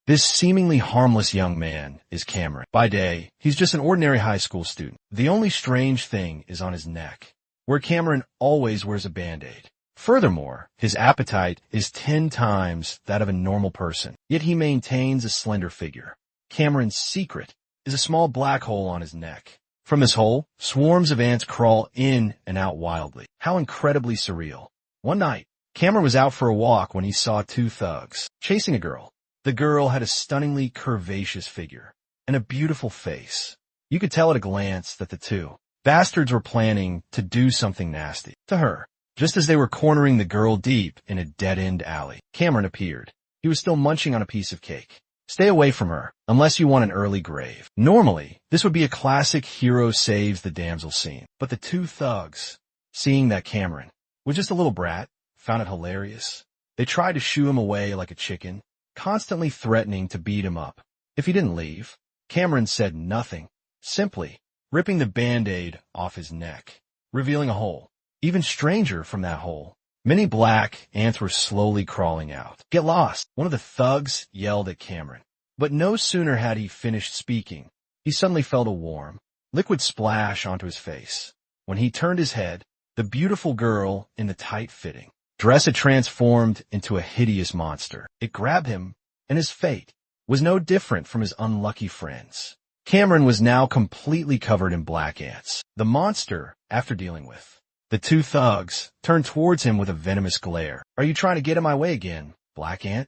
This seemingly harmless young man is Cameron. By day, he's just an ordinary high school student. The only strange thing is on his neck, where Cameron always wears a Band-Aid. Furthermore, his appetite is 10 times that of a normal person, yet he maintains a slender figure. Cameron's secret is a small black hole on his neck. From this hole, swarms of ants crawl in and out wildly. How incredibly surreal. One night, Cameron was out for a walk when he saw two thugs chasing a girl. The girl had a stunningly curvaceous figure and a beautiful face. You could tell at a glance that the two bastards were planning to do something nasty to her. Just as they were cornering the girl deep in a dead-end alley, Cameron appeared. He was still munching on a piece of cake. Stay away from her, unless you want an early grave. Normally, this would be a classic hero saves the damsel scene. But the two thugs, seeing that Cameron was just a little brat, found it hilarious. They tried to shoo him away like a chicken, constantly threatening to beat him up if he didn't leave. Cameron said nothing, simply ripping the Band-Aid off his neck, revealing a hole. Even stranger from that hole, many black ants were slowly crawling out. Get lost, one of the thugs yelled at Cameron. But no sooner had he finished speaking, he suddenly felt a warm, liquid splash onto his face. When he turned his head, the beautiful girl in the tight-fitting dress had transformed into a hideous monster. It grabbed him, and his fate was no different from his unlucky friends. Cameron was now completely covered in black ants. The monster, after dealing with the two thugs, turned towards him with a venomous glare. Are you trying to get in my way again, Black Ant?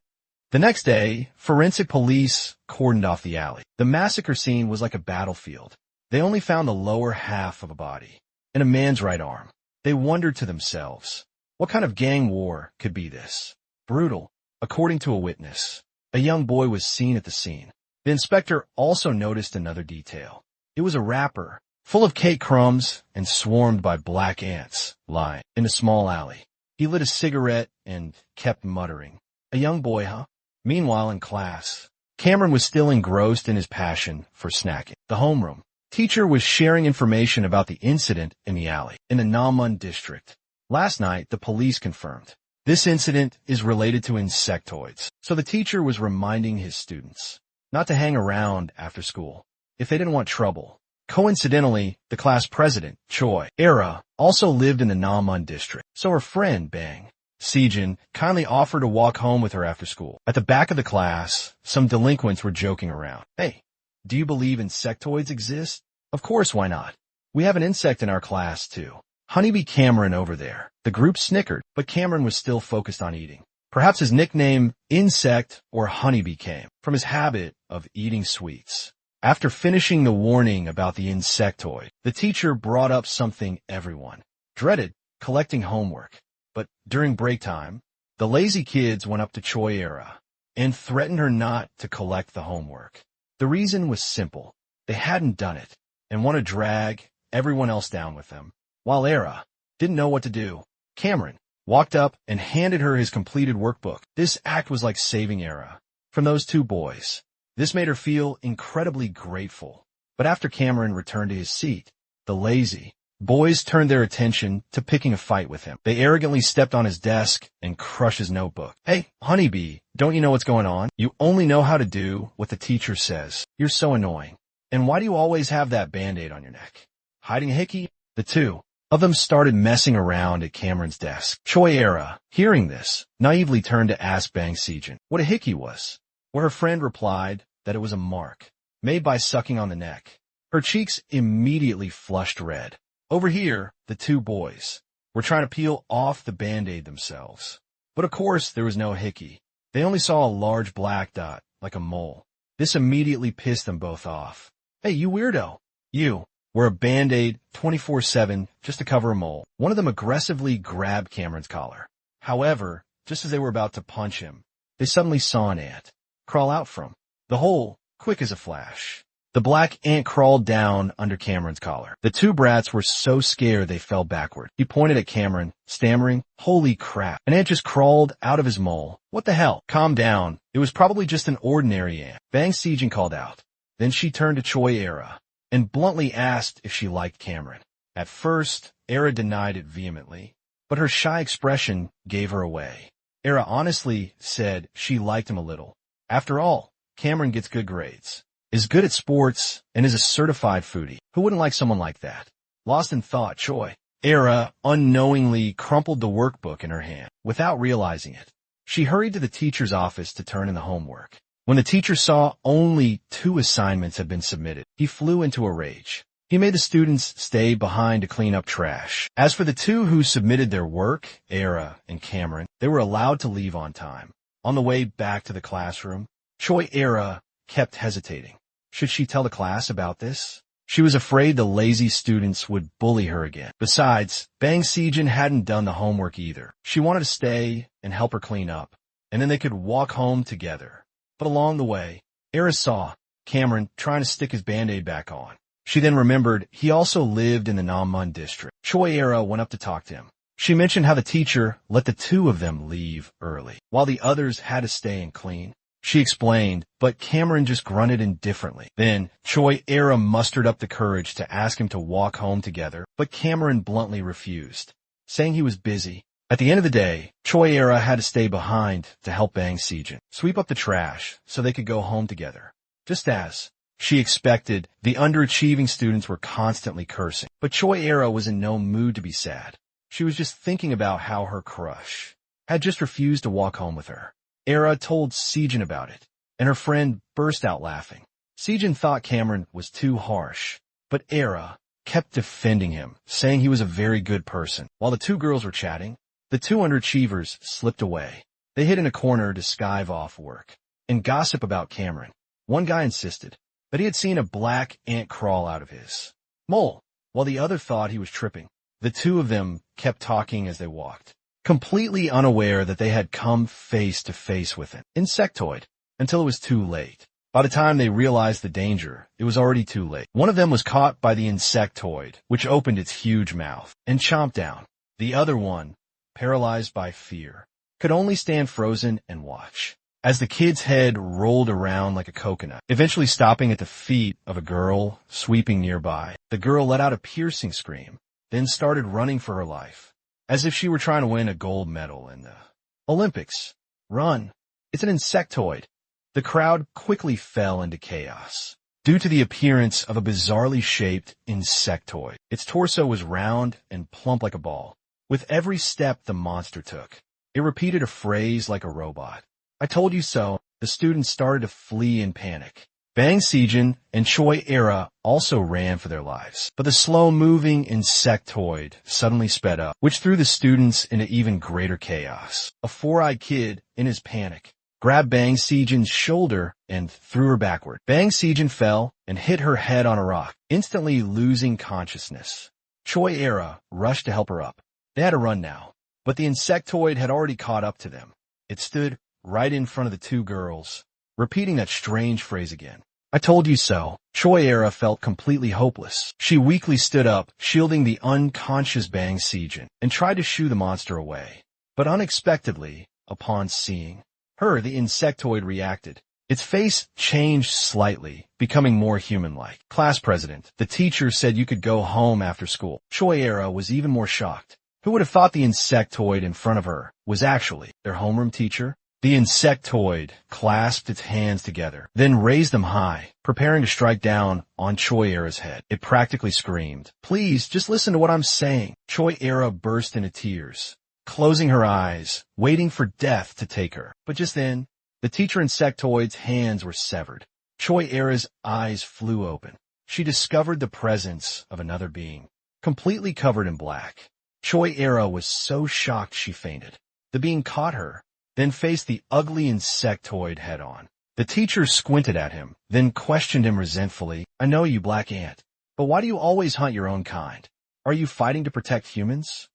The next day, forensic police cordoned off the alley. The massacre scene was like a battlefield. They only found the lower half of a body and a man's right arm. They wondered to themselves, what kind of gang war could be this? Brutal. According to a witness, a young boy was seen at the scene. The inspector also noticed another detail. It was a wrapper full of cake crumbs and swarmed by black ants, lying in a small alley. He lit a cigarette and kept muttering, "A young boy, huh?" Meanwhile, in class, Cameron was still engrossed in his passion for snacking. The homeroom teacher was sharing information about the incident in the alley in the Namun district. Last night, the police confirmed this incident is related to insectoids. So the teacher was reminding his students not to hang around after school if they didn't want trouble. Coincidentally, the class president, Choi Era, also lived in the Namun district, so her friend, Bang Sejin, kindly offered to walk home with her after school. At the back of the class, some delinquents were joking around. Hey, do you believe insectoids exist? Of course, why not? We have an insect in our class, too. Honeybee Cameron over there. The group snickered, but Cameron was still focused on eating. Perhaps his nickname, Insect or Honeybee, came from his habit of eating sweets. After finishing the warning about the insectoid, the teacher brought up something everyone dreaded, collecting homework. But during break time, the lazy kids went up to Choi Era and threatened her not to collect the homework. The reason was simple. They hadn't done it and want to drag everyone else down with them. While Era didn't know what to do, Cameron walked up and handed her his completed workbook. This act was like saving Era from those two boys. This made her feel incredibly grateful. But after Cameron returned to his seat, the lazy boys turned their attention to picking a fight with him. They arrogantly stepped on his desk and crushed his notebook. Hey, Honeybee, don't you know what's going on? You only know how to do what the teacher says. You're so annoying. And why do you always have that Band-Aid on your neck? Hiding a hickey? The two of them started messing around at Cameron's desk. Choi Era, hearing this, naively turned to ask Bang Sejin what a hickey was, where her friend replied that it was a mark made by sucking on the neck. Her cheeks immediately flushed red. Over here, the two boys were trying to peel off the Band-Aid themselves. But of course, there was no hickey. They only saw a large black dot, like a mole. This immediately pissed them both off. Hey, you weirdo. You wear a Band-Aid 24/7 just to cover a mole. One of them aggressively grabbed Cameron's collar. However, just as they were about to punch him, they suddenly saw an ant crawl out from the hole, quick as a flash. The black ant crawled down under Cameron's collar. The two brats were so scared they fell backward. He pointed at Cameron, stammering, "Holy crap, an ant just crawled out of his mole. What the hell?" "Calm down. It was probably just an ordinary ant," Bang Sejin called out. Then she turned to Choi Era and bluntly asked if she liked Cameron. At first, Era denied it vehemently, but her shy expression gave her away. Era honestly said she liked him a little. After all, Cameron gets good grades, is good at sports, and is a certified foodie. Who wouldn't like someone like that? Lost in thought, Choi Era unknowingly crumpled the workbook in her hand without realizing it. She hurried to the teacher's office to turn in the homework. When the teacher saw only 2 assignments had been submitted, he flew into a rage. He made the students stay behind to clean up trash. As for the 2 who submitted their work, Era and Cameron, they were allowed to leave on time. On the way back to the classroom, Choi Era kept hesitating. Should she tell the class about this? She was afraid the lazy students would bully her again. Besides, Bang Sejin hadn't done the homework either. She wanted to stay and help her clean up, and then they could walk home together. But along the way, Era saw Cameron trying to stick his Band-Aid back on. She then remembered he also lived in the Nammun district. Choi Era went up to talk to him. She mentioned how the teacher let the 2 of them leave early, while the others had to stay and clean. She explained, but Cameron just grunted indifferently. Then, Choi Era mustered up the courage to ask him to walk home together, but Cameron bluntly refused, saying he was busy. At the end of the day, Choi Era had to stay behind to help Bang Sejin sweep up the trash so they could go home together. Just as she expected, the underachieving students were constantly cursing, but Choi Era was in no mood to be sad. She was just thinking about how her crush had just refused to walk home with her. Era told Sejin about it, and her friend burst out laughing. Sejin thought Cameron was too harsh, but Era kept defending him, saying he was a very good person. While the 2 girls were chatting, the 2 underachievers slipped away. They hid in a corner to skive off work and gossip about Cameron. One guy insisted that he had seen a black ant crawl out of his mole, while the other thought he was tripping. The 2 of them kept talking as they walked, completely unaware that they had come face to face with an insectoid, until it was too late. By the time they realized the danger, it was already too late. One of them was caught by the insectoid, which opened its huge mouth and chomped down. The other one, paralyzed by fear, could only stand frozen and watch as the kid's head rolled around like a coconut, eventually stopping at the feet of a girl sweeping nearby. The girl let out a piercing scream, then started running for her life, as if she were trying to win a gold medal in the Olympics. Run! It's an insectoid. The crowd quickly fell into chaos due to the appearance of a bizarrely shaped insectoid. Its torso was round and plump like a ball. With every step the monster took, it repeated a phrase like a robot. I told you so. The students started to flee in panic. Bang Sejin and Choi Era also ran for their lives, but the slow-moving insectoid suddenly sped up, which threw the students into even greater chaos. A 4-eyed kid, in his panic, grabbed Bang Sejin's shoulder and threw her backward. Bang Sejin fell and hit her head on a rock, instantly losing consciousness. Choi Era rushed to help her up. They had to run now, but the insectoid had already caught up to them. It stood right in front of the 2 girls, repeating that strange phrase again. I told you so. Choi Era felt completely hopeless. She weakly stood up, shielding the unconscious Bang Sejin, and tried to shoo the monster away. But unexpectedly, upon seeing her, the insectoid reacted. Its face changed slightly, becoming more human-like. Class president, the teacher said you could go home after school. Choi Era was even more shocked. Who would have thought the insectoid in front of her was actually their homeroom teacher? The insectoid clasped its hands together, then raised them high, preparing to strike down on Choi Era's head. It practically screamed, "Please, just listen to what I'm saying." Choi Era burst into tears, closing her eyes, waiting for death to take her. But just then, the teacher insectoid's hands were severed. Choi Era's eyes flew open. She discovered the presence of another being, completely covered in black. Choi Era was so shocked she fainted. The being caught her, then faced the ugly insectoid head-on. The teacher squinted at him, then questioned him resentfully. I know you, Black Ant, but why do you always hunt your own kind? Are you fighting to protect humans?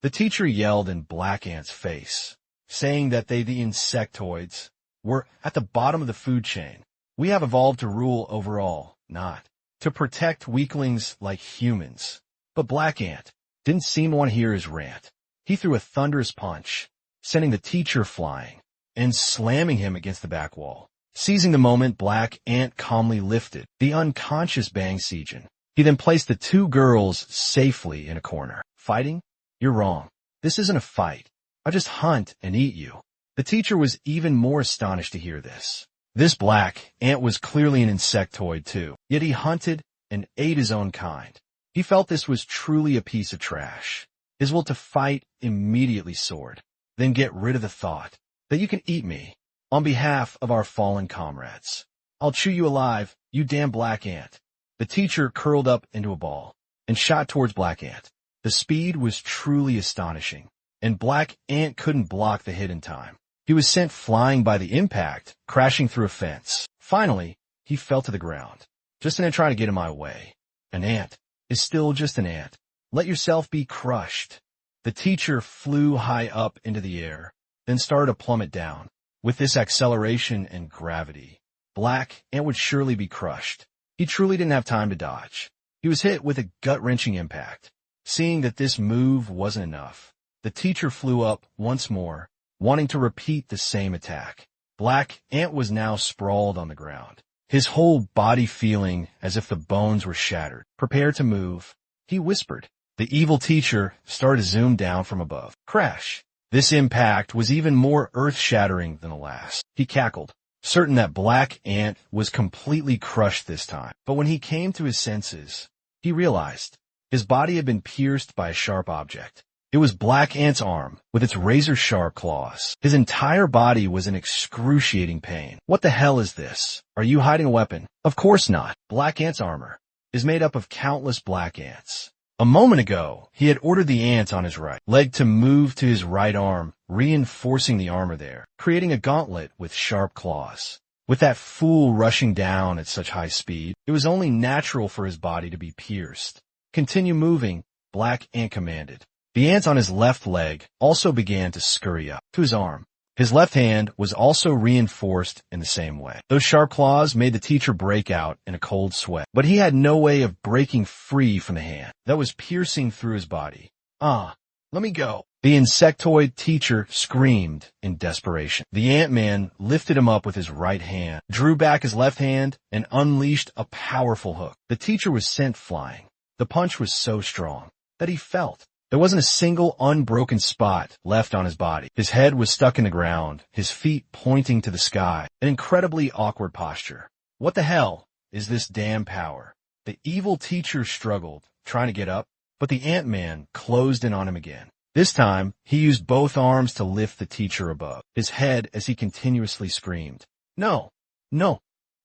The teacher yelled in Black Ant's face, saying that they, the insectoids, were at the bottom of the food chain. We have evolved to rule over all, not to protect weaklings like humans. But Black Ant didn't seem to want to hear his rant. He threw a thunderous punch, sending the teacher flying and slamming him against the back wall. Seizing the moment, Black Ant calmly lifted the unconscious Bang Sejin. He then placed the 2 girls safely in a corner. Fighting? You're wrong. This isn't a fight. I just hunt and eat you. The teacher was even more astonished to hear this. This black ant was clearly an insectoid too, yet he hunted and ate his own kind. He felt this was truly a piece of trash. His will to fight immediately soared. Then get rid of the thought that you can eat me on behalf of our fallen comrades. I'll chew you alive, you damn black ant. The teacher curled up into a ball and shot towards Black Ant. The speed was truly astonishing, and Black Ant couldn't block the hit in time. He was sent flying by the impact, crashing through a fence. Finally, he fell to the ground. Just an ant trying to get in my way. An ant is still just an ant. Let yourself be crushed. The teacher flew high up into the air, then started to plummet down. With this acceleration and gravity, Black Ant would surely be crushed. He truly didn't have time to dodge. He was hit with a gut-wrenching impact. Seeing that this move wasn't enough, the teacher flew up once more, wanting to repeat the same attack. Black Ant was now sprawled on the ground, his whole body feeling as if the bones were shattered. Prepared to move, he whispered. The evil teacher started to zoom down from above. Crash! This impact was even more earth-shattering than the last. He cackled, certain that Black Ant was completely crushed this time. But when he came to his senses, he realized his body had been pierced by a sharp object. It was Black Ant's arm, with its razor-sharp claws. His entire body was in excruciating pain. What the hell is this? Are you hiding a weapon? Of course not. Black Ant's armor is made up of countless black ants. A moment ago, he had ordered the ant on his right leg to move to his right arm, reinforcing the armor there, creating a gauntlet with sharp claws. With that fool rushing down at such high speed, it was only natural for his body to be pierced. Continue moving, Black Ant commanded. The ant on his left leg also began to scurry up to his arm. His left hand was also reinforced in the same way. Those sharp claws made the teacher break out in a cold sweat, but he had no way of breaking free from the hand that was piercing through his body. Let me go. The insectoid teacher screamed in desperation. The Ant-Man lifted him up with his right hand, drew back his left hand, and unleashed a powerful hook. The teacher was sent flying. The punch was so strong that he felt. There wasn't a single unbroken spot left on his body. His head was stuck in the ground, his feet pointing to the sky, an incredibly awkward posture. What the hell is this damn power? The evil teacher struggled, trying to get up, but the Ant-Man closed in on him again. This time, he used both arms to lift the teacher above his head as he continuously screamed. No.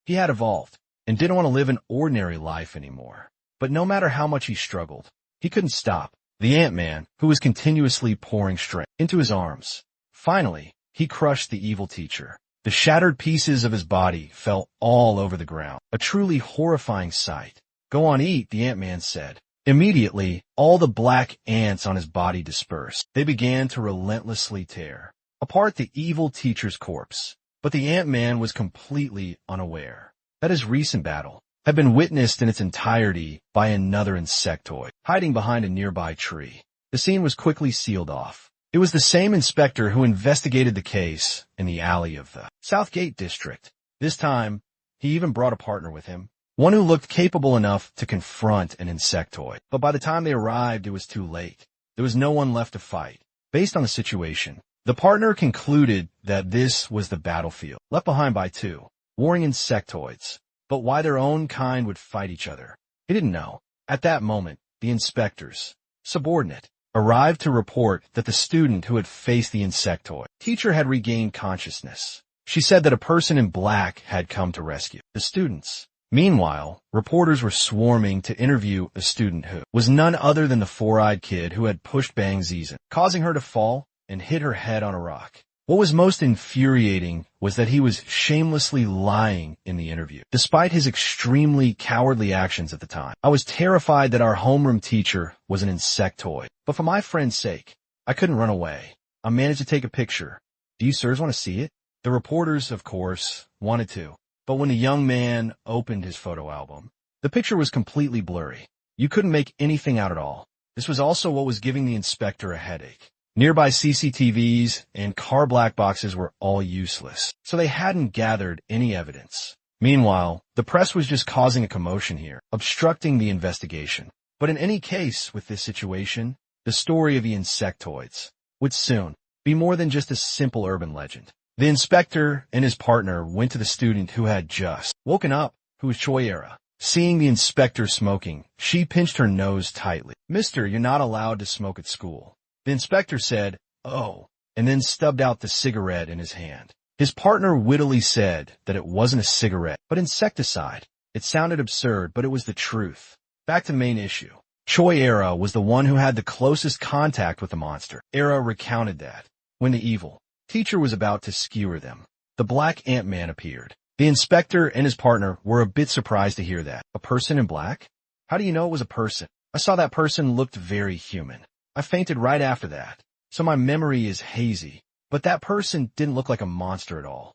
He had evolved and didn't want to live an ordinary life anymore. But no matter how much he struggled, he couldn't stop. The Ant-Man, who was continuously pouring strength into his arms. Finally, he crushed the evil teacher. The shattered pieces of his body fell all over the ground, a truly horrifying sight. Go on, eat, the Ant-Man said. Immediately, all the black ants on his body dispersed. They began to relentlessly tear apart the evil teacher's corpse. But the Ant-Man was completely unaware that his recent battle had been witnessed in its entirety by another insectoid, hiding behind a nearby tree. The scene was quickly sealed off. It was the same inspector who investigated the case in the alley of the Southgate district. This time, he even brought a partner with him, one who looked capable enough to confront an insectoid. But by the time they arrived, it was too late. There was no one left to fight. Based on the situation, the partner concluded that this was the battlefield, left behind by two warring insectoids. But why their own kind would fight each other, he didn't know. At that moment, the inspector's subordinate arrived to report that the student who had faced the insectoid teacher had regained consciousness. She said that a person in black had come to rescue the students. Meanwhile, reporters were swarming to interview a student who was none other than the four-eyed kid who had pushed Bang Zeezan, causing her to fall and hit her head on a rock. What was most infuriating was that he was shamelessly lying in the interview, despite his extremely cowardly actions at the time. I was terrified that our homeroom teacher was an insectoid, but for my friend's sake, I couldn't run away. I managed to take a picture. Do you sirs want to see it? The reporters, of course, wanted to, but when the young man opened his photo album, the picture was completely blurry. You couldn't make anything out at all. This was also what was giving the inspector a headache. Nearby CCTVs and car black boxes were all useless, so they hadn't gathered any evidence. Meanwhile, the press was just causing a commotion here, obstructing the investigation. But in any case with this situation, the story of the insectoids would soon be more than just a simple urban legend. The inspector and his partner went to the student who had just woken up, who was Choi Era. Seeing the inspector smoking, she pinched her nose tightly. "Mister, you're not allowed to smoke at school." The inspector said, "Oh," and then stubbed out the cigarette in his hand. His partner wittily said that it wasn't a cigarette, but insecticide. It sounded absurd, but it was the truth. Back to the main issue. Choi Era was the one who had the closest contact with the monster. Era recounted that when the evil teacher was about to skewer them, the black Ant-Man appeared. The inspector and his partner were a bit surprised to hear that. A person in black? How do you know it was a person? I saw that person looked very human. I fainted right after that, so my memory is hazy. But that person didn't look like a monster at all.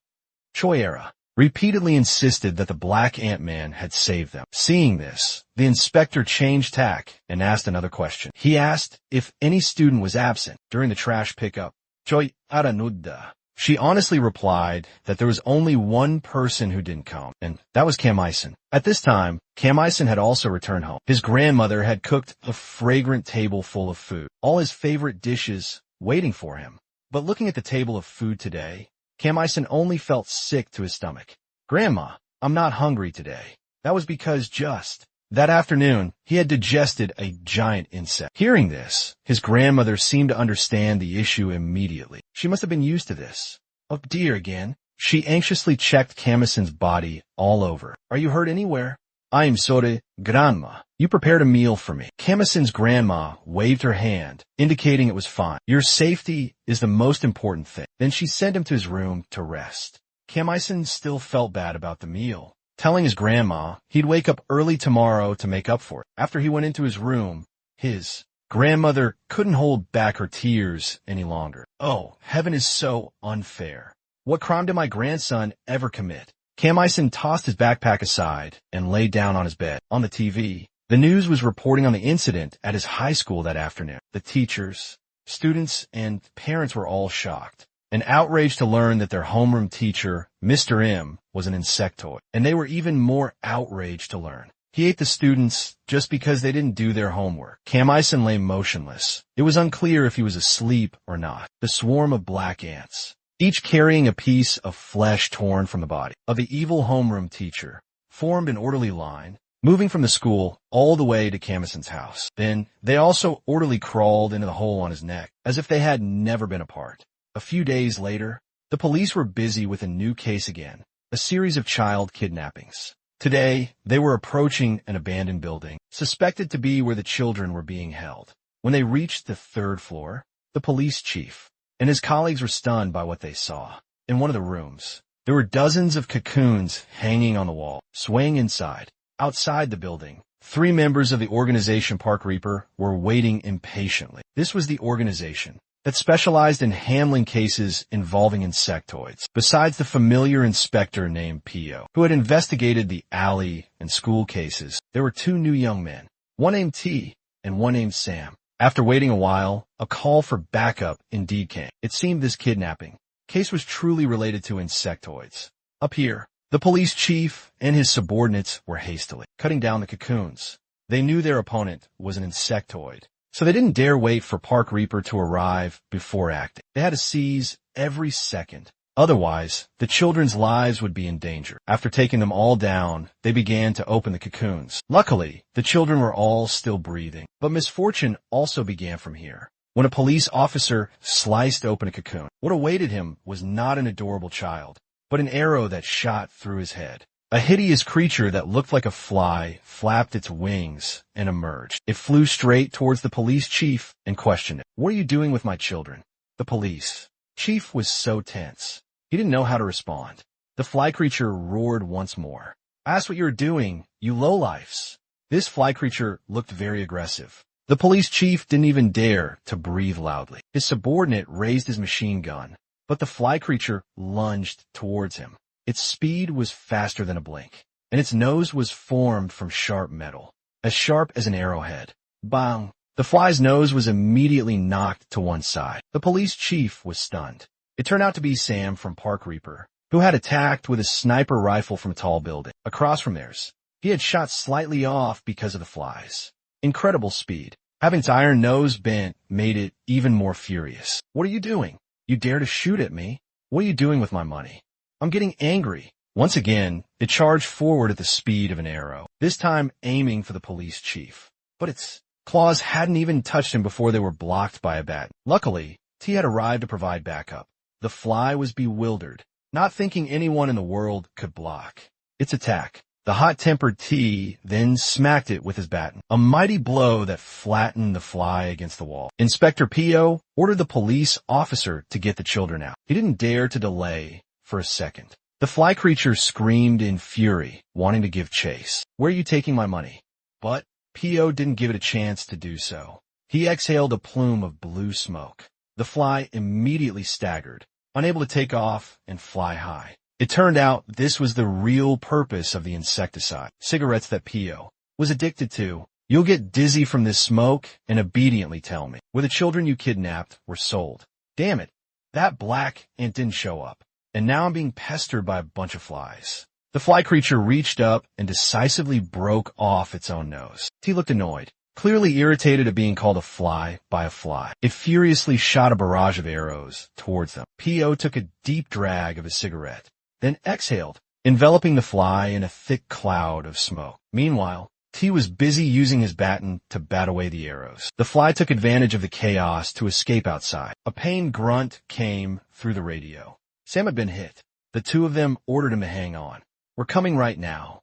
Choi Era repeatedly insisted that the black Ant-Man had saved them. Seeing this, the inspector changed tack and asked another question. He asked if any student was absent during the trash pickup. Choi Era nudda. She honestly replied that there was only one person who didn't come, and that was Kam Il-sung. At this time, Kam Il-sung had also returned home. His grandmother had cooked a fragrant table full of food, all his favorite dishes waiting for him. But looking at the table of food today, Kam Il-sung only felt sick to his stomach. "Grandma, I'm not hungry today." That was because just that afternoon, he had digested a giant insect. Hearing this, his grandmother seemed to understand the issue immediately. She must have been used to this. "Oh dear, again." She anxiously checked Kam Il-sung's body all over. "Are you hurt anywhere?" "I am sorry, Grandma. You prepared a meal for me." Kam Il-sung's grandma waved her hand, indicating it was fine. "Your safety is the most important thing." Then she sent him to his room to rest. Kam Il-sung still felt bad about the meal, telling his grandma he'd wake up early tomorrow to make up for it. After he went into his room, his grandmother couldn't hold back her tears any longer. "Oh, heaven is so unfair. What crime did my grandson ever commit?" Kam Il-sung tossed his backpack aside and lay down on his bed. On the TV, the news was reporting on the incident at his high school that afternoon. The teachers, students, and parents were all shocked and outraged to learn that their homeroom teacher, Mr. M, was an insectoid. And they were even more outraged to learn he ate the students just because they didn't do their homework. Kam Il-sung lay motionless. It was unclear if he was asleep or not. The swarm of black ants, each carrying a piece of flesh torn from the body of the evil homeroom teacher, formed an orderly line, moving from the school all the way to Kam Il-sung's house. Then they also orderly crawled into the hole on his neck, as if they had never been apart. A few days later, the police were busy with a new case again, a series of child kidnappings. Today, they were approaching an abandoned building, suspected to be where the children were being held. When they reached the third floor, the police chief and his colleagues were stunned by what they saw. In one of the rooms, there were dozens of cocoons hanging on the wall, swaying inside. Outside the building, 3 members of the organization Park Reaper were waiting impatiently. This was the organization that specialized in handling cases involving insectoids. Besides the familiar inspector named Pio, who had investigated the alley and school cases, there were 2 new young men, one named T and one named Sam. After waiting a while, a call for backup indeed came. It seemed this kidnapping case was truly related to insectoids. Up here, the police chief and his subordinates were hastily cutting down the cocoons. They knew their opponent was an insectoid, so they didn't dare wait for Park Reaper to arrive before acting. They had to seize every second. Otherwise, the children's lives would be in danger. After taking them all down, they began to open the cocoons. Luckily, the children were all still breathing. But misfortune also began from here. When a police officer sliced open a cocoon, what awaited him was not an adorable child, but an arrow that shot through his head. A hideous creature that looked like a fly flapped its wings and emerged. It flew straight towards the police chief and questioned it. "What are you doing with my children?" The police chief was so tense. He didn't know how to respond. The fly creature roared once more. "Ask what you're doing, you lowlifes." This fly creature looked very aggressive. The police chief didn't even dare to breathe loudly. His subordinate raised his machine gun, but the fly creature lunged towards him. Its speed was faster than a blink, and its nose was formed from sharp metal, as sharp as an arrowhead. Bang! The fly's nose was immediately knocked to one side. The police chief was stunned. It turned out to be Sam from Park Reaper, who had attacked with a sniper rifle from a tall building across from theirs. He had shot slightly off because of the flies. Incredible speed. Having its iron nose bent made it even more furious. "What are you doing? You dare to shoot at me? What are you doing with my money? I'm getting angry. Once again, it charged forward at the speed of an arrow, this time aiming for the police chief. But its claws hadn't even touched him before they were blocked by a bat. Luckily, T had arrived to provide backup. The fly was bewildered, not thinking anyone in the world could block its attack. The hot-tempered T then smacked it with his baton, a mighty blow that flattened the fly against the wall. Inspector P.O. ordered the police officer to get the children out. He didn't dare to delay for a second. The fly creature screamed in fury, wanting to give chase. Where are you taking my money? But P.O. didn't give it a chance to do so. He exhaled a plume of blue smoke. The fly immediately staggered, unable to take off and fly high. It turned out this was the real purpose of the insecticide, cigarettes that P.O. was addicted to. You'll get dizzy from this smoke and obediently tell me where the children you kidnapped were sold. Damn it, that black ant didn't show up, and now I'm being pestered by a bunch of flies. The fly creature reached up and decisively broke off its own nose. T looked annoyed, clearly irritated at being called a fly by a fly. It furiously shot a barrage of arrows towards them. P.O. took a deep drag of his cigarette, then exhaled, enveloping the fly in a thick cloud of smoke. Meanwhile, T was busy using his baton to bat away the arrows. The fly took advantage of the chaos to escape outside. A pained grunt came through the radio. Sam had been hit. The two of them ordered him to hang on. We're coming right now.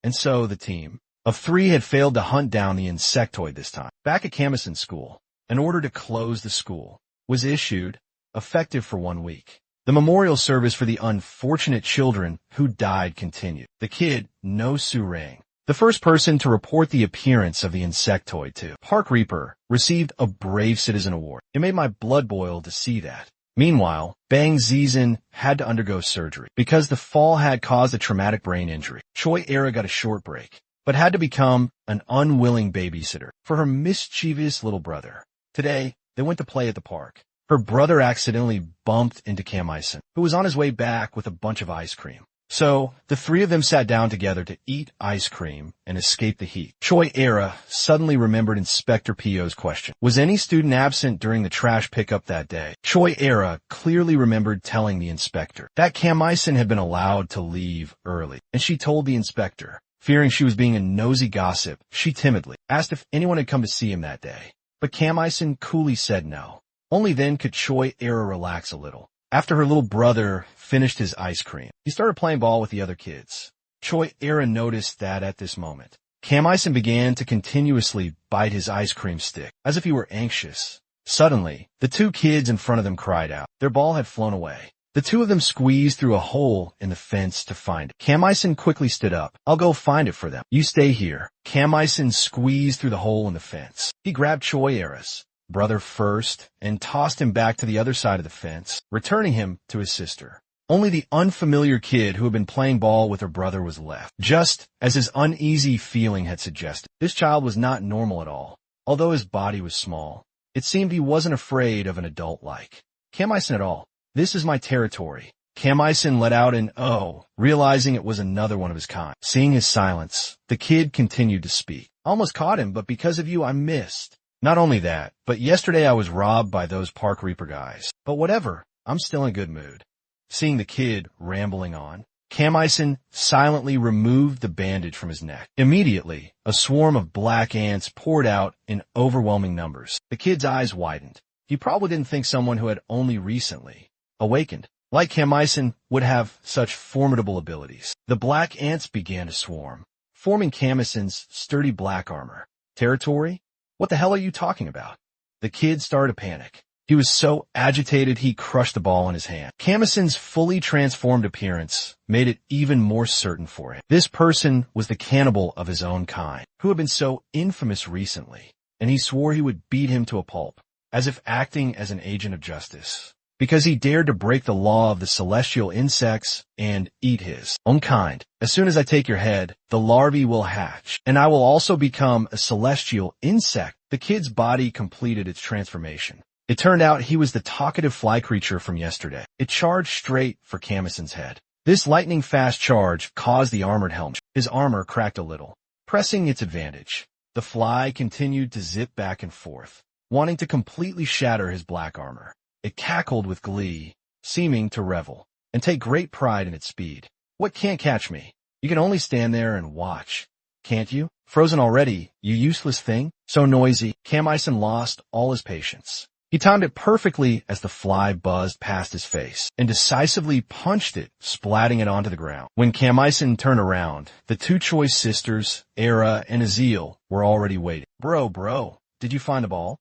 And so the team of three had failed to hunt down the insectoid this time. Back at Camison's school, an order to close the school was issued, effective for 1 week. The memorial service for the unfortunate children who died continued. The kid, No Surang, the first person to report the appearance of the insectoid to Park Reaper, received a Brave Citizen Award. It made my blood boil to see that. Meanwhile, Bang Zizan had to undergo surgery because the fall had caused a traumatic brain injury. Choi Era got a short break, but had to become an unwilling babysitter for her mischievous little brother. Today, they went to play at the park. Her brother accidentally bumped into Camison, who was on his way back with a bunch of ice cream. So, the three of them sat down together to eat ice cream and escape the heat. Choi Era suddenly remembered Inspector P.O.'s question. Was any student absent during the trash pickup that day? Choi Era clearly remembered telling the inspector that Camison had been allowed to leave early, and she told the inspector. Fearing she was being a nosy gossip, she timidly asked if anyone had come to see him that day. But Camison coolly said no. Only then could Choi Era relax a little. After her little brother finished his ice cream, he started playing ball with the other kids. Choi Era noticed that at this moment, Camison began to continuously bite his ice cream stick, as if he were anxious. Suddenly, the two kids in front of them cried out. Their ball had flown away. The two of them squeezed through a hole in the fence to find it. Camison quickly stood up. I'll go find it for them. You stay here. Camison squeezed through the hole in the fence. He grabbed Choi Era's brother first and tossed him back to the other side of the fence, returning him to his sister. Only the unfamiliar kid who had been playing ball with her brother was left, just as his uneasy feeling had suggested. This child was not normal at all. Although his body was small, it seemed he wasn't afraid of an adult like Camison at all. This is my territory. Camison let out an "oh," realizing it was another one of his kind. Seeing his silence, the kid continued to speak. I almost caught him, but because of you, I missed. Not only that, but yesterday I was robbed by those Park Reaper guys. But whatever, I'm still in a good mood. Seeing the kid rambling on, Camison silently removed the bandage from his neck. Immediately, a swarm of black ants poured out in overwhelming numbers. The kid's eyes widened. He probably didn't think someone who had only recently awakened, like Camison, would have such formidable abilities. The black ants began to swarm, forming Camison's sturdy black armor. Territory? What the hell are you talking about? The kid started to panic. He was so agitated he crushed the ball in his hand. Camison's fully transformed appearance made it even more certain for him. This person was the cannibal of his own kind, who had been so infamous recently, and he swore he would beat him to a pulp, as if acting as an agent of justice, because he dared to break the law of the celestial insects and eat his own kind. As soon as I take your head, the larvae will hatch, and I will also become a celestial insect. The kid's body completed its transformation. It turned out he was the talkative fly creature from yesterday. It charged straight for Camison's head. This lightning-fast charge caused the armored helmet. His armor cracked a little, pressing its advantage. The fly continued to zip back and forth, wanting to completely shatter his black armor. It cackled with glee seeming to revel and take great pride in its speed. What can't catch me? You can only stand there and watch. Can't you? Frozen already, you useless thing? So noisy, Kamisen lost all his patience. He timed it perfectly as the fly buzzed past his face and decisively punched it, splatting it onto the ground. When Kamisen turned around, the two Choi sisters, Era and Azil, were already waiting. Bro, did you find the ball?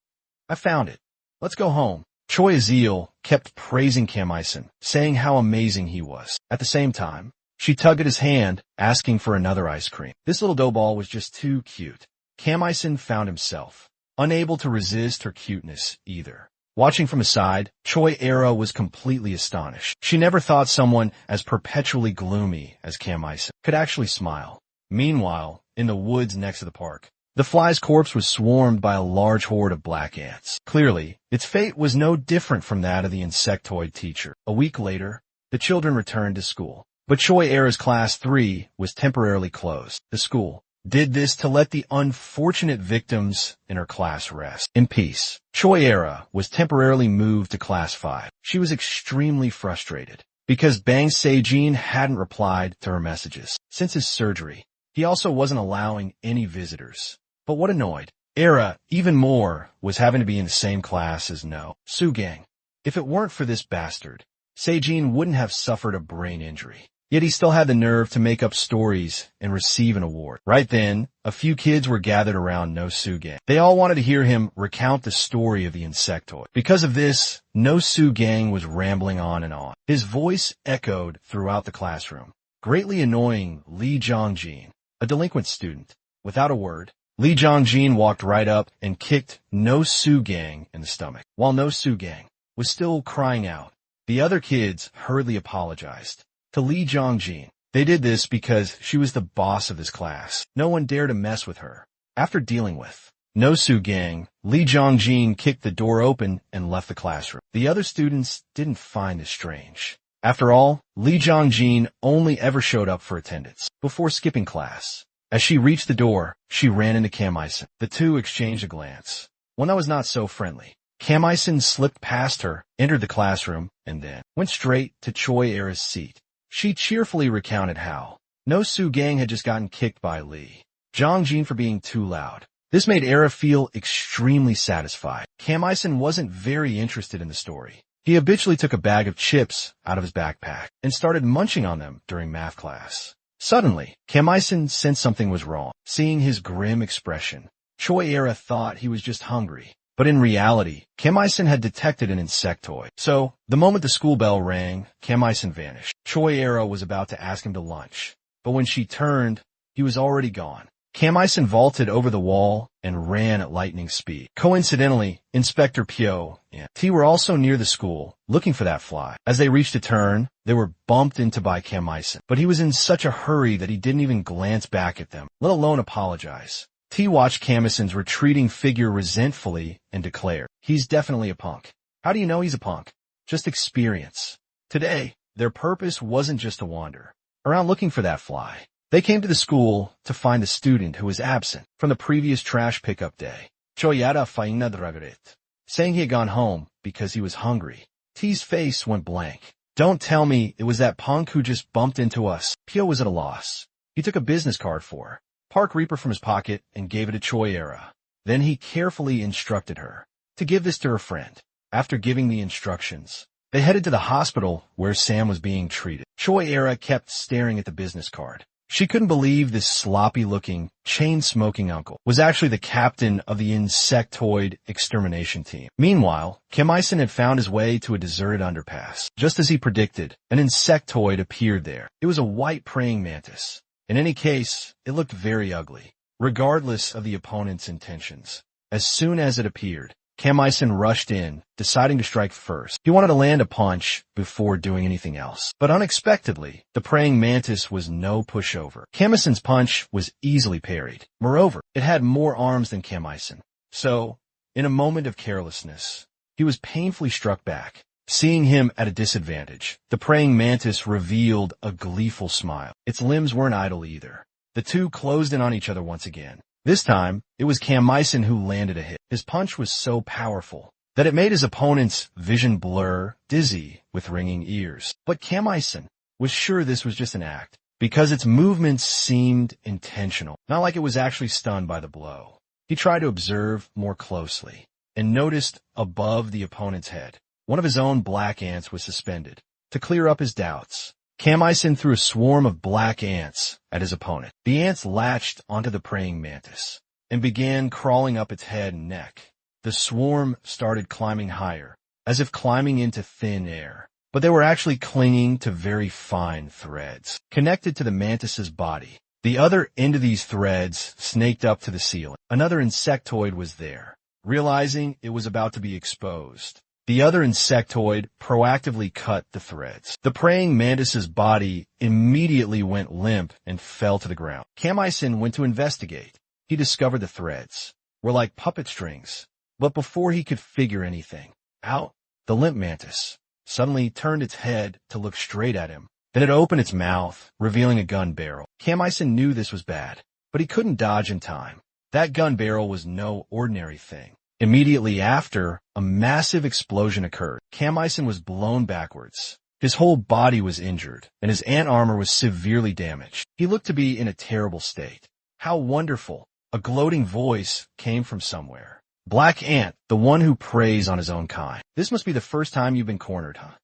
I found it. Let's go home. Choi Azil kept praising Kamisen, saying how amazing he was. At the same time, she tugged at his hand, asking for another ice cream. This little dough ball was just too cute. Kamisen found himself unable to resist her cuteness either. Watching from aside, Choi Era was completely astonished. She never thought someone as perpetually gloomy as Kamisen could actually smile. Meanwhile, in the woods next to the park, the fly's corpse was swarmed by a large horde of black ants. Clearly, its fate was no different from that of the insectoid teacher. A week later, the children returned to school. But Choi Era's class 3 was temporarily closed. The school did this to let the unfortunate victims in her class rest in peace. Choi Era was temporarily moved to class 5. She was extremely frustrated because Bang Sejin hadn't replied to her messages. Since his surgery, he also wasn't allowing any visitors. But what annoyed Era even more was having to be in the same class as No Sugang. If it weren't for this bastard, Sejin wouldn't have suffered a brain injury. Yet he still had the nerve to make up stories and receive an award. Right then, a few kids were gathered around No Sugang. They all wanted to hear him recount the story of the insectoid. Because of this, No Sugang was rambling on and on. His voice echoed throughout the classroom, greatly annoying Lee Jongjin, a delinquent student. Without a word, Lee Jongjin walked right up and kicked No Sugang in the stomach. While No Sugang was still crying out, the other kids hurriedly apologized to Lee Jongjin. They did this because she was the boss of this class. No one dared to mess with her. After dealing with No Sugang, Lee Jongjin kicked the door open and left the classroom. The other students didn't find this strange. After all, Lee Jongjin only ever showed up for attendance before skipping class. As she reached the door, she ran into Kamisen. The two exchanged a glance, one that was not so friendly. Kamisen slipped past her, entered the classroom, and then went straight to Choi Era's seat. She cheerfully recounted how No Sugang had just gotten kicked by Lee Jongjin for being too loud. This made Era feel extremely satisfied. Kamisen wasn't very interested in the story. He habitually took a bag of chips out of his backpack and started munching on them during math class. Suddenly, Kamisen sensed something was wrong. Seeing his grim expression, Choi Era thought he was just hungry. But in reality, Kamisen had detected an insectoid. So, the moment the school bell rang, Kamisen vanished. Choi Era was about to ask him to lunch. But when she turned, he was already gone. Kamisen vaulted over the wall and ran at lightning speed. Coincidentally, Inspector Pyo and T were also near the school, looking for that fly. As they reached a turn, they were bumped into by Kamisen. But he was in such a hurry that he didn't even glance back at them, let alone apologize. T watched Kamisen's retreating figure resentfully and declared, "He's definitely a punk." How do you know he's a punk? Just experience. Today, their purpose wasn't just to wander around looking for that fly. They came to the school to find the student who was absent from the previous trash pickup day. Choyada faina dragaret, saying he had gone home because he was hungry. T's face went blank. Don't tell me it was that punk who just bumped into us. Pyo was at a loss. He took a business card for her, Park Reaper from his pocket, and gave it to Choi Era. Then he carefully instructed her to give this to her friend. After giving the instructions, they headed to the hospital where Sam was being treated. Choi Era kept staring at the business card. She couldn't believe this sloppy-looking, chain-smoking uncle was actually the captain of the insectoid extermination team. Meanwhile, Kamisen had found his way to a deserted underpass. Just as he predicted, an insectoid appeared there. It was a white praying mantis. In any case, it looked very ugly, regardless of the opponent's intentions. As soon as it appeared, Kamisen rushed in, deciding to strike first. He wanted to land a punch before doing anything else. But unexpectedly, the praying mantis was no pushover. Kamisen's punch was easily parried. Moreover, it had more arms than Kamisen. So, in a moment of carelessness, he was painfully struck back. Seeing him at a disadvantage, the praying mantis revealed a gleeful smile. Its limbs weren't idle either. The two closed in on each other once again. This time, it was Kamisen who landed a hit. His punch was so powerful that it made his opponent's vision blur, dizzy with with ringing ears. But Kamisen was sure this was just an act, because its movements seemed intentional, not like it was actually stunned by the blow. He tried to observe more closely, and noticed above the opponent's head, one of his own black ants was suspended. To clear up his doubts, Kamisen threw a swarm of black ants at his opponent. The ants latched onto the praying mantis and began crawling up its head and neck. The swarm started climbing higher, as if climbing into thin air, but they were actually clinging to very fine threads, connected to the mantis's body. The other end of these threads snaked up to the ceiling. Another insectoid was there. Realizing it was about to be exposed, the other insectoid proactively cut the threads. The praying mantis's body immediately went limp and fell to the ground. Kamisen went to investigate. He discovered the threads were like puppet strings, but before he could figure anything out, the limp mantis suddenly turned its head to look straight at him. Then it opened its mouth, revealing a gun barrel. Kamisen knew this was bad, but he couldn't dodge in time. That gun barrel was no ordinary thing. Immediately after, a massive explosion occurred. Kamisen was blown backwards. His whole body was injured, and his ant armor was severely damaged. He looked to be in a terrible state. How wonderful! A gloating voice came from somewhere. Black Ant, the one who preys on his own kind. This must be the first time you've been cornered, huh?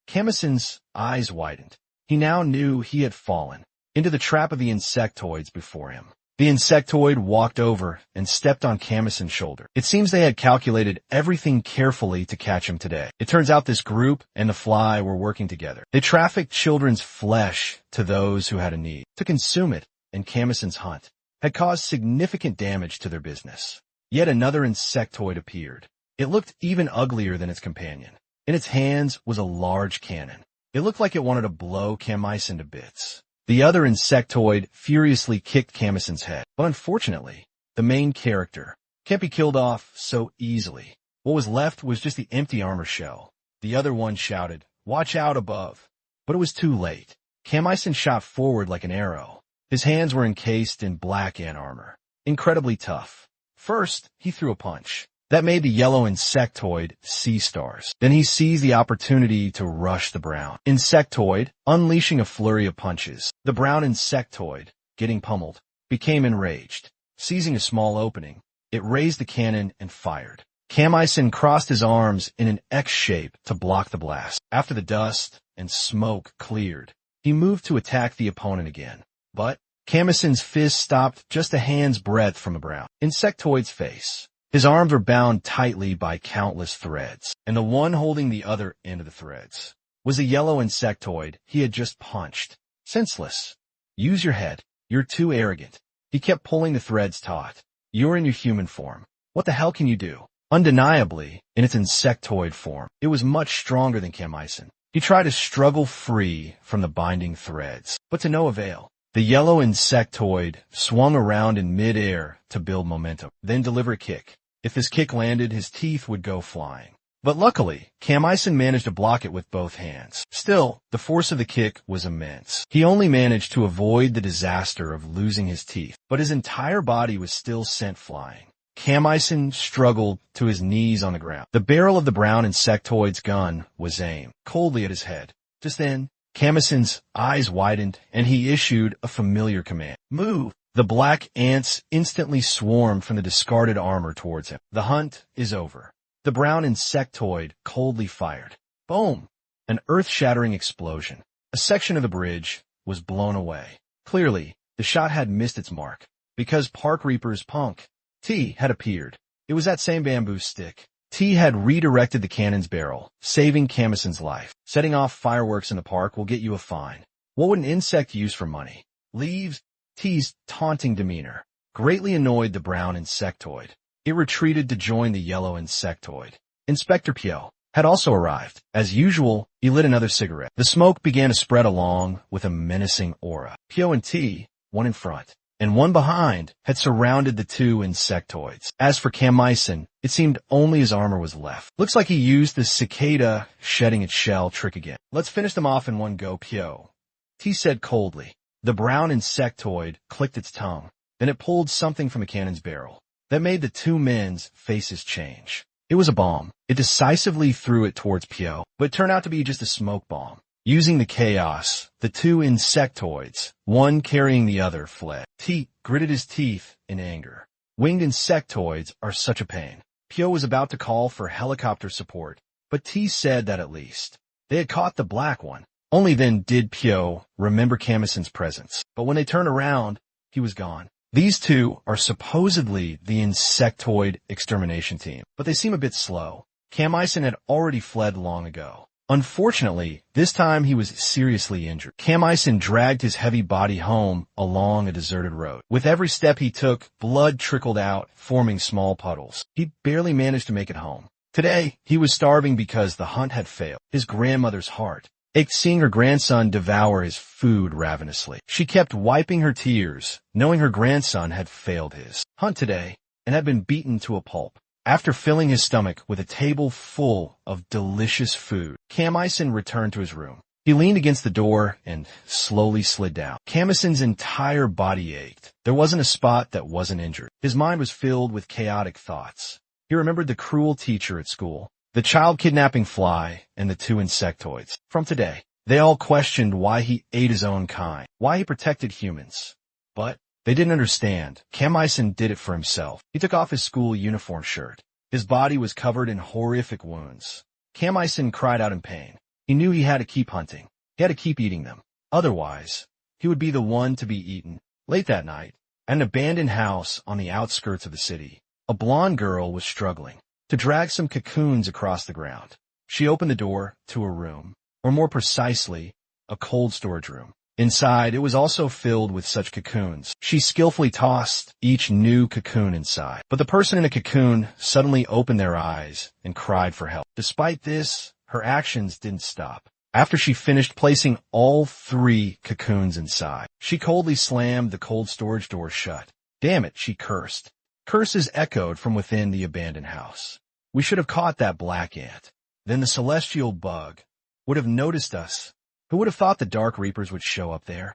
Kamisen's eyes widened. He now knew he had fallen into the trap of the insectoids before him. The insectoid walked over and stepped on Kamisen's shoulder. It seems they had calculated everything carefully to catch him today. It turns out this group and the fly were working together. They trafficked children's flesh to those who had a need to consume it, and Kamisen's hunt had caused significant damage to their business. Yet another insectoid appeared. It looked even uglier than its companion. In its hands was a large cannon. It looked like it wanted to blow Kamisen to bits. The other insectoid furiously kicked Kamisen's head. But unfortunately, the main character can't be killed off so easily. What was left was just the empty armor shell. The other one shouted, "Watch out above." But it was too late. Kamisen shot forward like an arrow. His hands were encased in black ant armor, incredibly tough. First, he threw a punch that made the yellow insectoid see stars. Then he seized the opportunity to rush the brown insectoid, unleashing a flurry of punches. The brown insectoid, getting pummeled, became enraged. Seizing a small opening, it raised the cannon and fired. Kamisen crossed his arms in an X shape to block the blast. After the dust and smoke cleared, he moved to attack the opponent again. But Kamisen's fist stopped just a hand's breadth from the brown insectoid's face. His arms were bound tightly by countless threads, and the one holding the other end of the threads was a yellow insectoid he had just punched. Senseless. Use your head. You're too arrogant. He kept pulling the threads taut. You're in your human form. What the hell can you do? Undeniably, in its insectoid form, it was much stronger than Kamisen. He tried to struggle free from the binding threads, but to no avail. The yellow insectoid swung around in mid-air to build momentum, then deliver a kick. If his kick landed, his teeth would go flying. But luckily, Kamisen managed to block it with both hands. Still, the force of the kick was immense. He only managed to avoid the disaster of losing his teeth, but his entire body was still sent flying. Kamisen struggled to his knees on the ground. The barrel of the brown insectoid's gun was aimed coldly at his head. Just then, Kamisen's eyes widened, and he issued a familiar command. Move! The black ants instantly swarmed from the discarded armor towards him. The hunt is over. The brown insectoid coldly fired. Boom! An earth-shattering explosion. A section of the bridge was blown away. Clearly, the shot had missed its mark, because Park Reaper's punk, T, had appeared. It was that same bamboo stick. T had redirected the cannon's barrel, saving Kamisen's life. Setting off fireworks in the park will get you a fine. What would an insect use for money? Leaves? T's taunting demeanor greatly annoyed the brown insectoid. It retreated to join the yellow insectoid. Inspector Pyo had also arrived. As usual, he lit another cigarette. The smoke began to spread along with a menacing aura. Pyo and T, one in front and one behind, had surrounded the two insectoids. As for Kamisen, it seemed only his armor was left. Looks like he used the cicada shedding its shell trick again. Let's finish them off in one go, Pyo, T said coldly. The brown insectoid clicked its tongue. Then it pulled something from the cannon's barrel that made the two men's faces change. It was a bomb. It decisively threw it towards Pyo, but it turned out to be just a smoke bomb. Using the chaos, the two insectoids, one carrying the other, fled. T gritted his teeth in anger. Winged insectoids are such a pain. Pyo was about to call for helicopter support, but T said that at least they had caught the black one. Only then did Pyo remember Kamison's presence, but when they turned around, he was gone. These two are supposedly the insectoid extermination team, but they seem a bit slow. Kamison had already fled long ago. Unfortunately, this time he was seriously injured. Kamison dragged his heavy body home along a deserted road. With every step he took, blood trickled out, forming small puddles. He barely managed to make it home. Today, he was starving because the hunt had failed. His grandmother's heart ached seeing her grandson devour his food ravenously. She kept wiping her tears, knowing her grandson had failed his hunt today and had been beaten to a pulp. After filling his stomach with a table full of delicious food, Kamison returned to his room. He leaned against the door and slowly slid down. Kamison's entire body ached. There wasn't a spot that wasn't injured. His mind was filled with chaotic thoughts. He remembered the cruel teacher at school, the child kidnapping fly, and the two insectoids. From today, they all questioned why he ate his own kind, why he protected humans. But they didn't understand. Kamison did it for himself. He took off his school uniform shirt. His body was covered in horrific wounds. Kamison cried out in pain. He knew he had to keep hunting. He had to keep eating them. Otherwise, he would be the one to be eaten. Late that night, at an abandoned house on the outskirts of the city, a blonde girl was struggling to drag some cocoons across the ground. She opened the door to a room, or more precisely, a cold storage room. Inside, it was also filled with such cocoons. She skillfully tossed each new cocoon inside. But the person in a cocoon suddenly opened their eyes and cried for help. Despite this, her actions didn't stop. After she finished placing all 3 cocoons inside, she coldly slammed the cold storage door shut. Damn it, she cursed. Curses echoed from within the abandoned house. We should have caught that black ant. Then the celestial bug would have noticed us. Who would have thought the Dark Reapers would show up there?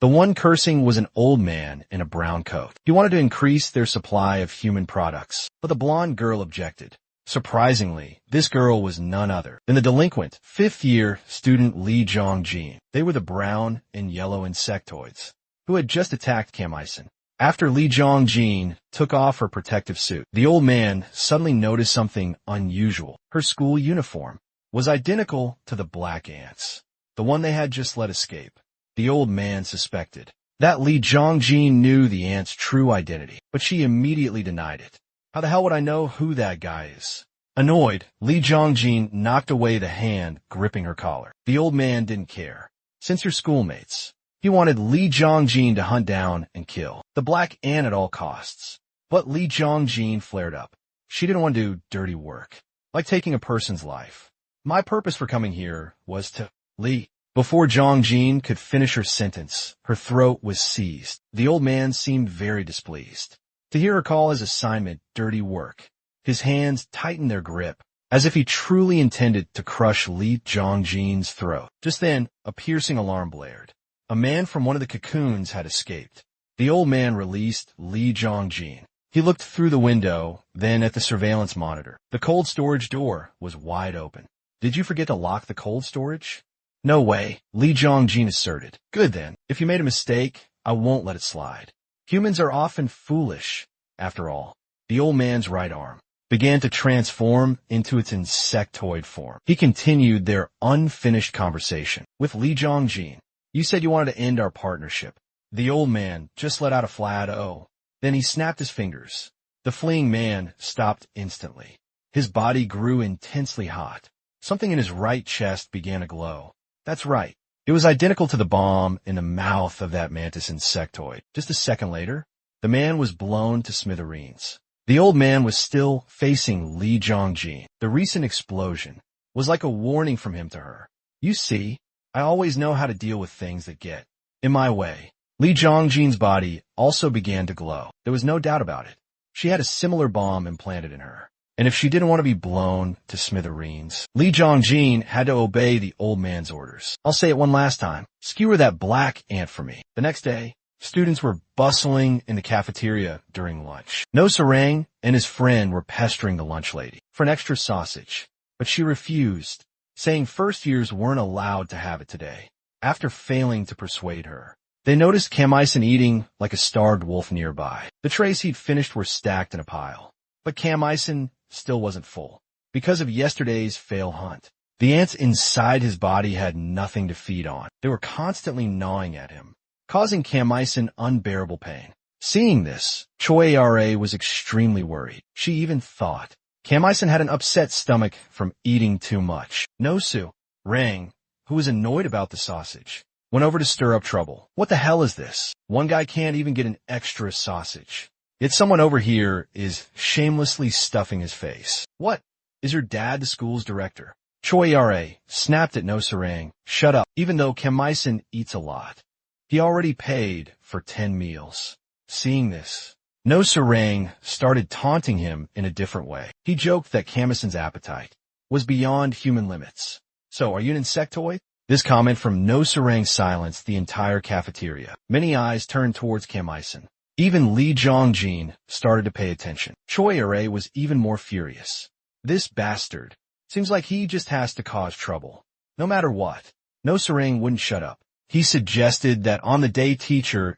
The one cursing was an old man in a brown coat. He wanted to increase their supply of human products, but the blonde girl objected. Surprisingly, this girl was none other than the delinquent 5th-year student Lee Jong-jin. They were the brown and yellow insectoids who had just attacked Kamison. After Lee Jong-jin took off her protective suit, the old man suddenly noticed something unusual. Her school uniform was identical to the black ants, the one they had just let escape. The old man suspected that Lee Jong-jin knew the ant's true identity, but she immediately denied it. How the hell would I know who that guy is? Annoyed, Lee Jong-jin knocked away the hand gripping her collar. The old man didn't care. Since you're schoolmates, he wanted Lee Jong-jin to hunt down and kill the black ant at all costs. But Lee Jong-jin flared up. She didn't want to do dirty work, like taking a person's life. My purpose for coming here was to... Lee. Before Jong-jin could finish her sentence, her throat was seized. The old man seemed very displeased to hear her call his assignment dirty work. His hands tightened their grip, as if he truly intended to crush Lee Jong-jin's throat. Just then, a piercing alarm blared. A man from one of the cocoons had escaped. The old man released Lee Jong-jin. He looked through the window, then at the surveillance monitor. The cold storage door was wide open. Did you forget to lock the cold storage? No way, Lee Jong-jin asserted. Good then. If you made a mistake, I won't let it slide. Humans are often foolish, after all. The old man's right arm began to transform into its insectoid form. He continued their unfinished conversation with Lee Jong-jin. You said you wanted to end our partnership. The old man just let out a flat "oh." Then he snapped his fingers. The fleeing man stopped instantly. His body grew intensely hot. Something in his right chest began to glow. That's right. It was identical to the bomb in the mouth of that mantis insectoid. Just a second later, the man was blown to smithereens. The old man was still facing Lee Jong-jin. The recent explosion was like a warning from him to her. You see, I always know how to deal with things that get in my way. Lee Jong-jin's body also began to glow. There was no doubt about it. She had a similar bomb implanted in her. And if she didn't want to be blown to smithereens, Lee Jong-jin had to obey the old man's orders. I'll say it one last time. Skewer that black ant for me. The next day, Students were bustling in the cafeteria during lunch. No Sarang and his friend were pestering the lunch lady for an extra sausage, but she refused, saying first years weren't allowed to have it today. After failing to persuade her, they noticed Kamison eating like a starved wolf nearby. The trays he'd finished were stacked in a pile, but Kamison still wasn't full because of yesterday's fail hunt. The ants inside his body had nothing to feed on. They were constantly gnawing at him, causing Kamison unbearable pain. Seeing this, Choi Ra was extremely worried. She even thought Kamison had an upset stomach from eating too much. Nosu Rang, who was annoyed about the sausage, went over to stir up trouble. What the hell is this? One guy can't even get an extra sausage, yet someone over here is shamelessly stuffing his face. What? Is your dad the school's director? Choi Ra snapped at No Sarang. Shut up. Even though Kamison eats a lot, he already paid for 10 meals. Seeing this, No Sarang started taunting him in a different way. He joked that Kamison's appetite was beyond human limits. So, are you an insectoid? This comment from No Sarang silenced the entire cafeteria. Many eyes turned towards Kamison. Even Lee Jongjin started to pay attention. Choi Ra was even more furious. This bastard. Seems like he just has to cause trouble. No matter what. No Sarang wouldn't shut up. He suggested that on the day teacher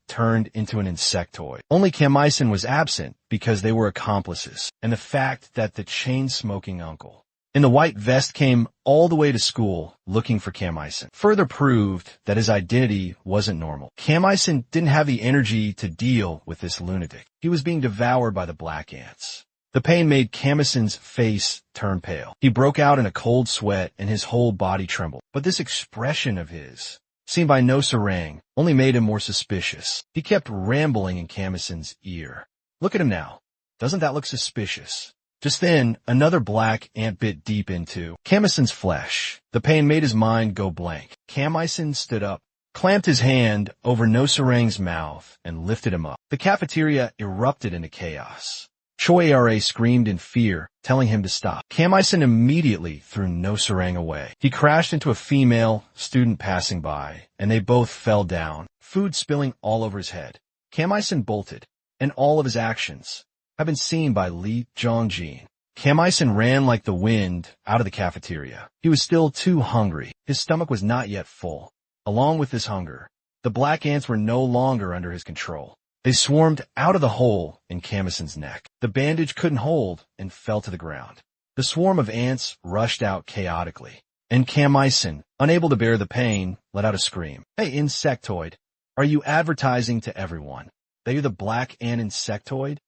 turned into an insectoid, only Kamison was absent because they were accomplices, and the fact that the chain-smoking uncle in the white vest came all the way to school looking for Kamison further proved that his identity wasn't normal. Kamison didn't have the energy to deal with this lunatic. He was being devoured by the black ants. The pain made Kamison's face turn pale. He broke out in a cold sweat and his whole body trembled. But this expression of his, seen by No Sarang, only made him more suspicious. He kept rambling in Kamison's ear. Look at him now. Doesn't that look suspicious? Just then, another black ant bit deep into Kamison's flesh. The pain made his mind go blank. Kamison stood up, clamped his hand over No Sarang's mouth, and lifted him up. The cafeteria erupted into chaos. Choi Ra screamed in fear, telling him to stop. Kamison immediately threw No Sarang away. He crashed into a female student passing by, and they both fell down, food spilling all over his head. Kamison bolted, and all of his actions have been seen by Lee Jongjin. Kamison ran like the wind out of the cafeteria. He was still too hungry. His stomach was not yet full. Along with his hunger, the black ants were no longer under his control. They swarmed out of the hole in Kamison's neck. The bandage couldn't hold and fell to the ground. The swarm of ants rushed out chaotically, and Kamison, unable to bear the pain, let out a scream. Hey, insectoid, are you advertising to everyone that you're the black ant insectoid?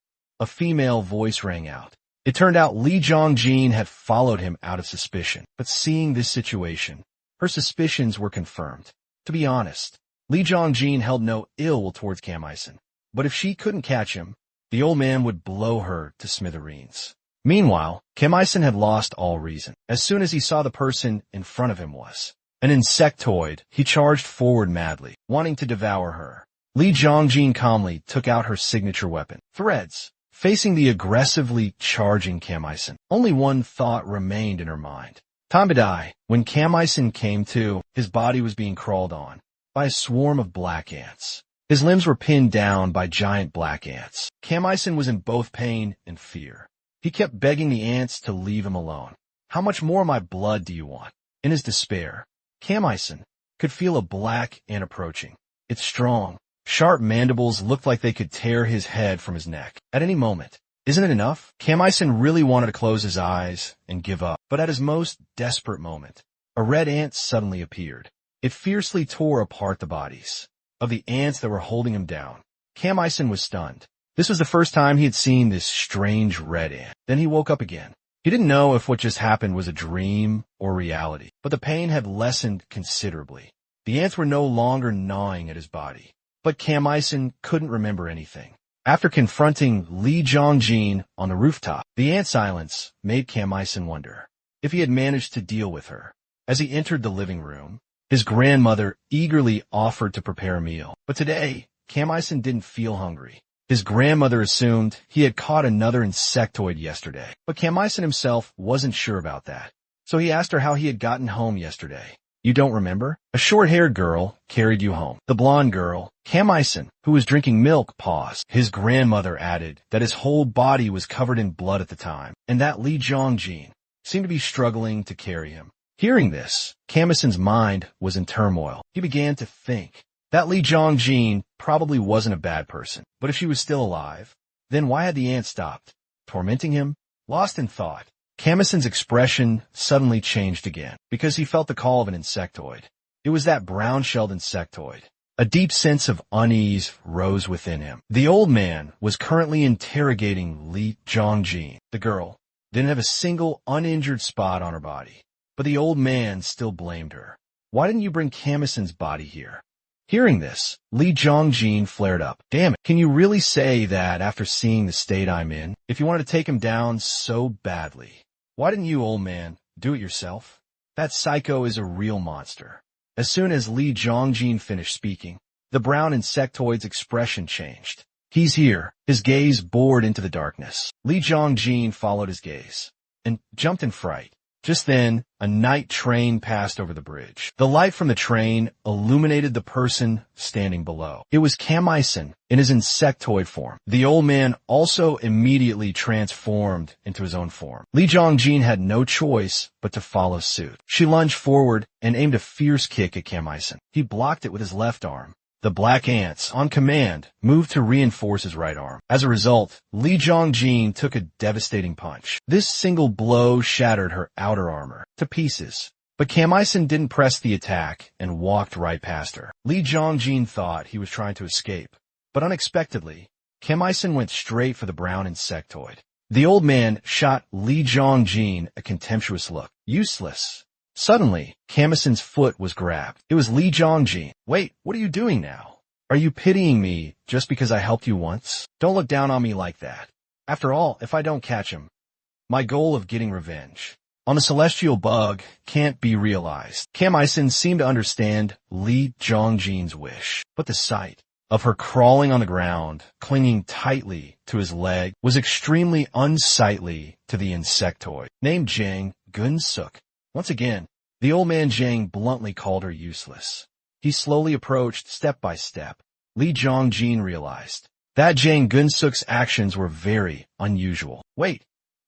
A female voice rang out. It turned out Lee Jongjin had followed him out of suspicion, but seeing this situation, her suspicions were confirmed. To be honest, Lee Jongjin held no ill will towards Kamison. But if she couldn't catch him, the old man would blow her to smithereens. Meanwhile, Kamison had lost all reason. As soon as he saw the person in front of him was an insectoid, he charged forward madly, wanting to devour her. Lee Jongjin calmly took out her signature weapon, threads. Facing the aggressively charging Kamison, only one thought remained in her mind. Time to die. When Kamison came to, his body was being crawled on by a swarm of black ants. His limbs were pinned down by giant black ants. Kamison was in both pain and fear. He kept begging the ants to leave him alone. How much more of my blood do you want? In his despair, Kamison could feel a black ant approaching. Its strong, sharp mandibles looked like they could tear his head from his neck at any moment. Isn't it enough? Kamison really wanted to close his eyes and give up, but at his most desperate moment, a red ant suddenly appeared. It fiercely tore apart the bodies of the ants that were holding him down. Kamison was stunned. This was the first time he had seen this strange red ant. Then he woke up again. He didn't know if what just happened was a dream or reality, but the pain had lessened considerably. The ants were no longer gnawing at his body, but Kamison couldn't remember anything. After confronting Lee Jongjin on the rooftop, the ant silence made Kamison wonder if he had managed to deal with her. As he entered the living room, his grandmother eagerly offered to prepare a meal. But today, Kamison didn't feel hungry. His grandmother assumed he had caught another insectoid yesterday. But Kamison himself wasn't sure about that. So he asked her how he had gotten home yesterday. You don't remember? A short-haired girl carried you home. The blonde girl, Kamisen, who was drinking milk, paused. His grandmother added that his whole body was covered in blood at the time, and that Lee Jongjin seemed to be struggling to carry him. Hearing this, Kamisen's mind was in turmoil. He began to think that Lee Jongjin probably wasn't a bad person, but if she was still alive, then why had the aunt stopped tormenting him? Lost in thought, Kamisen's expression suddenly changed again, because he felt the call of an insectoid. It was that brown-shelled insectoid. A deep sense of unease rose within him. The old man was currently interrogating Lee Jongjin. The girl didn't have a single uninjured spot on her body, but the old man still blamed her. Why didn't you bring Kamisen's body here? Hearing this, Lee Jongjin flared up. Damn it, can you really say that after seeing the state I'm in? If you wanted to take him down so badly, why didn't you, old man, do it yourself? That psycho is a real monster. As soon as Lee Jongjin finished speaking, the brown insectoid's expression changed. He's here. His gaze bored into the darkness. Lee Jongjin followed his gaze and jumped in fright. Just then, a night train passed over the bridge. The light from the train illuminated the person standing below. It was Kamisen in his insectoid form. The old man also immediately transformed into his own form. Lee Jongjin had no choice but to follow suit. She lunged forward and aimed a fierce kick at Kamisen. He blocked it with his left arm. The black ants, on command, moved to reinforce his right arm. As a result, Lee Jongjin took a devastating punch. This single blow shattered her outer armor to pieces. But Kamisen didn't press the attack and walked right past her. Lee Jongjin thought he was trying to escape, but unexpectedly, Kamisen went straight for the brown insectoid. The old man shot Lee Jongjin a contemptuous look. Useless. Suddenly, Kamisen's foot was grabbed. It was Lee Jongjin. Wait, what are you doing now? Are you pitying me just because I helped you once? Don't look down on me like that. After all, if I don't catch him, my goal of getting revenge on the celestial bug can't be realized. Kamisen seemed to understand Lee Jongjin's wish, but the sight of her crawling on the ground, clinging tightly to his leg, was extremely unsightly to the insectoid. Named Jang Gun-suk. Once again, the old man Jang bluntly called her useless. He slowly approached step by step. Lee Jongjin realized that Jang Gun-suk's actions were very unusual. Wait,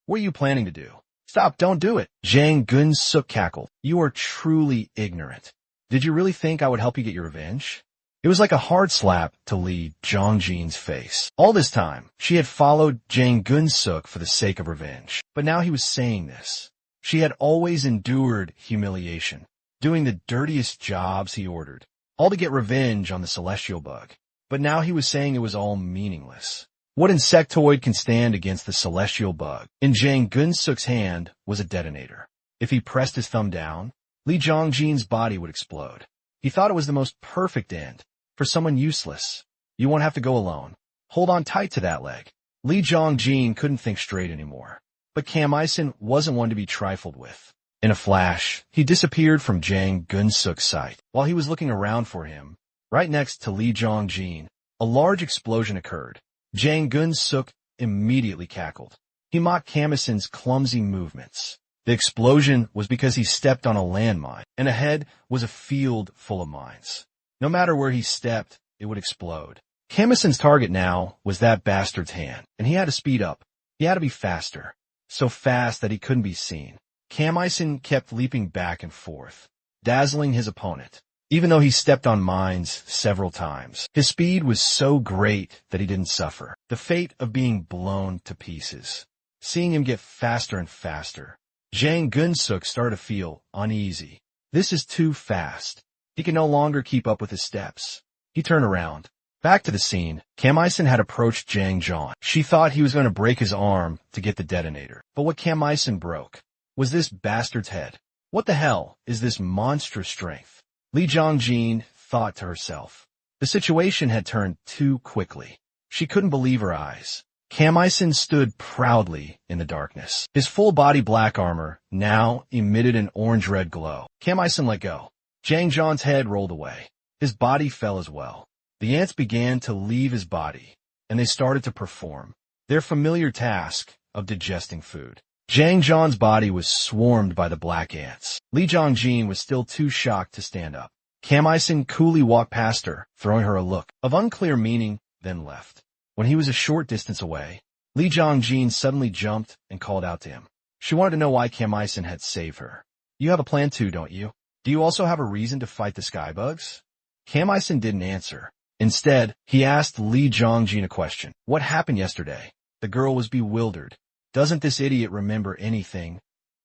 what are you planning to do? Stop, don't do it. Jang Gun-suk cackled. You are truly ignorant. Did you really think I would help you get your revenge? It was like a hard slap to Lee Jongjin's face. All this time, she had followed Jang Gun-suk for the sake of revenge. But now he was saying this. She had always endured humiliation, doing the dirtiest jobs he ordered, all to get revenge on the celestial bug. But now he was saying it was all meaningless. What insectoid can stand against the celestial bug? In Jang Gun-suk's hand was a detonator. If he pressed his thumb down, Lee Jongjin's body would explode. He thought it was the most perfect end for someone useless. You won't have to go alone. Hold on tight to that leg. Lee Jongjin couldn't think straight anymore. But Kamisen wasn't one to be trifled with. In a flash, he disappeared from Jang Gun-suk's sight. While he was looking around for him, right next to Lee Jongjin, a large explosion occurred. Jang Gun-suk immediately cackled. He mocked Kamisen's clumsy movements. The explosion was because he stepped on a landmine, and ahead was a field full of mines. No matter where he stepped, it would explode. Kamisen's target now was that bastard's hand, and he had to speed up. He had to be faster. So fast that he couldn't be seen. Kamisen kept leaping back and forth, dazzling his opponent, even though he stepped on mines several times. His speed was so great that he didn't suffer the fate of being blown to pieces. Seeing him get faster and faster, Jang Gun-suk started to feel uneasy. This is too fast. He can no longer keep up with his steps. He turned around. Back to the scene, Kamisen had approached Jang Jon. She thought he was going to break his arm to get the detonator. But what Kamisen broke was this bastard's head. What the hell is this monstrous strength? Lee Jongjin thought to herself. The situation had turned too quickly. She couldn't believe her eyes. Kamisen stood proudly in the darkness. His full-body black armor now emitted an orange-red glow. Kamisen let go. Jang Jon's head rolled away. His body fell as well. The ants began to leave his body, and they started to perform their familiar task of digesting food. Jang John's body was swarmed by the black ants. Lee Jongjin was still too shocked to stand up. Cam Ison coolly walked past her, throwing her a look of unclear meaning, then left. When he was a short distance away, Lee Jongjin suddenly jumped and called out to him. She wanted to know why Cam Ison had saved her. You have a plan too, don't you? Do you also have a reason to fight the skybugs? Cam Ison didn't answer. Instead, he asked Lee Jongjin a question. What happened yesterday? The girl was bewildered. Doesn't this idiot remember anything?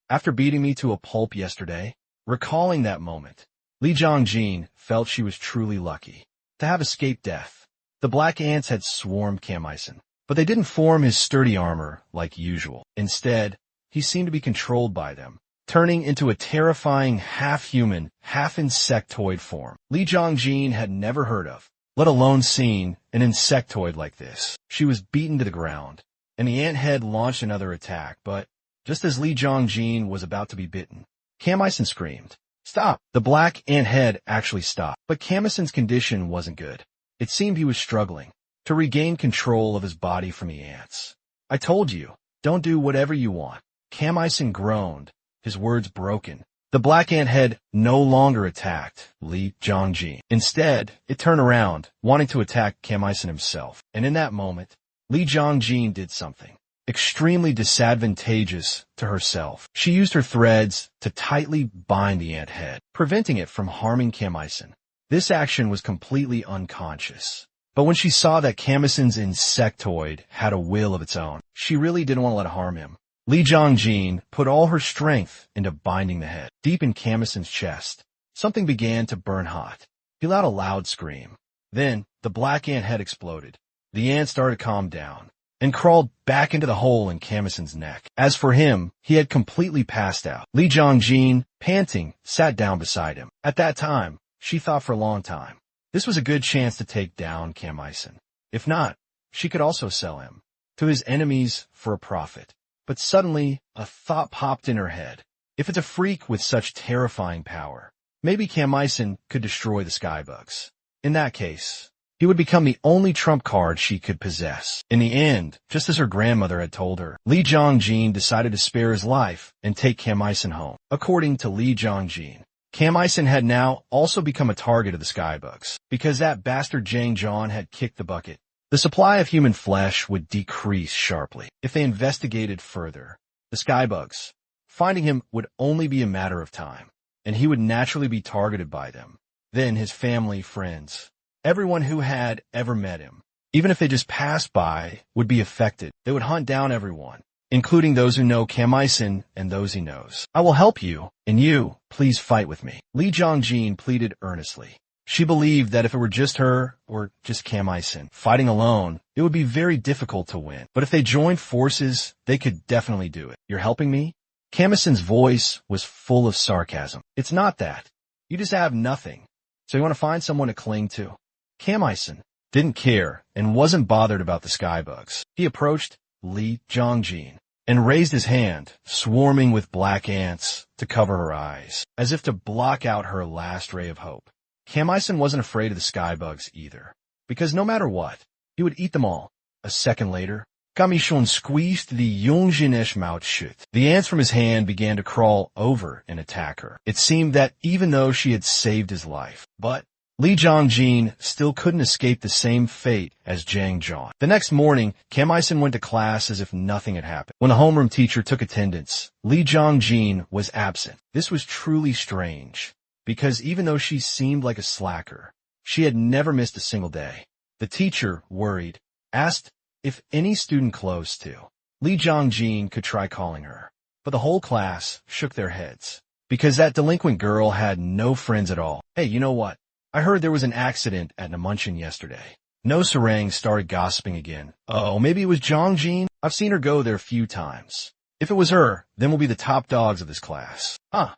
After beating me to a pulp yesterday? Recalling that moment, Lee Jongjin felt she was truly lucky to have escaped death. The black ants had swarmed Cam Ison, but they didn't form his sturdy armor like usual. Instead, he seemed to be controlled by them, turning into a terrifying half-human, half-insectoid form Lee Jongjin had never heard of, let alone seen an insectoid like this. She was beaten to the ground, and the ant head launched another attack, but just as Lee Jongjin was about to be bitten, Cam Ison screamed, "Stop!" The black ant head actually stopped, but Cam Ison's condition wasn't good. It seemed he was struggling to regain control of his body from the ants. I told you, don't do whatever you want. Cam Ison groaned, his words broken. The black ant head no longer attacked Lee Jongjin. Instead, it turned around, wanting to attack Cam Ison himself. And in that moment, Lee Jongjin did something extremely disadvantageous to herself. She used her threads to tightly bind the ant head, preventing it from harming Cam Ison. This action was completely unconscious. But when she saw that Cam Ison's insectoid had a will of its own, she really didn't want to let it harm him. Lee Jongjin put all her strength into binding the head. Deep in Cam Ison's chest, something began to burn hot. He let out a loud scream. Then, the black ant head exploded. The ant started to calm down and crawled back into the hole in Cam Ison's neck. As for him, he had completely passed out. Lee Jongjin, panting, sat down beside him. At that time, she thought for a long time, this was a good chance to take down Cam Ison. If not, she could also sell him to his enemies for a profit. But suddenly, a thought popped in her head. If it's a freak with such terrifying power, maybe Cam Ison could destroy the skybugs. In that case, he would become the only trump card she could possess. In the end, just as her grandmother had told her, Lee Jongjin decided to spare his life and take Cam Ison home. According to Lee Jongjin, Cam Ison had now also become a target of the skybugs. Because that bastard Jang John had kicked the bucket, the supply of human flesh would decrease sharply. If they investigated further, the skybugs, finding him would only be a matter of time, and he would naturally be targeted by them. Then his family, friends, everyone who had ever met him, even if they just passed by, would be affected. They would hunt down everyone, including those who know Cam Ison and those he knows. I will help you, and you, please fight with me. Lee Jongjin pleaded earnestly. She believed that if it were just her, or just Cam Ison, fighting alone, it would be very difficult to win. But if they joined forces, they could definitely do it. You're helping me? Cam Ison's voice was full of sarcasm. It's not that. You just have nothing. So you want to find someone to cling to. Cam Ison didn't care and wasn't bothered about the skybugs. He approached Lee Jongjin and raised his hand, swarming with black ants, to cover her eyes, as if to block out her last ray of hope. Cam Ison wasn't afraid of the skybugs either, because no matter what, he would eat them all. A second later, Kamishon squeezed the Yongjin Maut Shut. The ants from his hand began to crawl over and attack her. It seemed that even though she had saved his life, but Lee Jongjin still couldn't escape the same fate as Jang John. The next morning, Cam Ison went to class as if nothing had happened. When the homeroom teacher took attendance, Lee Jongjin was absent. This was truly strange, because even though she seemed like a slacker, she had never missed a single day. The teacher, worried, asked if any student close to Lee Jongjin could try calling her. But the whole class shook their heads, because that delinquent girl had no friends at all. Hey, you know what? I heard there was an accident at Namunchin yesterday. No Sarang started gossiping again. Oh, maybe it was Jongjin? I've seen her go there a few times. If it was her, then we'll be the top dogs of this class. Huh.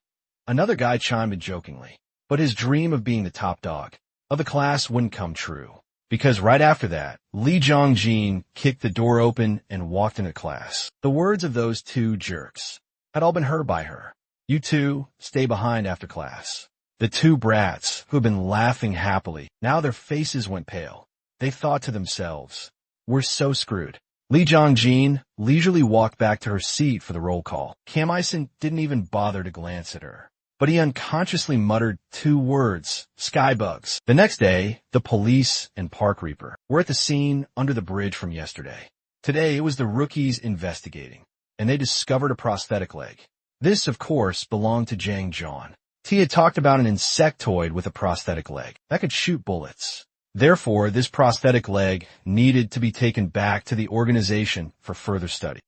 Another guy chimed in jokingly, but his dream of being the top dog of the class wouldn't come true, because right after that, Lee Jongjin kicked the door open and walked into class. The words of those two jerks had all been heard by her. You two, stay behind after class. The two brats, who had been laughing happily, now their faces went pale. They thought to themselves, we're so screwed. Lee Jong-jin leisurely walked back to her seat for the roll call. Cam Ison didn't even bother to glance at her, but he unconsciously muttered 2 words, skybugs. The next day, the police and Park Reaper were at the scene under the bridge from yesterday. Today, it was the rookies investigating, and they discovered a prosthetic leg. This, of course, belonged to Jang John. T had talked about an insectoid with a prosthetic leg that could shoot bullets. Therefore, this prosthetic leg needed to be taken back to the organization for further study.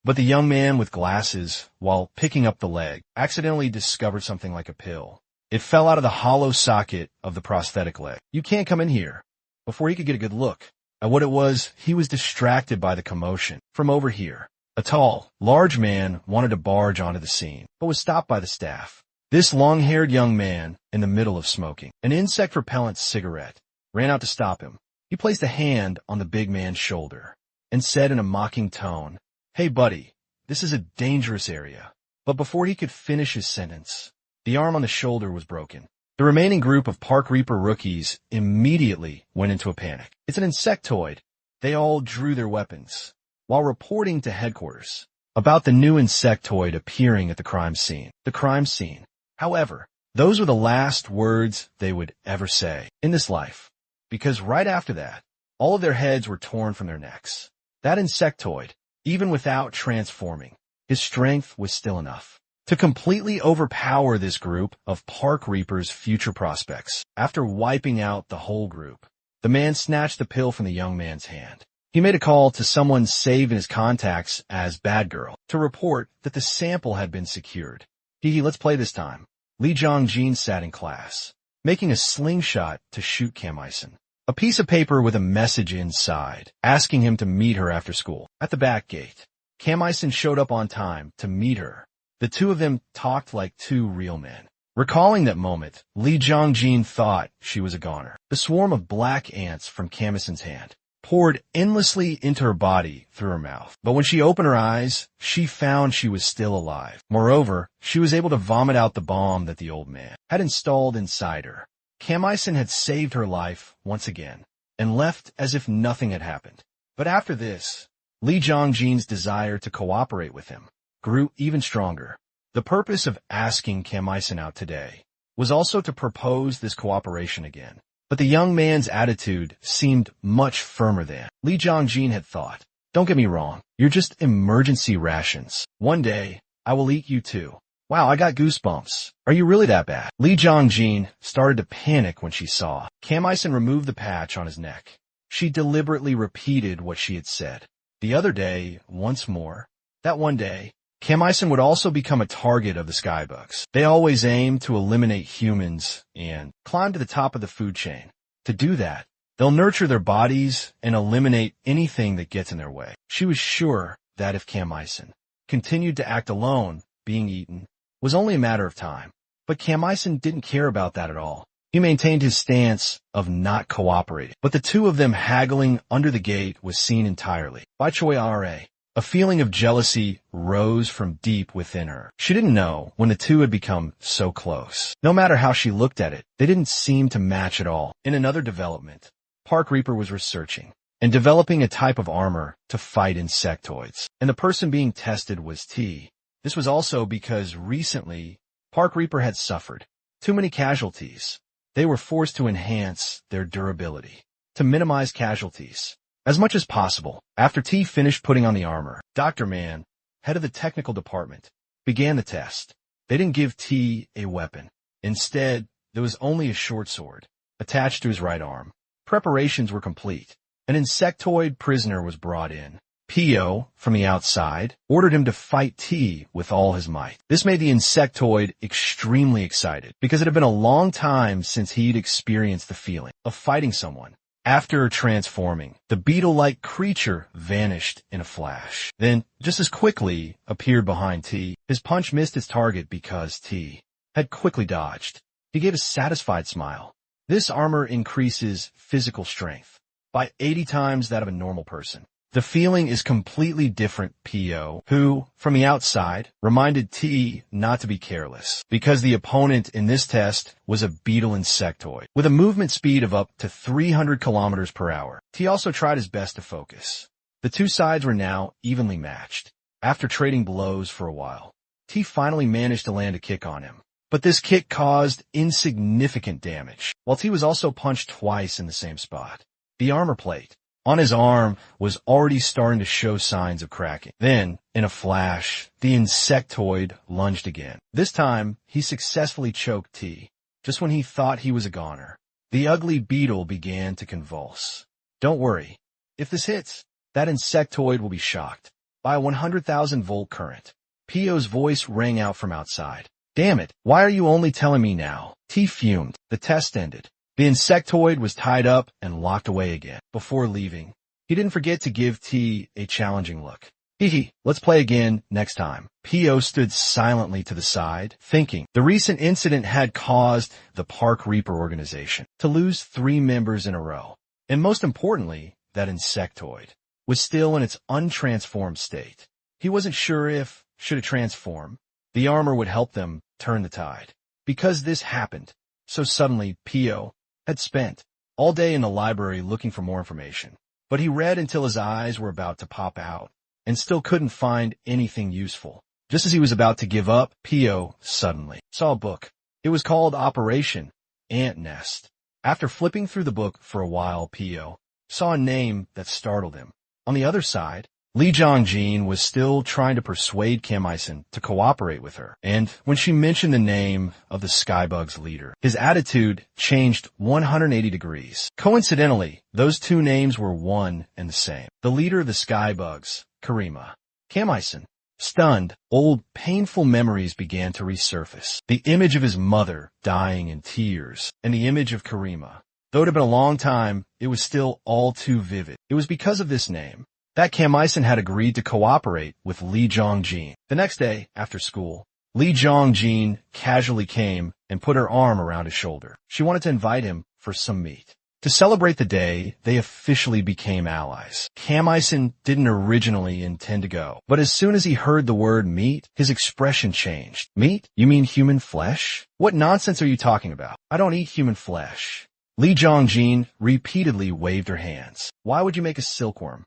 But the young man with glasses, while picking up the leg, accidentally discovered something like a pill. It fell out of the hollow socket of the prosthetic leg. "You can't come in here." Before he could get a good look at what it was, he was distracted by the commotion from over here. A tall, large man wanted to barge onto the scene, but was stopped by the staff. This long-haired young man, in the middle of smoking an insect-repellent cigarette, ran out to stop him. He placed a hand on the big man's shoulder and said in a mocking tone, "Hey, buddy, this is a dangerous area." But before he could finish his sentence, the arm on the shoulder was broken. The remaining group of Park Reaper rookies immediately went into a panic. "It's an insectoid." They all drew their weapons while reporting to headquarters about the new insectoid appearing at the crime scene. However, those were the last words they would ever say in this life, because right after that, all of their heads were torn from their necks. That insectoid, even without transforming, his strength was still enough to completely overpower this group of Park Reaper's future prospects. After wiping out the whole group, the man snatched the pill from the young man's hand. He made a call to someone saved in his contacts as Bad Girl to report that the sample had been secured. Let's play this time. Lee Jong-jin sat in class, making a slingshot to shoot Cam Ison. A piece of paper with a message inside, asking him to meet her after school at the back gate. Cam Ison showed up on time to meet her. The two of them talked like 2 real men. Recalling that moment, Lee Jong-jin thought she was a goner. The swarm of black ants from Cam Ison's hand poured endlessly into her body through her mouth. But when she opened her eyes, she found she was still alive. Moreover, she was able to vomit out the bomb that the old man had installed inside her. Cam Ison had saved her life once again and left as if nothing had happened. But after this, Lee Jong-jin's desire to cooperate with him grew even stronger. The purpose of asking Cam Ison out today was also to propose this cooperation again. But the young man's attitude seemed much firmer than Lee Jong-jin had thought. "Don't get me wrong, you're just emergency rations. One day, I will eat you too." "Wow, I got goosebumps. Are you really that bad?" Lee Jong-jin started to panic when she saw Cam Ison remove the patch on his neck. She deliberately repeated what she had said. The other day, once more. That one day, Cam Ison would also become a target of the skybugs. They always aim to eliminate humans and climb to the top of the food chain. To do that, they'll nurture their bodies and eliminate anything that gets in their way. She was sure that if Cam Ison continued to act alone, being eaten was only a matter of time. But Cam Ison didn't care about that at all. He maintained his stance of not cooperating. But the two of them haggling under the gate was seen entirely by Choi Ra. A feeling of jealousy rose from deep within her. She didn't know when the two had become so close. No matter how she looked at it, they didn't seem to match at all. In another development, Park Reaper was researching and developing a type of armor to fight insectoids. And the person being tested was T. This was also because recently, Park Reaper had suffered too many casualties. They were forced to enhance their durability, to minimize casualties as much as possible. After T finished putting on the armor, Dr. Mann, head of the technical department, began the test. They didn't give T a weapon. Instead, there was only a short sword attached to his right arm. Preparations were complete. An insectoid prisoner was brought in. P.O., from the outside, ordered him to fight T with all his might. This made the insectoid extremely excited, because it had been a long time since he'd experienced the feeling of fighting someone. After transforming, the beetle-like creature vanished in a flash. Then, just as quickly, appeared behind T. His punch missed his target because T had quickly dodged. He gave a satisfied smile. This armor increases physical strength by 80 times that of a normal person. The feeling is completely different. P.O., who, from the outside, reminded T not to be careless, because the opponent in this test was a beetle insectoid, with a movement speed of up to 300 kilometers per hour. T also tried his best to focus. The two sides were now evenly matched. After trading blows for a while, T finally managed to land a kick on him. But this kick caused insignificant damage, while T was also punched twice in the same spot. The armor plate on his arm was already starting to show signs of cracking. Then, in a flash, the insectoid lunged again. This time, he successfully choked T, just when he thought he was a goner. The ugly beetle began to convulse. Don't worry. If this hits, that insectoid will be shocked by a 100,000-volt current. Pio's voice rang out from outside. Damn it, why are you only telling me now? T fumed. The test ended. The insectoid was tied up and locked away again. Before leaving, he didn't forget to give T a challenging look. Hee, let's play again next time. Pio stood silently to the side, thinking. The recent incident had caused the Park Reaper organization to lose 3 members in a row. And most importantly, that insectoid was still in its untransformed state. He wasn't sure if, should it transform, the armor would help them turn the tide. Because this happened so suddenly, Pio had spent all day in the library looking for more information. But he read until his eyes were about to pop out and still couldn't find anything useful. Just as he was about to give up, Pio suddenly saw a book. It was called Operation Ant Nest. After flipping through the book for a while, Pio saw a name that startled him. On the other side, Lee Jong-jin was still trying to persuade Kim Il-sung to cooperate with her, and when she mentioned the name of the Skybug's leader, his attitude changed 180 degrees. Coincidentally, those two names were one and the same. The leader of the Skybugs, Karima. Kim Il-sung. Stunned, old, painful memories began to resurface. The image of his mother dying in tears, and the image of Karima. Though it had been a long time, it was still all too vivid. It was because of this name that Kim Il-sung had agreed to cooperate with Lee Jong-jin. The next day, after school, Lee Jong-jin casually came and put her arm around his shoulder. She wanted to invite him for some meat. To celebrate the day, they officially became allies. Kim Il-sung didn't originally intend to go, but as soon as he heard the word meat, his expression changed. Meat? You mean human flesh? What nonsense are you talking about? I don't eat human flesh. Lee Jong-jin repeatedly waved her hands. Why would you make a silkworm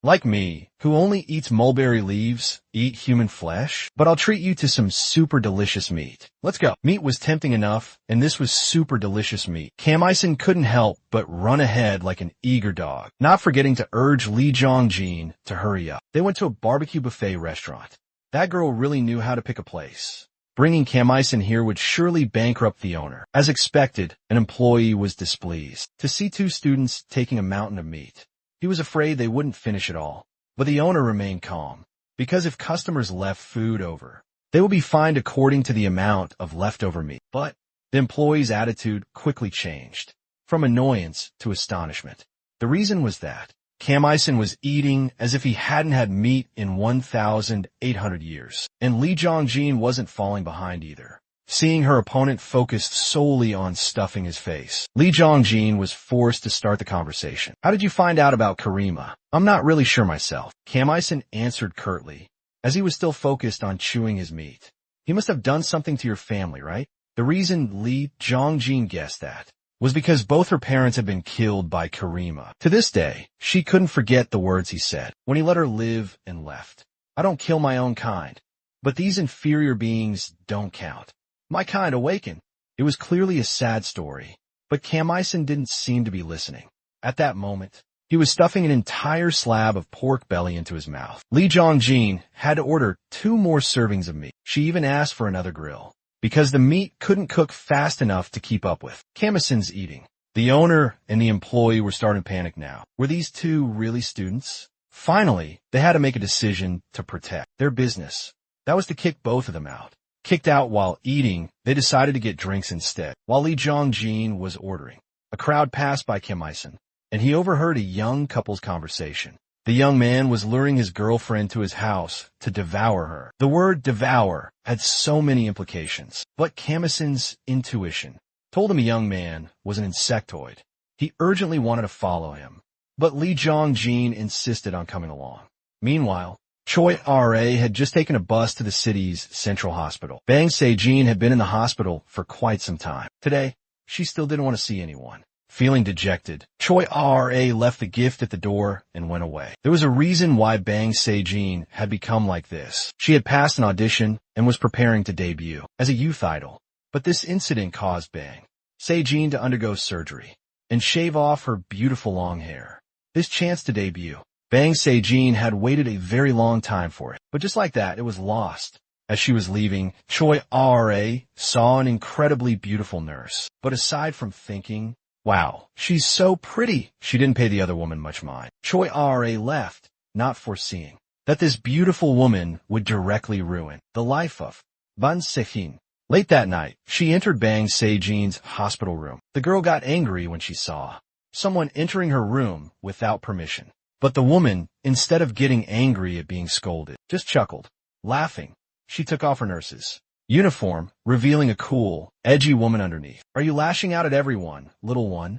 like me, who only eats mulberry leaves, eat human flesh? But I'll treat you to some super delicious meat. Let's go. Meat was tempting enough, and this was super delicious meat. Kim Il-sung couldn't help but run ahead like an eager dog, not forgetting to urge Lee Jong-jin to hurry up. They went to a barbecue buffet restaurant. That girl really knew how to pick a place. Bringing Kim Il-sung here would surely bankrupt the owner. As expected, an employee was displeased to see 2 students taking a mountain of meat. He was afraid they wouldn't finish it all, but the owner remained calm, because if customers left food over, they would be fined according to the amount of leftover meat. But the employee's attitude quickly changed, from annoyance to astonishment. The reason was that Kim Il-sung was eating as if he hadn't had meat in 1,800 years, and Lee Jong-jin wasn't falling behind either. Seeing her opponent focused solely on stuffing his face, Lee Jong-jin was forced to start the conversation. How did you find out about Karima? I'm not really sure myself. Kim Il-sung answered curtly, as he was still focused on chewing his meat. He must have done something to your family, right? The reason Lee Jong-jin guessed that was because both her parents had been killed by Karima. To this day, she couldn't forget the words he said when he let her live and left. I don't kill my own kind, but these inferior beings don't count. My kind awakened. It was clearly a sad story, but Kim Il-sung didn't seem to be listening. At that moment, he was stuffing an entire slab of pork belly into his mouth. Lee Jong-jin had to order 2 more servings of meat. She even asked for another grill, because the meat couldn't cook fast enough to keep up with. Kim Il-sung's eating. The owner and the employee were starting to panic now. Were these 2 really students? Finally, they had to make a decision to protect their business. That was to kick both of them out. Kicked out while eating, they decided to get drinks instead. While Lee Jong-jin was ordering, a crowd passed by Kim Il-sung, and he overheard a young couple's conversation. The young man was luring his girlfriend to his house to devour her. The word devour had so many implications, but Kim Il-sung's intuition told him a young man was an insectoid. He urgently wanted to follow him, but Lee Jong-jin insisted on coming along. Meanwhile, Choi R.A. had just taken a bus to the city's central hospital. Bang Se-jin had been in the hospital for quite some time. Today, she still didn't want to see anyone. Feeling dejected, Choi Ra left the gift at the door and went away. There was a reason why Bang Se-jin had become like this. She had passed an audition and was preparing to debut as a youth idol. But this incident caused Bang Se-jin to undergo surgery and shave off her beautiful long hair. This chance to debut, Bang Se-jin had waited a very long time for it. But just like that, it was lost. As she was leaving, Choi Ra saw an incredibly beautiful nurse. But aside from thinking, wow, she's so pretty, she didn't pay the other woman much mind. Choi Ra left, not foreseeing that this beautiful woman would directly ruin the life of Ban Se-jin. Late that night, she entered Bang Se-jin's hospital room. The girl got angry when she saw someone entering her room without permission. But the woman, instead of getting angry at being scolded, just chuckled. Laughing, she took off her nurse's uniform, revealing a cool, edgy woman underneath. Are you lashing out at everyone, little one?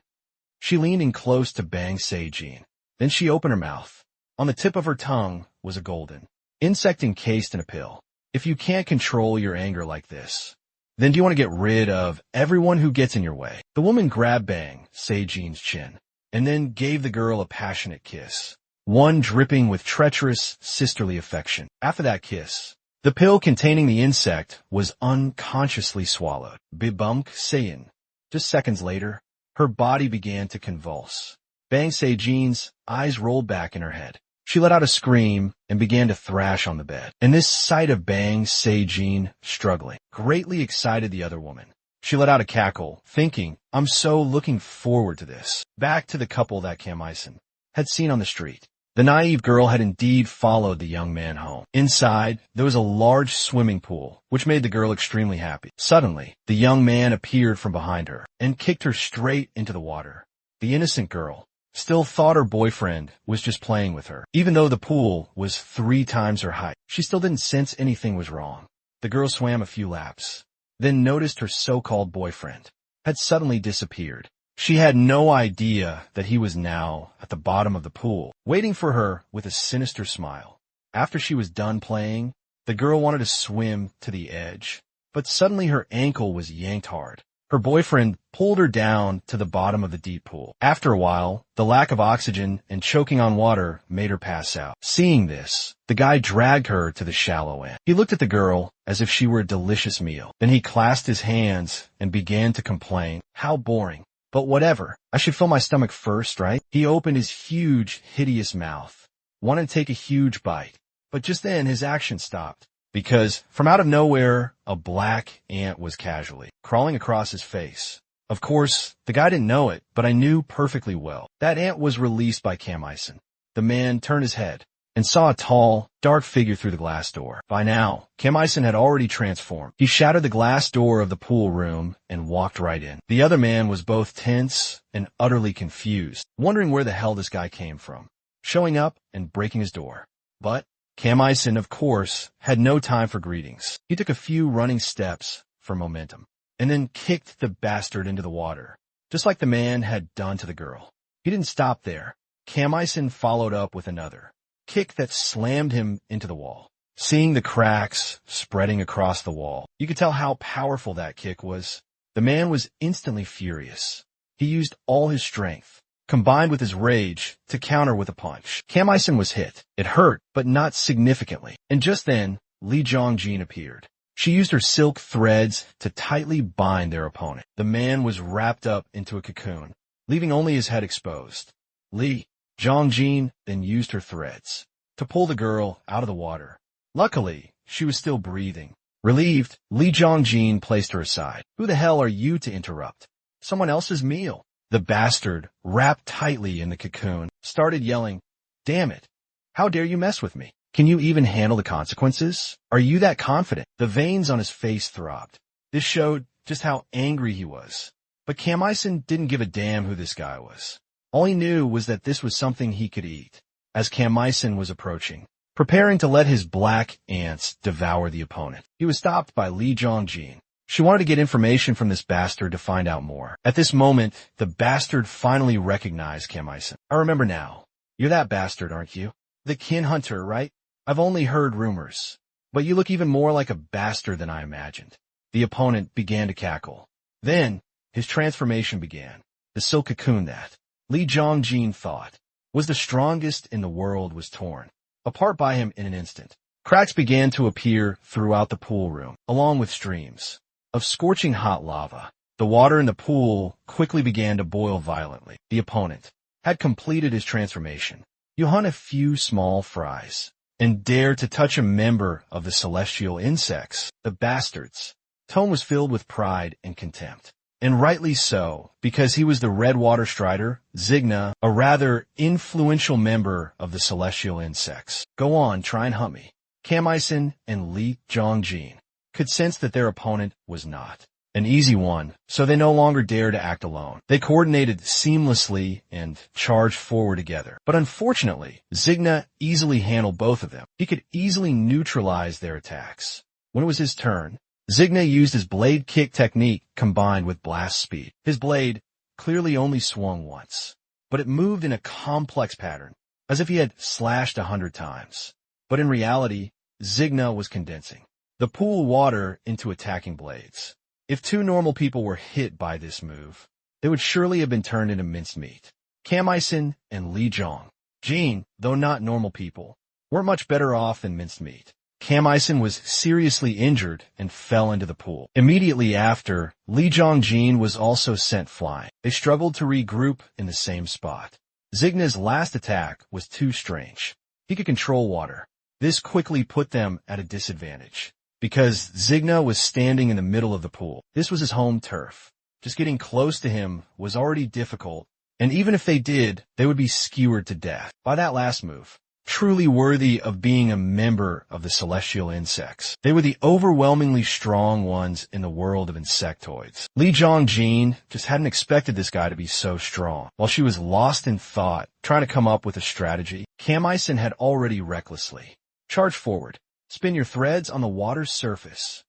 She leaned in close to Bang Se-jin. Then she opened her mouth. On the tip of her tongue was a golden insect encased in a pill. If you can't control your anger like this, then do you want to get rid of everyone who gets in your way? The woman grabbed Bang Se-jin's chin and then gave the girl a passionate kiss, one dripping with treacherous, sisterly affection. After that kiss, the pill containing the insect was unconsciously swallowed. Bibunk Seyin. Just seconds later, her body began to convulse. Bang Se-jin's eyes rolled back in her head. She let out a scream and began to thrash on the bed. And this sight of Bang Se-jin struggling greatly excited the other woman. She let out a cackle, thinking, I'm so looking forward to this. Back to the couple that Kam Il-sun had seen on the street. The naive girl had indeed followed the young man home. Inside, there was a large swimming pool, which made the girl extremely happy. Suddenly, the young man appeared from behind her and kicked her straight into the water. The innocent girl still thought her boyfriend was just playing with her. Even though the pool was 3 times her height, she still didn't sense anything was wrong. The girl swam a few laps, then noticed her so-called boyfriend had suddenly disappeared. She had no idea that he was now at the bottom of the pool, waiting for her with a sinister smile. After she was done playing, the girl wanted to swim to the edge, but suddenly her ankle was yanked hard. Her boyfriend pulled her down to the bottom of the deep pool. After a while, the lack of oxygen and choking on water made her pass out. Seeing this, the guy dragged her to the shallow end. He looked at the girl as if she were a delicious meal. Then he clasped his hands and began to complain. How boring. But whatever. I should fill my stomach first, right? He opened his huge, hideous mouth, wanted to take a huge bite. But just then his action stopped. Because from out of nowhere, a black ant was casually crawling across his face. Of course, the guy didn't know it, but I knew perfectly well. That ant was released by Kam Il-sun. The man turned his head and saw a tall, dark figure through the glass door. By now, Kam Il-sun had already transformed. He shattered the glass door of the pool room and walked right in. The other man was both tense and utterly confused, wondering where the hell this guy came from, showing up and breaking his door. But Kam Il-sun, of course, had no time for greetings. He took a few running steps for momentum, and then kicked the bastard into the water, just like the man had done to the girl. He didn't stop there. Kam Il-sun followed up with another kick that slammed him into the wall. Seeing the cracks spreading across the wall, you could tell how powerful that kick was. The man was instantly furious. He used all his strength, combined with his rage, to counter with a punch. Kam Il-sun was hit. It hurt, but not significantly. And just then, Lee Jong-jin appeared. She used her silk threads to tightly bind their opponent. The man was wrapped up into a cocoon, leaving only his head exposed. Lee Jong-jin then used her threads to pull the girl out of the water. Luckily, she was still breathing. Relieved, Lee Jong-jin placed her aside. Who the hell are you to interrupt someone else's meal? The bastard, wrapped tightly in the cocoon, started yelling, Damn it! How dare you mess with me? Can you even handle the consequences? Are you that confident? The veins on his face throbbed. This showed just how angry he was. But Kam Il-sun didn't give a damn who this guy was. All he knew was that this was something he could eat. As Kam Il-sun was approaching, preparing to let his black ants devour the opponent, he was stopped by Lee Jong-jin. She wanted to get information from this bastard to find out more. At this moment, the bastard finally recognized Kam Il-sun. I remember now. You're that bastard, aren't you? The kin hunter, right? I've only heard rumors. But you look even more like a bastard than I imagined. The opponent began to cackle. Then, his transformation began. The the silk cocoon that Li Jongjin thought was the strongest in the world was torn apart by him in an instant. Cracks began to appear throughout the pool room, along with streams of scorching hot lava. The water in the pool quickly began to boil violently. The opponent had completed his transformation. You hunt a few small fries and dare to touch a member of the celestial insects, the bastards. Tone was filled with pride and contempt. And rightly so, because he was the Red Water Strider, Zigna, a rather influential member of the celestial insects. Go on, try and hunt me. Kamisen and Li Jongjin could sense that their opponent was not an easy one, so they no longer dared to act alone. They coordinated seamlessly and charged forward together. But unfortunately, Zigna easily handled both of them. He could easily neutralize their attacks. When it was his turn, Zigna used his blade kick technique combined with blast speed. His blade clearly only swung once, but it moved in a complex pattern, as if he had slashed 100 times. But in reality, Zigna was condensing the pool water into attacking blades. If two normal people were hit by this move, they would surely have been turned into minced meat. Kamisen and Li Jongjin, though not normal people, weren't much better off than minced meat. Kamisen was seriously injured and fell into the pool. Immediately after, Li Jongjin was also sent flying. They struggled to regroup in the same spot. Zigna's last attack was too strange. He could control water. This quickly put them at a disadvantage, because Zigna was standing in the middle of the pool. This was his home turf. Just getting close to him was already difficult, and even if they did, they would be skewered to death by that last move. Truly worthy of being a member of the celestial insects. They were the overwhelmingly strong ones in the world of insectoids. Li Jongjin just hadn't expected this guy to be so strong. While she was lost in thought, trying to come up with a strategy, Kamisen had already recklessly charged forward. Spin your threads on the water's surface.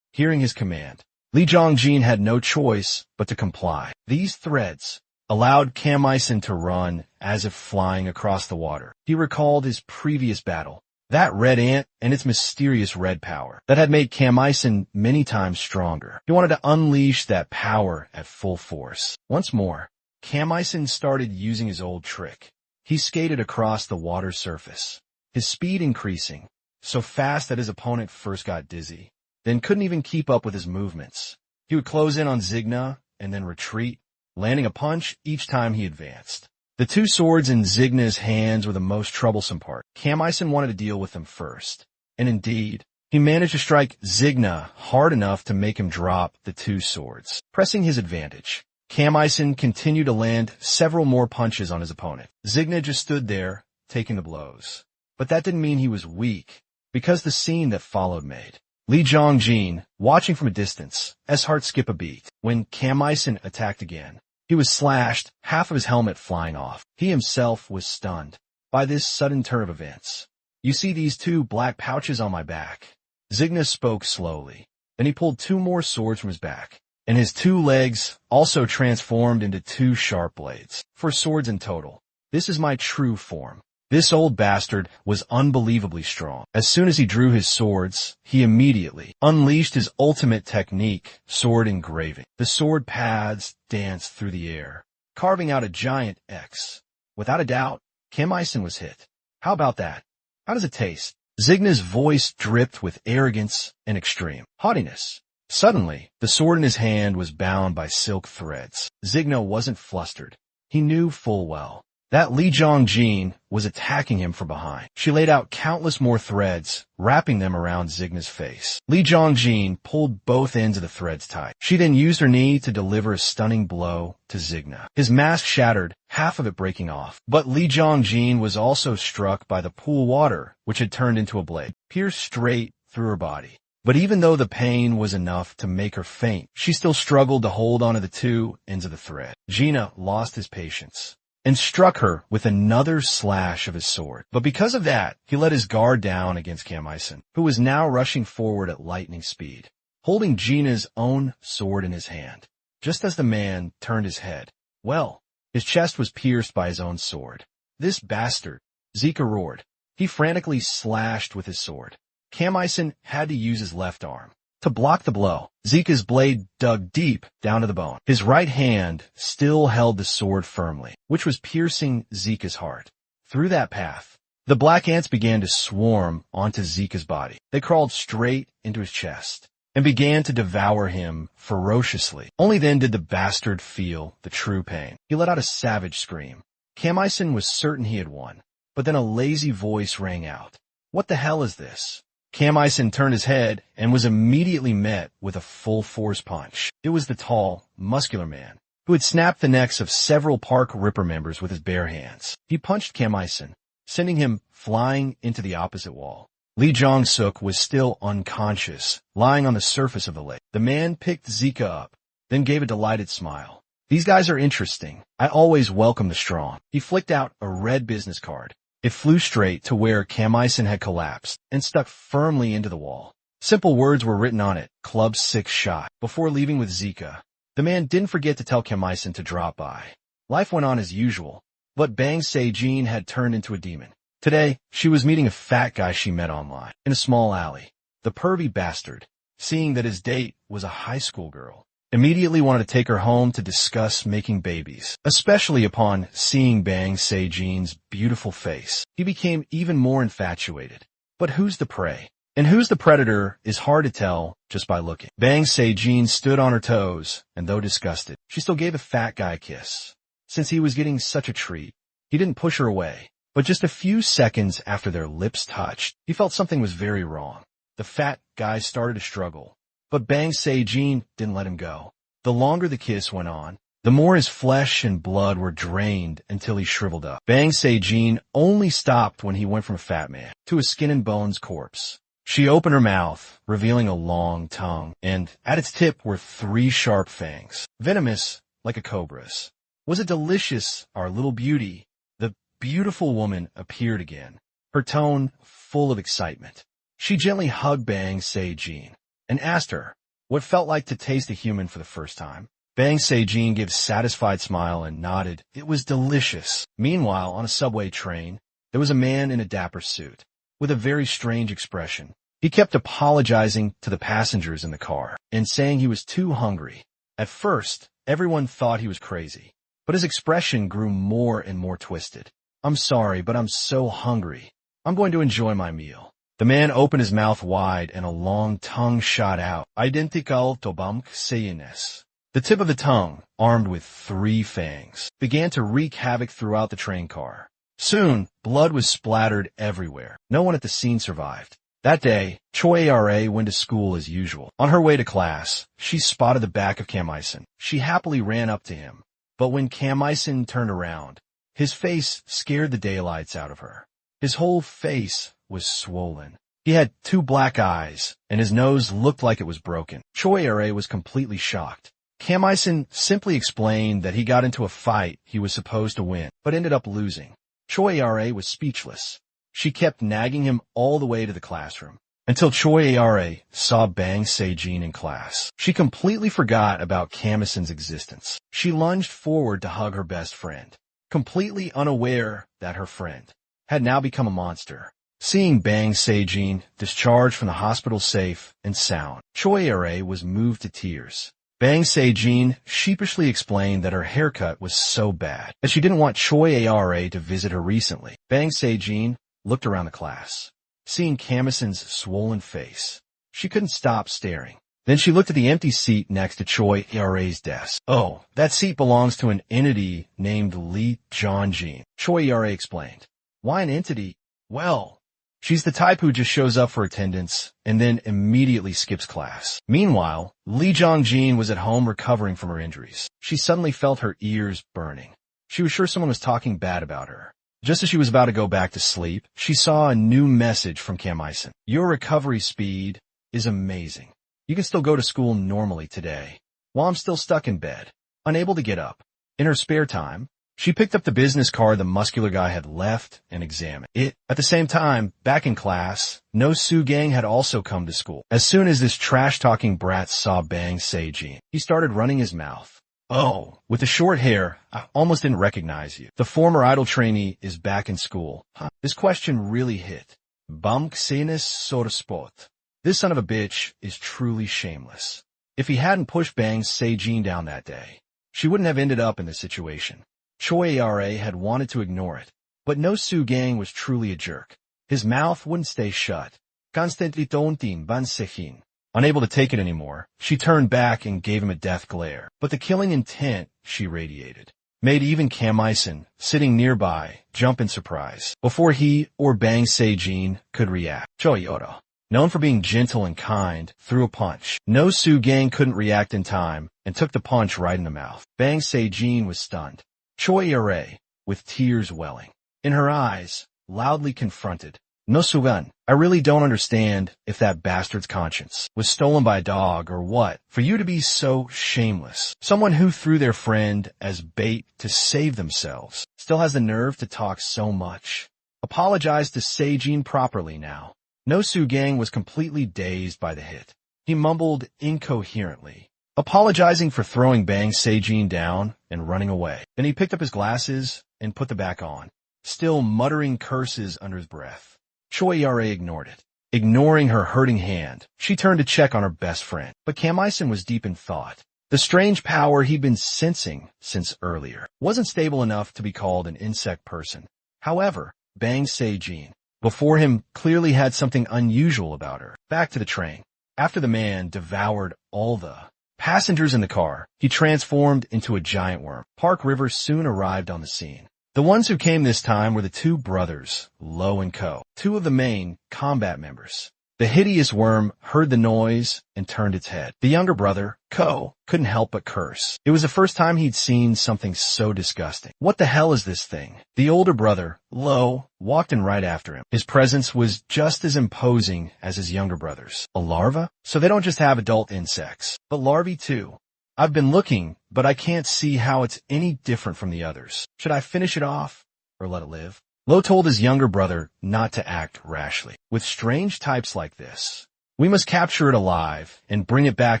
Hearing his command, Li Jongjin had no choice but to comply. These threads allowed Kamisen to run as if flying across the water. He recalled his previous battle, that red ant and its mysterious red power that had made Kamisen many times stronger. He wanted to unleash that power at full force. Once more, Kamisen started using his old trick. He skated across the water's surface, his speed increasing, so fast that his opponent first got dizzy, then couldn't even keep up with his movements. He would close in on Zigna and then retreat, landing a punch each time he advanced. The two swords in Zigna's hands were the most troublesome part. Kamisen wanted to deal with them first. And indeed, he managed to strike Zigna hard enough to make him drop the two swords. Pressing his advantage, Kamisen continued to land several more punches on his opponent. Zigna just stood there, taking the blows. But that didn't mean he was weak, because the scene that followed made Li Jongjin, watching from a distance, his heart skip a beat. When Kamisen attacked again, he was slashed, half of his helmet flying off. He himself was stunned by this sudden turn of events. You see these two black pouches on my back? Zigna spoke slowly. Then he pulled two more swords from his back, and his two legs also transformed into two sharp blades. 4 swords in total. This is my true form. This old bastard was unbelievably strong. As soon as he drew his swords, he immediately unleashed his ultimate technique, sword engraving. The sword paths danced through the air, carving out a giant X. Without a doubt, Kamisen was hit. How about that? How does it taste? Zigna's voice dripped with arrogance and extreme haughtiness. Suddenly, the sword in his hand was bound by silk threads. Zigna wasn't flustered. He knew full well that Li Jongjin was attacking him from behind. She laid out countless more threads, wrapping them around Zigna's face. Li Jongjin pulled both ends of the threads tight. She then used her knee to deliver a stunning blow to Zigna. His mask shattered, half of it breaking off. But Li Jongjin was also struck by the pool water, which had turned into a blade, pierced straight through her body. But even though the pain was enough to make her faint, she still struggled to hold onto the two ends of the thread. Gina lost his patience and struck her with another slash of his sword. But because of that, he let his guard down against Kamisen, who was now rushing forward at lightning speed, holding Gina's own sword in his hand. Just as the man turned his head, well, his chest was pierced by his own sword. This bastard, Zika roared. He frantically slashed with his sword. Kamisen had to use his left arm, To block the blow, Zika's blade dug deep down to the bone. His right hand still held the sword firmly, which was piercing Zika's heart. Through that path, the black ants began to swarm onto Zika's body. They crawled straight into his chest and began to devour him ferociously. Only then did the bastard feel the true pain. He let out a savage scream. Kamisen was certain he had won, but then a lazy voice rang out. "What the hell is this?" Kamisen turned his head and was immediately met with a full-force punch. It was the tall, muscular man who had snapped the necks of several Park Ripper members with his bare hands. He punched Kamisen, sending him flying into the opposite wall. Lee Jong-suk was still unconscious, lying on the surface of the lake. The man picked Zika up, then gave a delighted smile. "These guys are interesting. I always welcome the strong." He flicked out a red business card. It flew straight to where Kamisen had collapsed and stuck firmly into the wall. Simple words were written on it, "Club 6 shot." Before leaving with Zika, the man didn't forget to tell Kamisen to drop by. Life went on as usual, but Bang Se-jin had turned into a demon. Today, she was meeting a fat guy she met online, in a small alley. The pervy bastard, seeing that his date was a high school girl, immediately wanted to take her home to discuss making babies, especially upon seeing Bang Se-jin's beautiful face. He became even more infatuated. But who's the prey? And who's the predator is hard to tell just by looking. Bang Se-jin stood on her toes, and though disgusted, she still gave the fat guy a kiss. Since he was getting such a treat, he didn't push her away. But just a few seconds after their lips touched, he felt something was very wrong. The fat guy started to struggle, but Bang Se-jin didn't let him go. The longer the kiss went on, the more his flesh and blood were drained until he shriveled up. Bang Se-jin only stopped when he went from a fat man to a skin and bones corpse. She opened her mouth, revealing a long tongue, and at its tip were 3 sharp fangs, venomous like a cobra's. Was it delicious, our little beauty? The beautiful woman appeared again, her tone full of excitement. She gently hugged Bang Se-jin and asked her what felt like to taste a human for the first time. Bang Se-jin gave a satisfied smile and nodded. It was delicious. Meanwhile, on a subway train, there was a man in a dapper suit with a very strange expression. He kept apologizing to the passengers in the car and saying he was too hungry. At first, everyone thought he was crazy, but his expression grew more and more twisted. "I'm sorry, but I'm so hungry. I'm going to enjoy my meal." The man opened his mouth wide and a long tongue shot out. Identical to Bang Se-jin's. The tip of the tongue, armed with 3 fangs, began to wreak havoc throughout the train car. Soon, blood was splattered everywhere. No one at the scene survived. That day, Choi Ra went to school as usual. On her way to class, she spotted the back of Kamisen. She happily ran up to him, but when Kamisen turned around, his face scared the daylights out of her. His whole face was swollen. He had 2 black eyes, and his nose looked like it was broken. Choi Ra was completely shocked. Kamisen simply explained that he got into a fight he was supposed to win, but ended up losing. Choi Ra was speechless. She kept nagging him all the way to the classroom, until Choi Ra saw Bang Se-jin in class. She completely forgot about Kamisen's existence. She lunged forward to hug her best friend, completely unaware that her friend had now become a monster. Seeing Bang Se-jin discharged from the hospital safe and sound, Choi Ra was moved to tears. Bang Se-jin sheepishly explained that her haircut was so bad that she didn't want Choi Ra to visit her recently. Bang Se-jin looked around the class, seeing Kamisen's swollen face. She couldn't stop staring. Then she looked at the empty seat next to Choi Ra's desk. "Oh, that seat belongs to an entity named Lee Jong-jin," Choi Ra explained. "Why an entity?" "Well, she's the type who just shows up for attendance and then immediately skips class." Meanwhile, Lee Jong-jin was at home recovering from her injuries. She suddenly felt her ears burning. She was sure someone was talking bad about her. Just as she was about to go back to sleep, she saw a new message from Kamisen. "Your recovery speed is amazing. You can still go to school normally today, while I'm still stuck in bed, unable to get up." In her spare time, she picked up the business card the muscular guy had left and examined it. At the same time, back in class, No Soo Gang had also come to school. As soon as this trash-talking brat saw Bang Se-jin, he started running his mouth. "Oh, with the short hair, I almost didn't recognize you. The former idol trainee is back in school." This question really hit. Bang Se-jin's sort of spot. This son of a bitch is truly shameless. If he hadn't pushed Bang Se-jin down that day, she wouldn't have ended up in this situation. Choi Ara had wanted to ignore it, but No Soo-gang was truly a jerk. His mouth wouldn't stay shut. Constantly tontin ban sechin. Unable to take it anymore, she turned back and gave him a death glare. But the killing intent she radiated made even Kam Il-sung, sitting nearby, jump in surprise before he or Bang Se-jin could react. Choi Ora, known for being gentle and kind, threw a punch. No Soo-gang couldn't react in time and took the punch right in the mouth. Bang Se-jin was stunned. Choi Ara, with tears welling in her eyes, loudly confronted. No Soo-gun, I really don't understand if that bastard's conscience was stolen by a dog or what, for you to be so shameless. Someone who threw their friend as bait to save themselves still has the nerve to talk so much. Apologize to Se-jin properly now. No Soo-gang was completely dazed by the hit. He mumbled incoherently, apologizing for throwing Bang Se-jin down and running away. Then he picked up his glasses and put them back on, still muttering curses under his breath. Choi Ara ignored it. Ignoring her hurting hand, she turned to check on her best friend. But Kam Il-sung was deep in thought. The strange power he'd been sensing since earlier wasn't stable enough to be called an insect person. However, Bang Se-jin, before him, clearly had something unusual about her. Back to the train. After the man devoured all the passengers in the car, he transformed into a giant worm. Park River soon arrived on the scene. The ones who came this time were the two brothers, Lo and Ko, two of the main combat members. The hideous worm heard the noise and turned its head. The younger brother, Ko, couldn't help but curse. It was the first time he'd seen something so disgusting. What the hell is this thing? The older brother, Lo, walked in right after him. His presence was just as imposing as his younger brother's. A larva? So they don't just have adult insects, but larvae too. I've been looking, but I can't see how it's any different from the others. Should I finish it off or let it live? Lo told his younger brother not to act rashly. With strange types like this, we must capture it alive and bring it back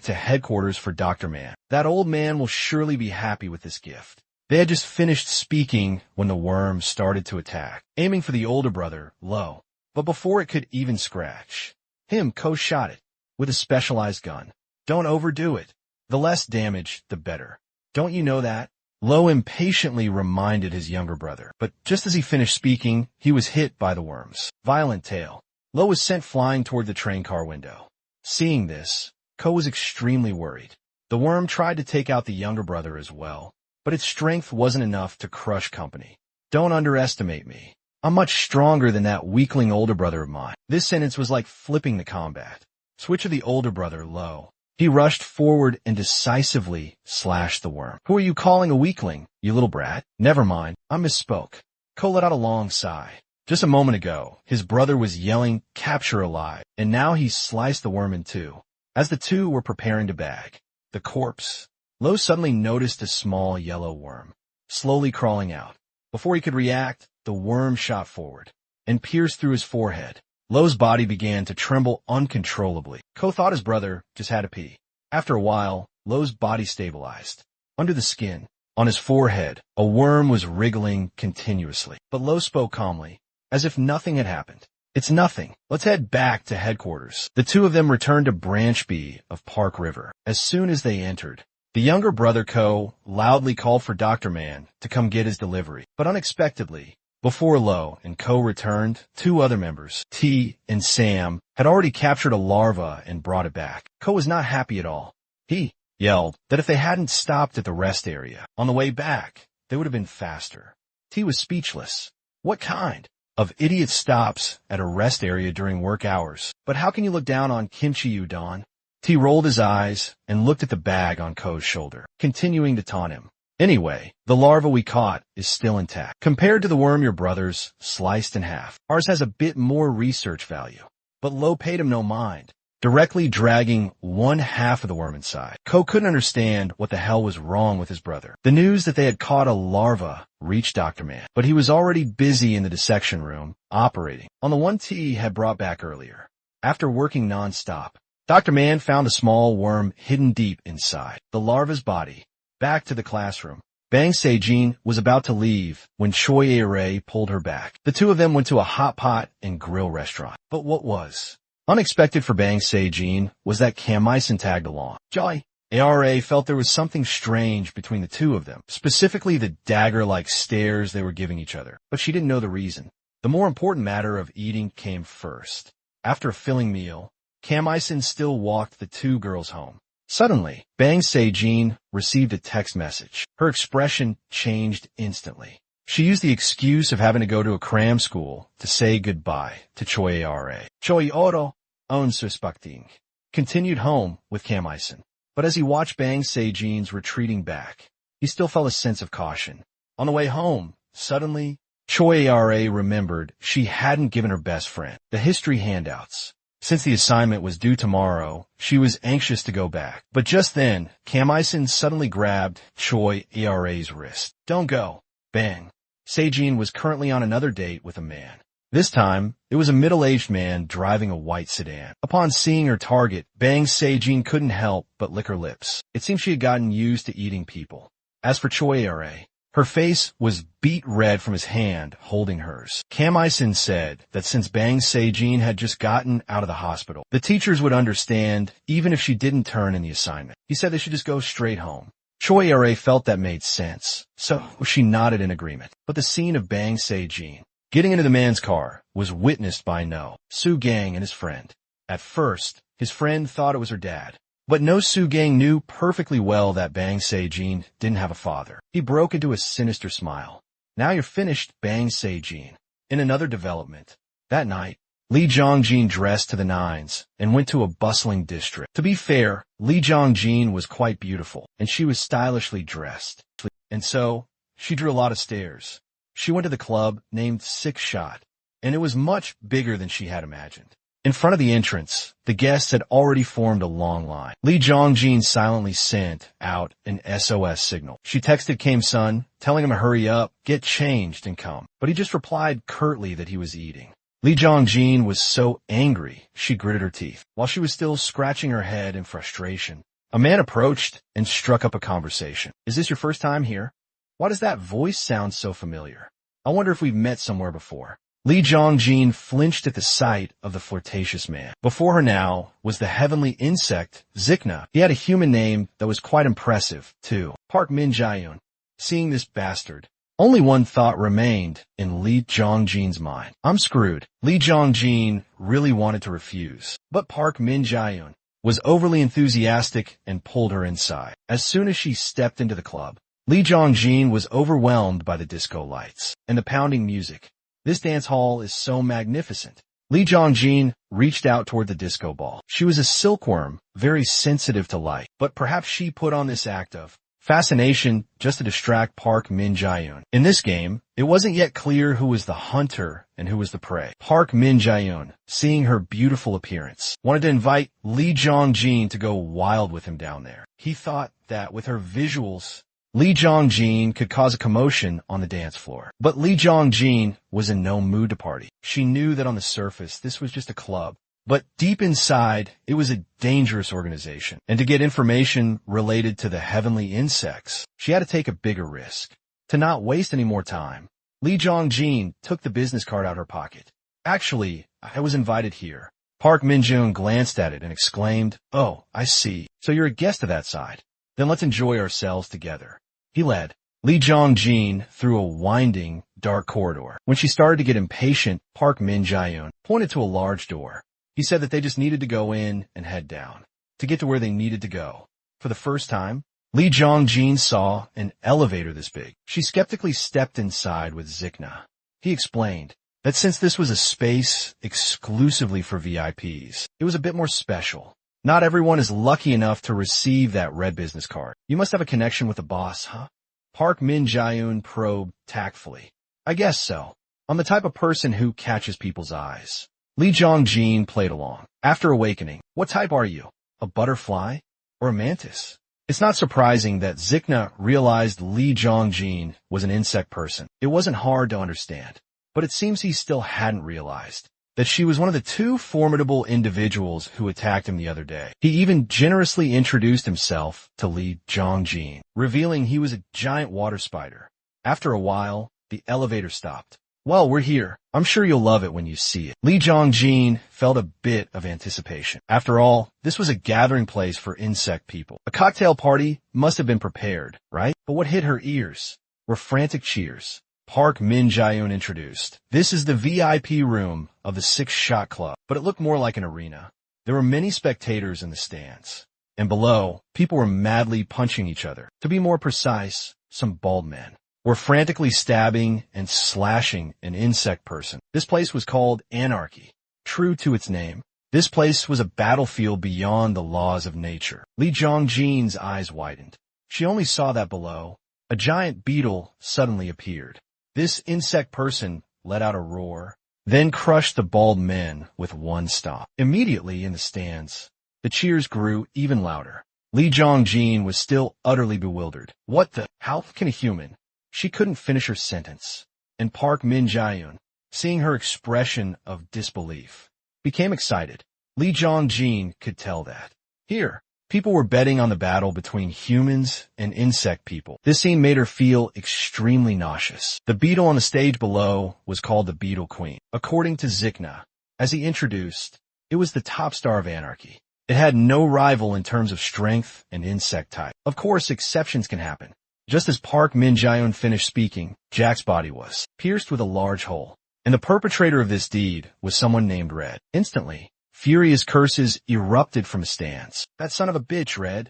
to headquarters for Dr. Man. That old man will surely be happy with this gift. They had just finished speaking when the worm started to attack, aiming for the older brother, Lo. But before it could even scratch him, Ko shot it with a specialized gun. Don't overdo it. The less damage, the better. Don't you know that? Lo impatiently reminded his younger brother, but just as he finished speaking, he was hit by the worm's violent tail. Lo was sent flying toward the train car window. Seeing this, Ko was extremely worried. The worm tried to take out the younger brother as well, but its strength wasn't enough to crush company. Don't underestimate me. I'm much stronger than that weakling older brother of mine. This sentence was like flipping the combat. Switch of the older brother, Lo. He rushed forward and decisively slashed the worm. Who are you calling a weakling, you little brat? Never mind, I misspoke. Ko let out a long sigh. Just a moment ago, his brother was yelling, capture alive, and now he sliced the worm in two. As the two were preparing to bag the corpse, Lo suddenly noticed a small yellow worm, slowly crawling out. Before he could react, the worm shot forward and pierced through his forehead. Lo's body began to tremble uncontrollably. Ko thought his brother just had to pee. After a while, Lo's body stabilized. Under the skin, on his forehead, a worm was wriggling continuously. But Lo spoke calmly, as if nothing had happened. It's nothing. Let's head back to headquarters. The two of them returned to Branch B of Park River. As soon as they entered, the younger brother Ko loudly called for Dr. Man to come get his delivery. But unexpectedly, before Lo and Ko returned, two other members, T and Sam, had already captured a larva and brought it back. Ko was not happy at all. He yelled that if they hadn't stopped at the rest area on the way back, they would have been faster. T was speechless. What kind of idiot stops at a rest area during work hours? But how can you look down on kimchi udon? T rolled his eyes and looked at the bag on Ko's shoulder, continuing to taunt him. Anyway, the larva we caught is still intact. Compared to the worm your brother's sliced in half, ours has a bit more research value. But Lo paid him no mind, directly dragging one half of the worm inside. Ko couldn't understand what the hell was wrong with his brother. The news that they had caught a larva reached Dr. Man, but he was already busy in the dissection room, operating on the one T had brought back earlier. After working non-stop, Dr. Man found a small worm hidden deep inside the larva's body. Back to the classroom. Bang Se-jin was about to leave when Choi Ara pulled her back. The two of them went to a hot pot and grill restaurant. But what was Unexpected for Bang Se-jin was that Kam Mi-sun tagged along. Joy. Ara felt there was something strange between the two of them, specifically the dagger-like stares they were giving each other, but she didn't know the reason. The more important matter of eating came first. After a filling meal, Kam Mi-sun still walked the two girls home. Suddenly, Bang Se-jin received a text message. Her expression changed instantly. She used the excuse of having to go to a cram school to say goodbye to Choi Ara. Choi Oro, on suspecting, continued home with Kam Mi-sun. But as he watched Bang Se-jin's retreating back, he still felt a sense of caution. On the way home, suddenly, Choi Ara remembered she hadn't given her best friend the history handouts. Since the assignment was due tomorrow, she was anxious to go back. But just then, Kam Mi-sun suddenly grabbed Choi Ara's wrist. Don't go. Bang. Se-jin was currently on another date with a man. This time, it was a middle-aged man driving a white sedan. Upon seeing her target, Bang Se-jin couldn't help but lick her lips. It seemed she had gotten used to eating people. As for Choi Ara, her face was beet red from his hand holding hers. Kam Mi-sun said that since Bang Se-jin had just gotten out of the hospital, the teachers would understand even if she didn't turn in the assignment. He said they should just go straight home. Choi Ara felt that made sense, so she nodded in agreement. But the scene of Bang Se-jin getting into the man's car was witnessed by No Soo-gang and his friend. At first, his friend thought it was her dad. But No Soo-gang knew perfectly well that Bang Se-jin didn't have a father. He broke into a sinister smile. Now you're finished, Bang Se-jin. In another development, that night, Lee Jong-jin dressed to the nines and went to a bustling district. To be fair, Lee Jong-jin was quite beautiful, and she was stylishly dressed. And so, she drew a lot of stares. She went to the club named Six Shot, and it was much bigger than she had imagined. In front of the entrance, the guests had already formed a long line. Lee Jong-jin silently sent out an SOS signal. She texted Kim-sun, telling him to hurry up, get changed, and come. But he just replied curtly that he was eating. Lee Jong-jin was so angry, she gritted her teeth. While she was still scratching her head in frustration, a man approached and struck up a conversation. Is this your first time here? Why does that voice sound so familiar? I wonder if we've met somewhere before. Lee Jong-jin flinched at the sight of the flirtatious man. Before her now was the heavenly insect, Zikna. He had a human name that was quite impressive, too. Park Min-jaeun. Seeing this bastard, only one thought remained in Lee Jong-jin's mind. I'm screwed. Lee Jong-jin really wanted to refuse. But Park Min-jaeun was overly enthusiastic and pulled her inside. As soon as she stepped into the club, Lee Jong-jin was overwhelmed by the disco lights and the pounding music. This dance hall is so magnificent. Lee Jong-jin reached out toward the disco ball. She was a silkworm, very sensitive to light, but perhaps she put on this act of fascination just to distract Park Min-jaeun. In this game, it wasn't yet clear who was the hunter and who was the prey. Park Min-jaeun, seeing her beautiful appearance, wanted to invite Lee Jong-jin to go wild with him down there. He thought that with her visuals, Lee Jong-jin could cause a commotion on the dance floor. But Lee Jong-jin was in no mood to party. She knew that on the surface, this was just a club. But deep inside, it was a dangerous organization. And to get information related to the heavenly insects, she had to take a bigger risk. To not waste any more time, Lee Jong-jin took the business card out of her pocket. Actually, I was invited here. Park Min-jaeun glanced at it and exclaimed, "Oh, I see. So you're a guest of that side. Then let's enjoy ourselves together." He led Lee Jong-jin through a winding, dark corridor. When she started to get impatient, Park Min-jaeun pointed to a large door. He said that they just needed to go in and head down to get to where they needed to go. For the first time, Lee Jong-jin saw an elevator this big. She skeptically stepped inside with Zikna. He explained that since this was a space exclusively for VIPs, it was a bit more special. Not everyone is lucky enough to receive that red business card. You must have a connection with the boss, huh? Park Min-jaeun probed tactfully. I guess so. I'm the type of person who catches people's eyes. Lee Jong-jin played along. After awakening, what type are you? A butterfly or a mantis? It's not surprising that Zikna realized Lee Jong-jin was an insect person. It wasn't hard to understand, but it seems he still hadn't realized that she was one of the two formidable individuals who attacked him the other day. He even generously introduced himself to Lee Jong-jin, revealing he was a giant water spider. After a while, the elevator stopped. Well, we're here. I'm sure you'll love it when you see it. Lee Jong-jin felt a bit of anticipation. After all, this was a gathering place for insect people. A cocktail party must have been prepared, right? But what hit her ears were frantic cheers. Park Min-jaeun introduced. This is the VIP room of the Six Shot Club, but it looked more like an arena. There were many spectators in the stands. And below, people were madly punching each other. To be more precise, some bald men were frantically stabbing and slashing an insect person. This place was called Anarchy. True to its name, this place was a battlefield beyond the laws of nature. Lee Jong-jin's eyes widened. She only saw that below, a giant beetle suddenly appeared. This insect person let out a roar, then crushed the bald men with one stomp. Immediately in the stands, the cheers grew even louder. Lee Jong-jin was still utterly bewildered. What the? How can a human? She couldn't finish her sentence. And Park Min-jaeun, seeing her expression of disbelief, became excited. Lee Jong-jin could tell that. Here, people were betting on the battle between humans and insect people. This scene made her feel extremely nauseous. The beetle on the stage below was called the Beetle Queen. According to Zikna, as he introduced, it was the top star of Anarchy. It had no rival in terms of strength and insect type. Of course, exceptions can happen. Just as Park Min-jaeun finished speaking, Jack's body was pierced with a large hole, and the perpetrator of this deed was someone named Red. Instantly, furious curses erupted from the stands. That son of a bitch, Red.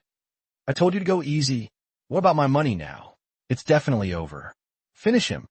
I told you to go easy. What about my money now? It's definitely over. Finish him.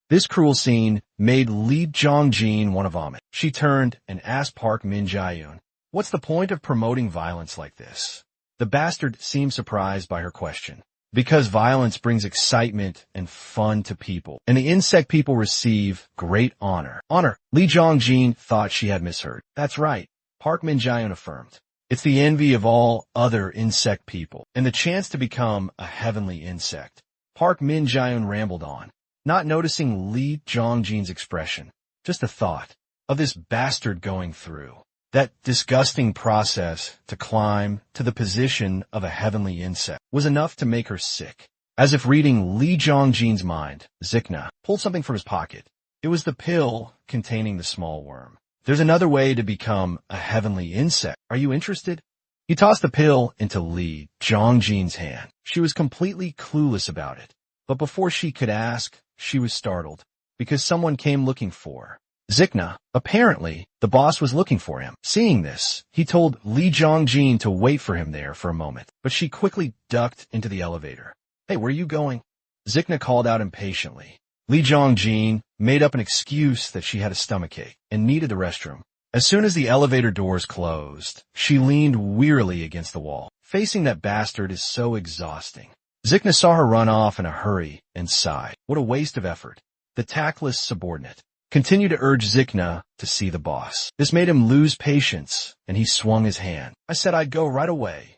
This cruel scene made Lee Jong-jin want to vomit. She turned and asked Park Min-jaeun, "What's the point of promoting violence like this?" The bastard seemed surprised by her question. Because violence brings excitement and fun to people, and the insect people receive great honor. Honor. Lee Jong-jin thought she had misheard. That's right, Park Min-jaeun affirmed. It's the envy of all other insect people, and the chance to become a heavenly insect. Park Min-jaeun rambled on, not noticing Lee Jong-jin's expression. Just the thought of this bastard going through that disgusting process to climb to the position of a heavenly insect was enough to make her sick. As if reading Lee Jong-jin's mind, Zikna pulled something from his pocket. It was the pill containing the small worm. There's another way to become a heavenly insect. Are you interested? He tossed the pill into Lee Jong-jin's hand. She was completely clueless about it. But before she could ask, she was startled, because someone came looking for her. Zikna. Apparently, the boss was looking for him. Seeing this, he told Lee Jong-jin to wait for him there for a moment, but she quickly ducked into the elevator. Hey, where are you going? Zikna called out impatiently. Lee Jong-jin made up an excuse that she had a stomachache and needed the restroom. As soon as the elevator doors closed, she leaned wearily against the wall. Facing that bastard is so exhausting. Zikna saw her run off in a hurry and sighed. What a waste of effort. The tactless subordinate continued to urge Zikna to see the boss. This made him lose patience, and he swung his hand. I said I'd go right away.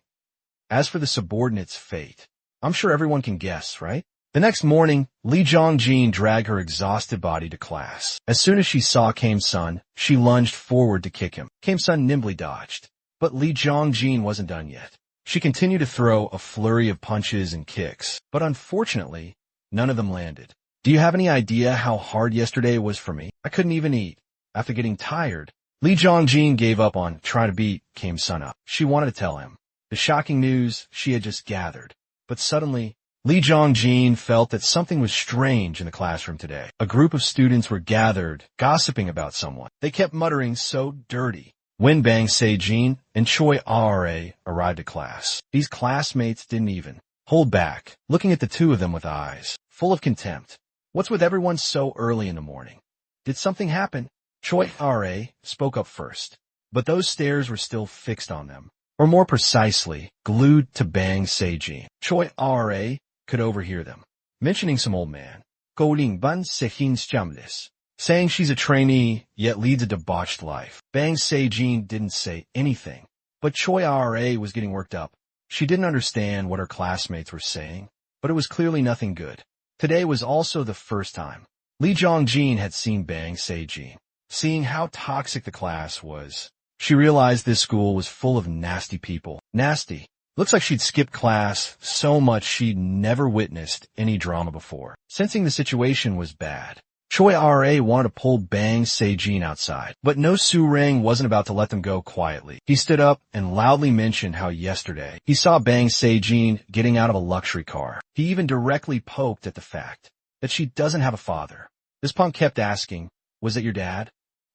As for the subordinate's fate, I'm sure everyone can guess, right? The next morning, Lee Jong-jin dragged her exhausted body to class. As soon as she saw Kim-sun, she lunged forward to kick him. Kim-sun nimbly dodged. But Lee Jong-jin wasn't done yet. She continued to throw a flurry of punches and kicks, but unfortunately, none of them landed. Do you have any idea how hard yesterday was for me? I couldn't even eat. After getting tired, Lee Jong-jin gave up on trying to beat Kim-sun up. She wanted to tell him the shocking news she had just gathered. But suddenly, Lee Jong-jin felt that something was strange in the classroom today. A group of students were gathered, gossiping about someone. They kept muttering, "So dirty." When Bang Se-jin and Choi Ra arrived at class, these classmates didn't even hold back, looking at the two of them with eyes full of contempt. What's with everyone so early in the morning? Did something happen? Choi Ra spoke up first, but those stares were still fixed on them, or more precisely, glued to Bang Se-jin. Choi Ra could overhear them, mentioning some old man, Goling Ban Sehin Shamlis, saying she's a trainee, yet leads a debauched life. Bang Se-jin didn't say anything, but Choi Ra was getting worked up. She didn't understand what her classmates were saying, but it was clearly nothing good. Today was also the first time Lee Jong-jin had seen Bang Se-jin. Seeing how toxic the class was, she realized this school was full of nasty people. Nasty. Looks like she'd skipped class so much she'd never witnessed any drama before. Sensing the situation was bad, Choi Ra wanted to pull Bang Se-jin outside, but No Soo-rang wasn't about to let them go quietly. He stood up and loudly mentioned how yesterday he saw Bang Se-jin getting out of a luxury car. He even directly poked at the fact that she doesn't have a father. This punk kept asking, "Was it your dad?"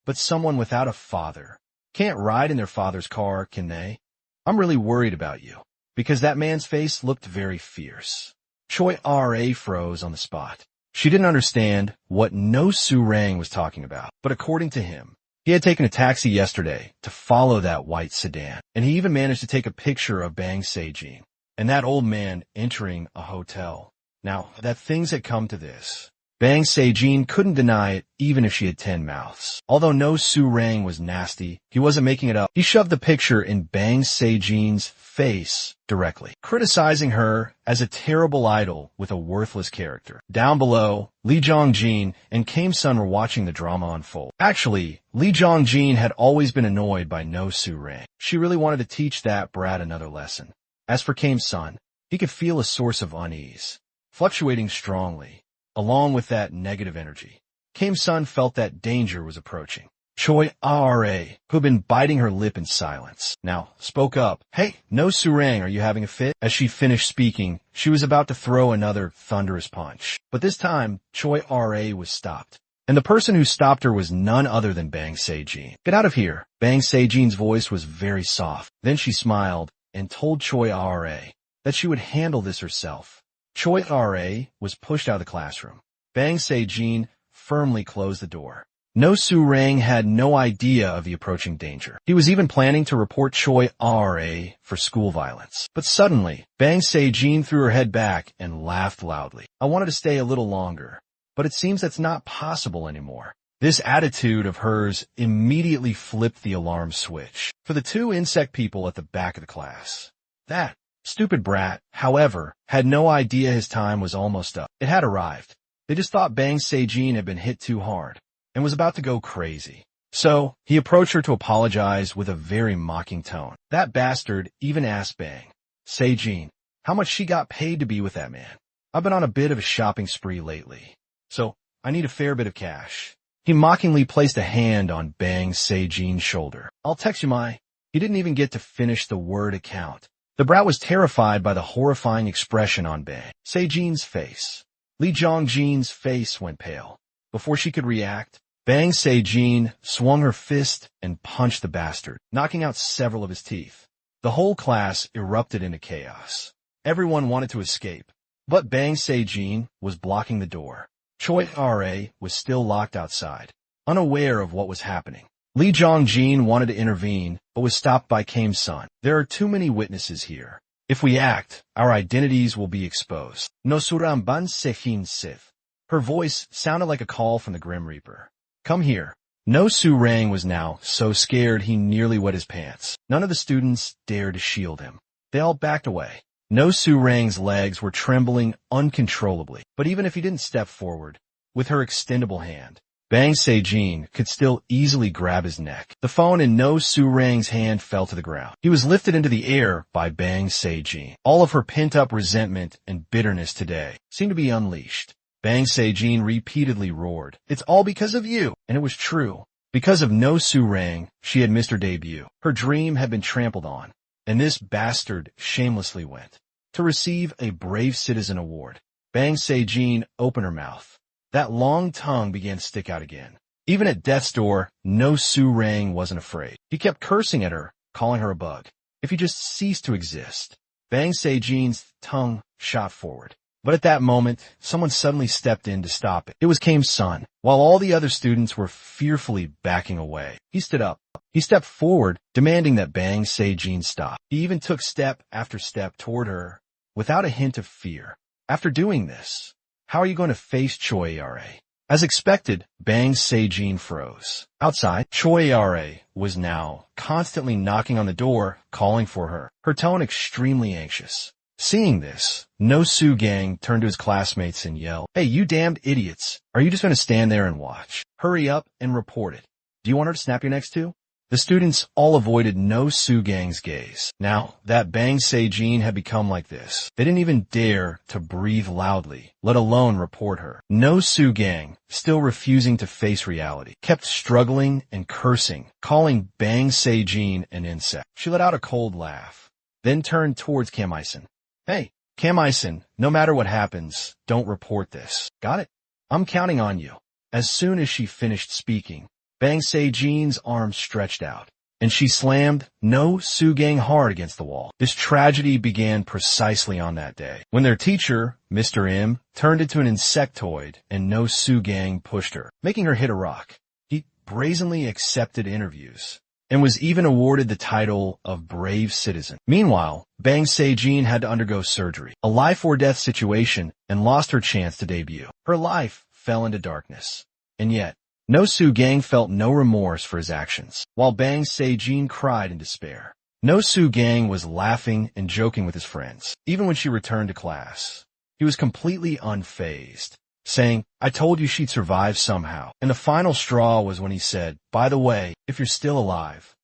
But someone without a father can't ride in their father's car, can they? I'm really worried about you, because that man's face looked very fierce. Choi Ra froze on the spot. She didn't understand what No Soo-rang was talking about, but according to him, he had taken a taxi yesterday to follow that white sedan, and he even managed to take a picture of Bang Se-jin and that old man entering a hotel. Now, that things had come to this, Bang Se-jin couldn't deny it even if she had 10 mouths. Although No Soo-rang was nasty, he wasn't making it up. He shoved the picture in Bang Se-jin's face directly, criticizing her as a terrible idol with a worthless character. Down below, Lee Jong-jin and Kim-sun were watching the drama unfold. Actually, Lee Jong-jin had always been annoyed by No Soo-rang. She really wanted to teach that brat another lesson. As for Kim-sun, he could feel a source of unease, fluctuating strongly, along with that negative energy. Kim-sun felt that danger was approaching. Choi Ra, who had been biting her lip in silence, now spoke up. "Hey, No Soo-rang, are you having a fit?" As she finished speaking, she was about to throw another thunderous punch. But this time, Choi Ra was stopped. And the person who stopped her was none other than Bang Se-jin. "Get out of here." Bang Se-jin's voice was very soft. Then she smiled and told Choi Ra that she would handle this herself. Choi Ra was pushed out of the classroom. Bang Se-jin firmly closed the door. No Soo-rang had no idea of the approaching danger. He was even planning to report Choi Ra for school violence. But suddenly, Bang Se-jin threw her head back and laughed loudly. "I wanted to stay a little longer, but it seems that's not possible anymore." This attitude of hers immediately flipped the alarm switch for the two insect people at the back of the class. That stupid brat, however, had no idea his time was almost up. It had arrived. They just thought Bang Se-jin had been hit too hard and was about to go crazy. So, he approached her to apologize with a very mocking tone. That bastard even asked Bang Se-jin how much she got paid to be with that man. "I've been on a bit of a shopping spree lately, so I need a fair bit of cash." He mockingly placed a hand on Bang Se-jin's shoulder. "I'll text you my..." He didn't even get to finish the word account. The brat was terrified by the horrifying expression on Bang Se-jin's face. Lee Jong-jin's face went pale. Before she could react, Bang Se-jin swung her fist and punched the bastard, knocking out several of his teeth. The whole class erupted into chaos. Everyone wanted to escape, but Bang Se-jin was blocking the door. Choi Ra was still locked outside, unaware of what was happening. Lee Jong-jin wanted to intervene, but was stopped by Kim-sun. "There are too many witnesses here. If we act, our identities will be exposed." No Suram ban sehin sith. Her voice sounded like a call from the Grim Reaper. "Come here." No Soo-rang was now so scared he nearly wet his pants. None of the students dared to shield him. They all backed away. No Soo-rang's legs were trembling uncontrollably, but even if he didn't step forward, with her extendable hand, Bang Se-jin could still easily grab his neck. The phone in No Soo-rang's hand fell to the ground. He was lifted into the air by Bang Se-jin. All of her pent-up resentment and bitterness today seemed to be unleashed. Bang Se-jin repeatedly roared, "It's all because of you!" And it was true. Because of No Soo-rang, she had missed her debut. Her dream had been trampled on, and this bastard shamelessly went to receive a Brave Citizen Award. Bang Se-jin opened her mouth. That long tongue began to stick out again. Even at death's door, No Soo-rang wasn't afraid. He kept cursing at her, calling her a bug. If he just ceased to exist. Bang Se-jin's tongue shot forward. But at that moment, someone suddenly stepped in to stop it. It was Kim-sun. While all the other students were fearfully backing away, he stood up. He stepped forward, demanding that Bang Se-jin stop. He even took step after step toward her, without a hint of fear. After doing this, how are you going to face Choi Ra? As expected, Bang Se-jin froze. Outside, Choi Ra was now constantly knocking on the door, calling for her, her tone extremely anxious. Seeing this, No Soo-gang turned to his classmates and yelled, "Hey, you damned idiots! Are you just going to stand there and watch? Hurry up and report it. Do you want her to snap your necks too?" The students all avoided No Soo-gang's gaze. Now that Bang Se-jin had become like this, they didn't even dare to breathe loudly, let alone report her. No Soo-gang, still refusing to face reality, kept struggling and cursing, calling Bang Se-jin an insect. She let out a cold laugh, then turned towards Kam Il-sung. Hey, Kam Il-sung, no matter what happens, don't report this. Got it? I'm counting on you. As soon as she finished speaking, Bang Se-jin's arms stretched out, and she slammed No Soo-gang hard against the wall. This tragedy began precisely on that day, when their teacher, Mr. M, turned into an insectoid and No Soo-gang pushed her, making her hit a rock. He brazenly accepted interviews, and was even awarded the title of Brave Citizen. Meanwhile, Bang Se-jin had to undergo surgery, a life-or-death situation, and lost her chance to debut. Her life fell into darkness, and yet, No Soo-gang felt no remorse for his actions, while Bang Se-jin cried in despair. No Soo-gang was laughing and joking with his friends, even when she returned to class. He was completely unfazed, saying, I told you she'd survive somehow. And the final straw was when he said, by the way, if you're still alive,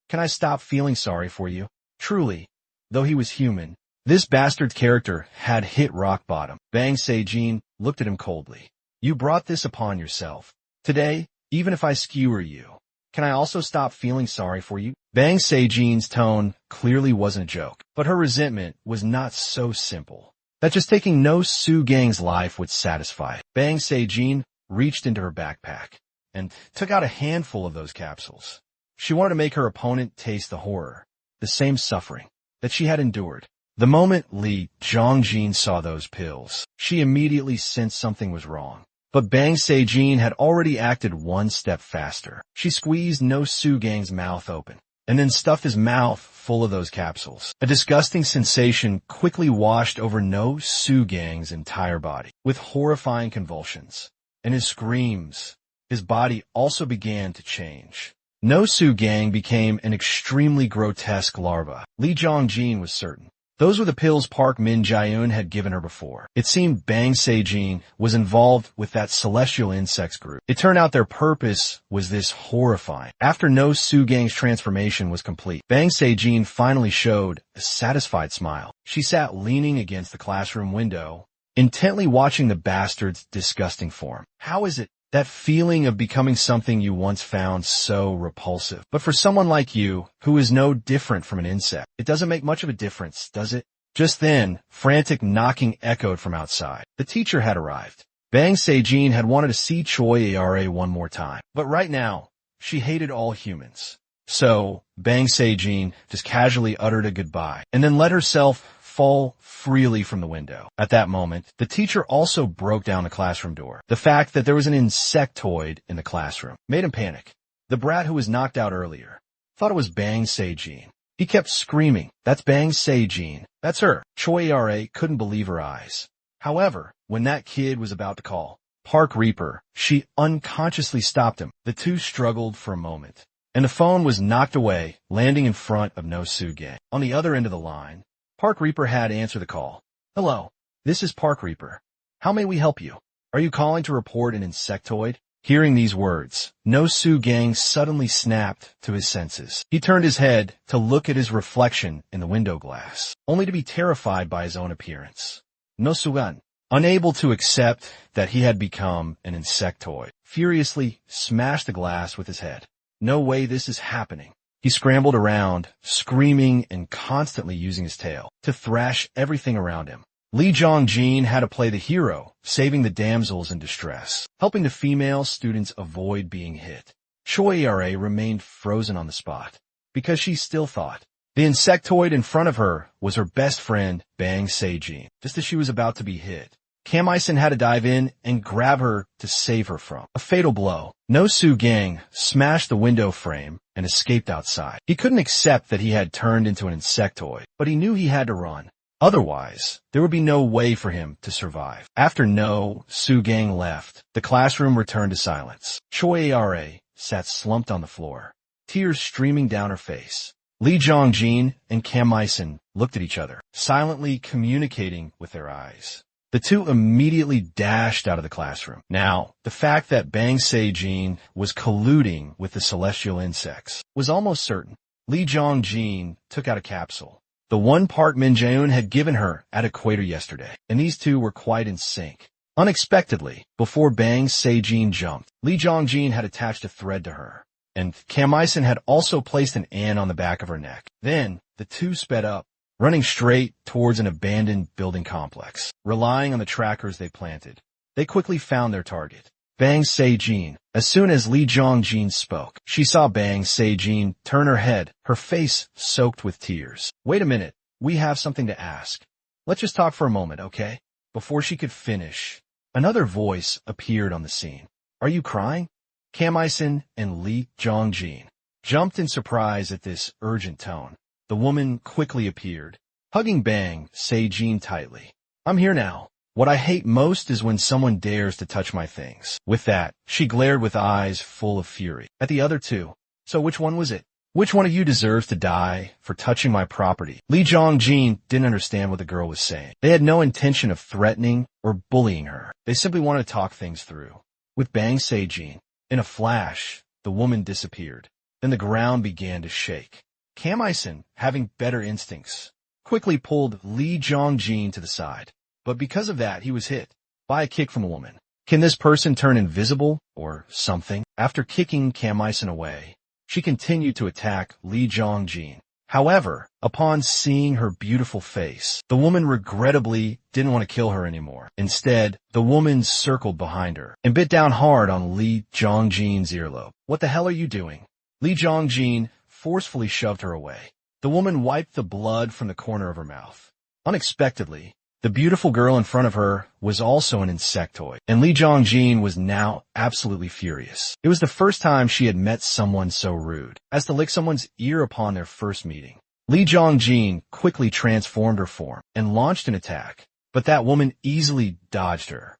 can I stop feeling sorry for you? Truly, though he was human, this bastard character had hit rock bottom. Bang Se-jin looked at him coldly. You brought this upon yourself. Today, even if I skewer you, can I also stop feeling sorry for you? Bang Se-jin's tone clearly wasn't a joke, but her resentment was not so simple that just taking No Soo-gang's life would satisfy it. Bang Se-jin reached into her backpack and took out a handful of those capsules. She wanted to make her opponent taste the horror, the same suffering that she had endured. The moment Lee Jongjin saw those pills, she immediately sensed something was wrong. But Bang Se-jin had already acted one step faster. She squeezed No Soo-gang's mouth open, and then stuffed his mouth full of those capsules. A disgusting sensation quickly washed over No Soo-gang's entire body, with horrifying convulsions. And his screams, his body also began to change. No Soo-gang became an extremely grotesque larva. Lee Jongjin was certain. Those were the pills Park Min-jaeun had given her before. It seemed Bang Se-jin was involved with that celestial insects group. It turned out their purpose was this horrifying. After No Soo-gang's transformation was complete, Bang Se-jin finally showed a satisfied smile. She sat leaning against the classroom window, intently watching the bastard's disgusting form. How is it? That feeling of becoming something you once found so repulsive. But for someone like you, who is no different from an insect, it doesn't make much of a difference, does it? Just then, frantic knocking echoed from outside. The teacher had arrived. Bang Se-jin had wanted to see Choi Ara one more time. But right now, she hated all humans. So, Bang Se-jin just casually uttered a goodbye, and then let herself fall freely from the window. At that moment, the teacher also broke down the classroom door. The fact that there was an insectoid in the classroom made him panic. The brat who was knocked out earlier thought it was Bang Se-jin. He kept screaming, that's Bang Se-jin. That's her. Choi Ara couldn't believe her eyes. However, when that kid was about to call Park Reaper, she unconsciously stopped him. The two struggled for a moment, and the phone was knocked away, landing in front of No Soo-gang. On the other end of the line, Park Reaper had answered the call. Hello, this is Park Reaper. How may we help you? Are you calling to report an insectoid? Hearing these words, No Soo-gang suddenly snapped to his senses. He turned his head to look at his reflection in the window glass, only to be terrified by his own appearance. No Soo-gan, unable to accept that he had become an insectoid, furiously smashed the glass with his head. No way this is happening. He scrambled around, screaming and constantly using his tail to thrash everything around him. Lee Jongjin had to play the hero, saving the damsels in distress, helping the female students avoid being hit. Choi Ara remained frozen on the spot, because she still thought the insectoid in front of her was her best friend, Bang Se-jin. Just as she was about to be hit, Kam Il-sung had to dive in and grab her to save her from a fatal blow. No Soo-gang smashed the window frame and escaped outside. He couldn't accept that he had turned into an insectoid, but he knew he had to run. Otherwise, there would be no way for him to survive. After No Soo-gang left, the classroom returned to silence. Choi Ara sat slumped on the floor, tears streaming down her face. Lee Jongjin and Kam Il-sung looked at each other, silently communicating with their eyes. The two immediately dashed out of the classroom. Now, the fact that Bang Se-jin was colluding with the celestial insects was almost certain. Lee Jong-jin took out a capsule, the one Park Min-jaeun had given her at Equator yesterday, and these two were quite in sync. Unexpectedly, before Bang Se-jin jumped, Lee Jong-jin had attached a thread to her, and Kam Il-sung had also placed an N on the back of her neck. Then, the two sped up, running straight towards an abandoned building complex. Relying on the trackers they planted, they quickly found their target, Bang Se-jin. As soon as Lee Jong-jin spoke, she saw Bang Se-jin turn her head, her face soaked with tears. "Wait a minute, we have something to ask. Let's just talk for a moment, okay?" Before she could finish, another voice appeared on the scene. "Are you crying?" Kam Il-sung and Lee Jong-jin jumped in surprise at this urgent tone. The woman quickly appeared, hugging Bang Se-jin tightly. "I'm here now. What I hate most is when someone dares to touch my things." With that, she glared with eyes full of fury at the other two. "So which one was it? Which one of you deserves to die for touching my property?" Lee Jong-jin didn't understand what the girl was saying. They had no intention of threatening or bullying her. They simply wanted to talk things through. With Bang Se-jin, in a flash, the woman disappeared. Then the ground began to shake. Kam Il-sung, having better instincts, quickly pulled Lee Jong-jin to the side. But because of that, he was hit by a kick from a woman. Can this person turn invisible or something? After kicking Kam Il-sung away, she continued to attack Lee Jong-jin. However, upon seeing her beautiful face, the woman regrettably didn't want to kill her anymore. Instead, the woman circled behind her and bit down hard on Lee Jong-jin's earlobe. "What the hell are you doing?" Lee Jong-jin forcefully shoved her away. The woman wiped the blood from the corner of her mouth. Unexpectedly, the beautiful girl in front of her was also an insectoid, and Lee Jong-jin was now absolutely furious. It was the first time she had met someone so rude as to lick someone's ear upon their first meeting. Lee Jong-jin quickly transformed her form and launched an attack, but that woman easily dodged her.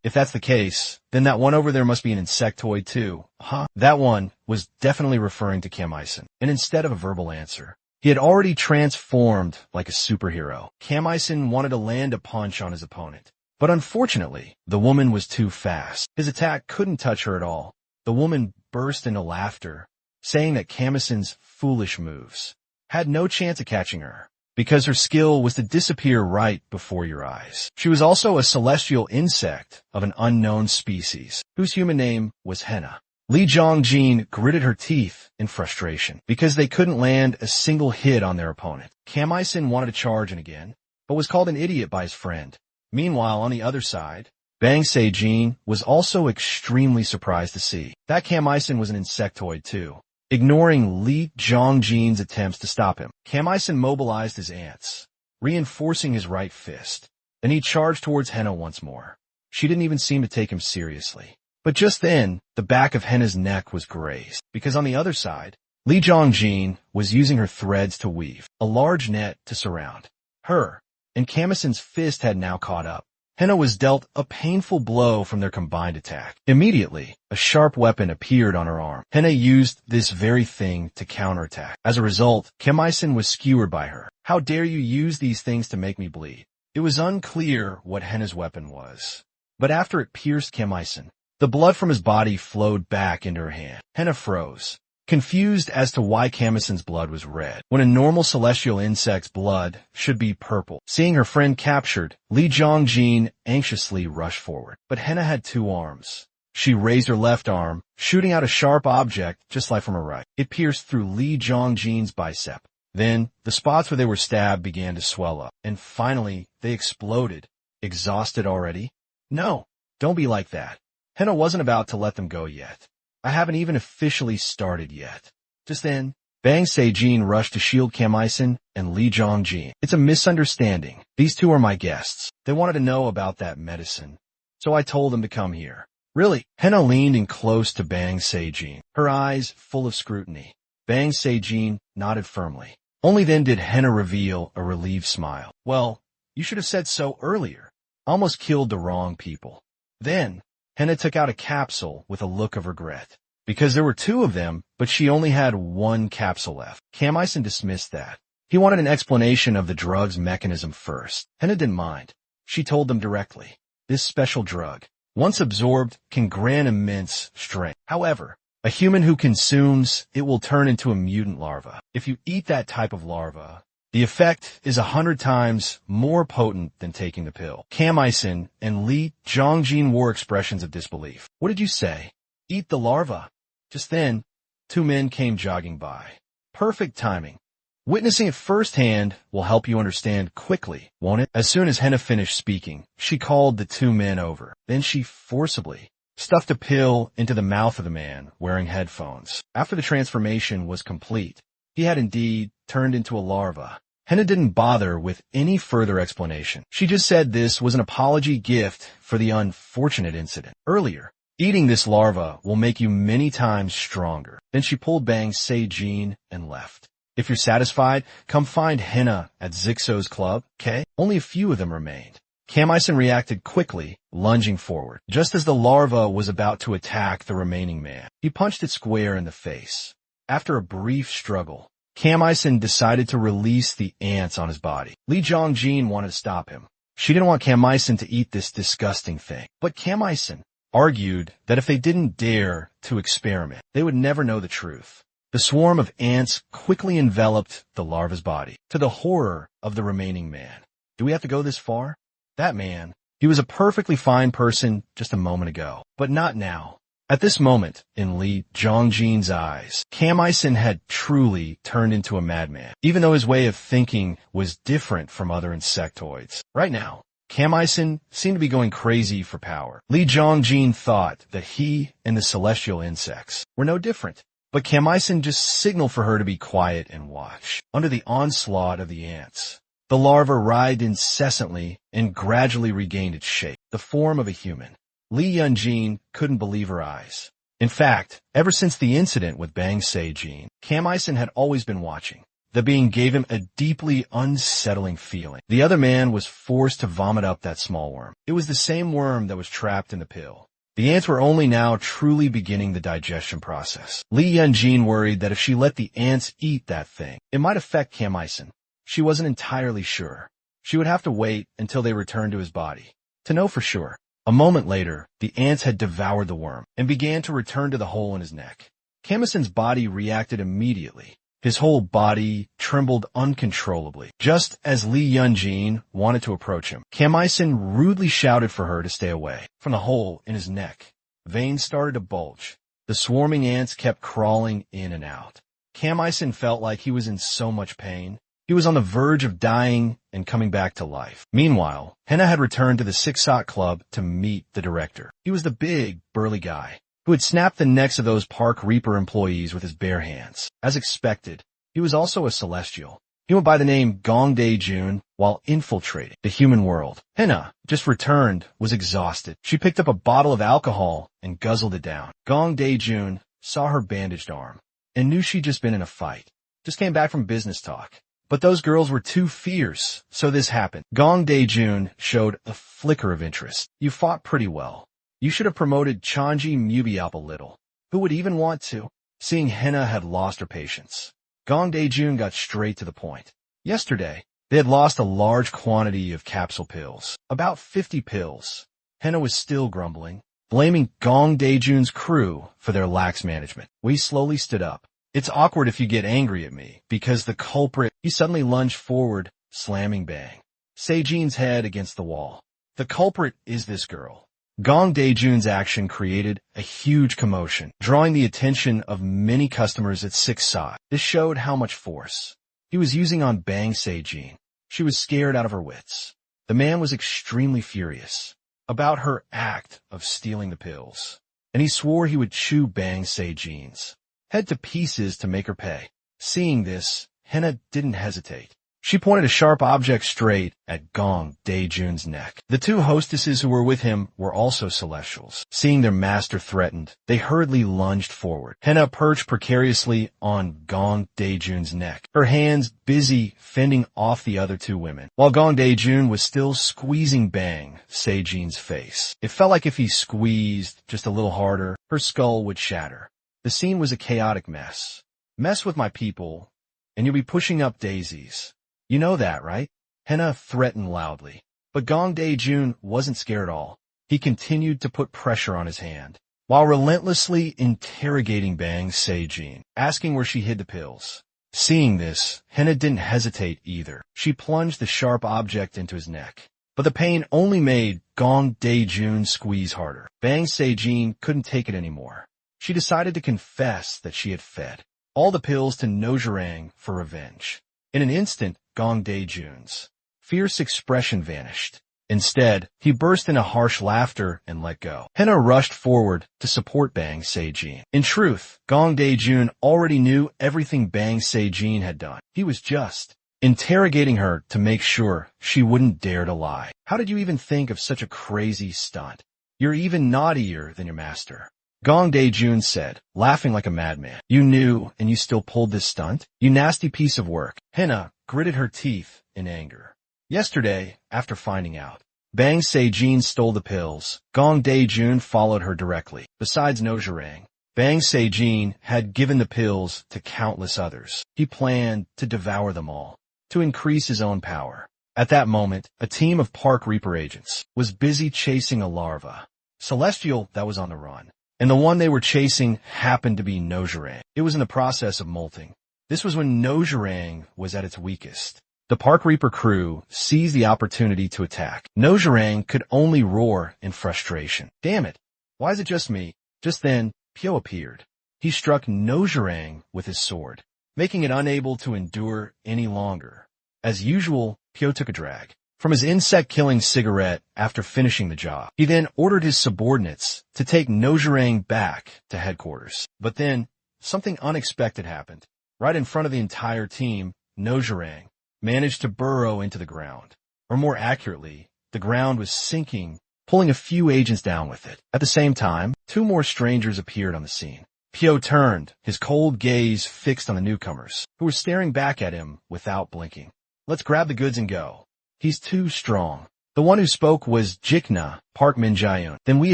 If that's the case, then that one over there must be an insectoid too, huh? That one was definitely referring to Kam Il-sung, and instead of a verbal answer, he had already transformed like a superhero. Kam Il-sung wanted to land a punch on his opponent, but unfortunately, the woman was too fast. His attack couldn't touch her at all. The woman burst into laughter, saying that Kam Il-sung's foolish moves had no chance of catching her, because her skill was to disappear right before your eyes. She was also a celestial insect of an unknown species, whose human name was Henna. Lee Jong-jin gritted her teeth in frustration because they couldn't land a single hit on their opponent. Kam Il-sung wanted to charge in again, but was called an idiot by his friend. Meanwhile, on the other side, Bang Se-jin was also extremely surprised to see that Kam Il-sung was an insectoid too. Ignoring Lee Jong-jin's attempts to stop him, Kam Il-sung mobilized his ants, reinforcing his right fist. Then he charged towards Henna once more. She didn't even seem to take him seriously. But just then, the back of Henna's neck was grazed, because on the other side, Lee Jong-jin was using her threads to weave a large net to surround her, and Kam Il-sung's fist had now caught up. Henna was dealt a painful blow from their combined attack. Immediately, a sharp weapon appeared on her arm. Henna used this very thing to counterattack. As a result, Kam Il-sung was skewered by her. "How dare you use these things to make me bleed?" It was unclear what Henna's weapon was, but after it pierced Kam Il-sung, the blood from his body flowed back into her hand. Henna froze, confused as to why Kam Il-sung's blood was red, when a normal celestial insect's blood should be purple. Seeing her friend captured, Lee Jong-jin anxiously rushed forward. But Henna had two arms. She raised her left arm, shooting out a sharp object just like from her right. It pierced through Lee Jong-jin's bicep. Then, the spots where they were stabbed began to swell up, and finally, they exploded. Exhausted already? No, don't be like that. Henna wasn't about to let them go yet. I haven't even officially started yet. Just then, Bang Se-jin rushed to shield Kam Il-sung and Lee Jong-jin. "It's a misunderstanding. These two are my guests. They wanted to know about that medicine, so I told them to come here." "Really?" Henna leaned in close to Bang Se-jin, her eyes full of scrutiny. Bang Se-jin nodded firmly. Only then did Henna reveal a relieved smile. "Well, you should have said so earlier. Almost killed the wrong people." Then, Henna took out a capsule with a look of regret, because there were two of them, but she only had one capsule left. Kam Il-sung dismissed that. He wanted an explanation of the drug's mechanism first. Henna didn't mind. She told them directly. This special drug, once absorbed, can grant immense strength. However, a human who consumes it will turn into a mutant larva. If you eat that type of larva, the effect is 100 times more potent than taking the pill. Kamisen and Lee Jongjin wore expressions of disbelief. What did you say? Eat the larva. Just then, two men came jogging by. Perfect timing. Witnessing it firsthand will help you understand quickly, won't it? As soon as Henna finished speaking, she called the two men over. Then she forcibly stuffed a pill into the mouth of the man wearing headphones. After the transformation was complete, he had indeed turned into a larva. Henna didn't bother with any further explanation. She just said this was an apology gift for the unfortunate incident earlier. Eating this larva will make you many times stronger. Then she pulled Bang Se-jin and left. If you're satisfied, come find Henna at Zixo's club, okay? Only a few of them remained. Kamisen reacted quickly, lunging forward. Just as the larva was about to attack the remaining man, he punched it square in the face. After a brief struggle, Kamisen decided to release the ants on his body. Lee Jongjin wanted to stop him. She didn't want Kamisen to eat this disgusting thing. But Kamisen argued that if they didn't dare to experiment, they would never know the truth. The swarm of ants quickly enveloped the larva's body, to the horror of the remaining man. Do we have to go this far? That man, he was a perfectly fine person just a moment ago, but not now. At this moment, in Lee Jongjin's eyes, Kamisen had truly turned into a madman, even though his way of thinking was different from other insectoids. Right now, Kamisen seemed to be going crazy for power. Lee Jongjin thought that he and the celestial insects were no different. But Kamisen just signaled for her to be quiet and watch. Under the onslaught of the ants, the larva writhed incessantly and gradually regained its shape, the form of a human. Lee Yunjin couldn't believe her eyes. In fact, ever since the incident with Bang Se-jin, Kamisen had always been watching. The being gave him a deeply unsettling feeling. The other man was forced to vomit up that small worm. It was the same worm that was trapped in the pill. The ants were only now truly beginning the digestion process. Lee Yunjin worried that if she let the ants eat that thing, it might affect Kamisen. She wasn't entirely sure. She would have to wait until they returned to his body to know for sure. A moment later, the ants had devoured the worm and began to return to the hole in his neck. Kamisen's body reacted immediately. His whole body trembled uncontrollably. Just as Lee Yunjin wanted to approach him, Kamisen rudely shouted for her to stay away. From the hole in his neck, veins started to bulge. The swarming ants kept crawling in and out. Kamisen felt like he was in so much pain. He was on the verge of dying and coming back to life. Meanwhile, Henna had returned to the Sixot Club to meet the director. He was the big, burly guy who had snapped the necks of those Park Reaper employees with his bare hands. As expected, he was also a celestial. He went by the name Gong Dae-jun while infiltrating the human world. Henna, just returned, was exhausted. She picked up a bottle of alcohol and guzzled it down. Gong Dae-jun saw her bandaged arm and knew she'd just been in a fight. Just came back from business talk. But those girls were too fierce, so this happened. Gong Dae-jun showed a flicker of interest. You fought pretty well. You should have promoted Chanji Mubiop a little. Who would even want to? Seeing Henna had lost her patience, Gong Dae-jun got straight to the point. Yesterday, they had lost a large quantity of capsule pills, about 50 pills. Henna was still grumbling, blaming Gong Dae-jun's crew for their lax management. We slowly stood up. It's awkward if you get angry at me, because the culprit, he suddenly lunged forward, slamming Bang Se-jin's head against the wall. The culprit is this girl. Gong Dae-jun's action created a huge commotion, drawing the attention of many customers at Sixot. This showed how much force he was using on Bang Se-jin. She was scared out of her wits. The man was extremely furious about her act of stealing the pills, and he swore he would chew Bang Se-jin's head to pieces to make her pay. Seeing this, Henna didn't hesitate. She pointed a sharp object straight at Gong Dae-jun's neck. The two hostesses who were with him were also celestials. Seeing their master threatened, they hurriedly lunged forward. Henna perched precariously on Gong Dae-jun's neck, her hands busy fending off the other two women, while Gong Dae-jun was still squeezing Bang Se-jin's face. It felt like if he squeezed just a little harder, her skull would shatter. The scene was a chaotic mess. Mess with my people, and you'll be pushing up daisies. You know that, right? Henna threatened loudly. But Gong Dae-jun wasn't scared at all. He continued to put pressure on his hand, while relentlessly interrogating Bang Se-jin, asking where she hid the pills. Seeing this, Hina didn't hesitate either. She plunged the sharp object into his neck. But the pain only made Gong Dae-jun squeeze harder. Bang Se-jin couldn't take it anymore. She decided to confess that she had fed all the pills to Nojurang for revenge. In an instant, Gong Dae-jun's fierce expression vanished. Instead, he burst into harsh laughter and let go. Hina rushed forward to support Bang Se-jin. In truth, Gong Dae-jun already knew everything Bang Se-jin had done. He was just interrogating her to make sure she wouldn't dare to lie. How did you even think of such a crazy stunt? You're even naughtier than your master. Gong Dae-jun said, laughing like a madman. You knew, and you still pulled this stunt? You nasty piece of work. Hina gritted her teeth in anger. Yesterday, after finding out Bang Se-jin stole the pills, Gong Dae-jun followed her directly. Besides Nojurang, Bang Se-jin had given the pills to countless others. He planned to devour them all, to increase his own power. At that moment, a team of Park Reaper agents was busy chasing a larva, celestial that was on the run. And the one they were chasing happened to be Nojurang. It was in the process of molting. This was when Nojurang was at its weakest. The Park Reaper crew seized the opportunity to attack. Nojurang could only roar in frustration. Damn it! Why is it just me? Just then, Pyo appeared. He struck Nojurang with his sword, making it unable to endure any longer. As usual, Pyo took a drag from his insect-killing cigarette after finishing the job. He then ordered his subordinates to take Nojurang back to headquarters. But then, something unexpected happened. Right in front of the entire team, Nojurang managed to burrow into the ground. Or more accurately, the ground was sinking, pulling a few agents down with it. At the same time, two more strangers appeared on the scene. Pyo turned, his cold gaze fixed on the newcomers, who were staring back at him without blinking. Let's grab the goods and go. He's too strong. The one who spoke was Jikna, Park Min-jaeun. Then we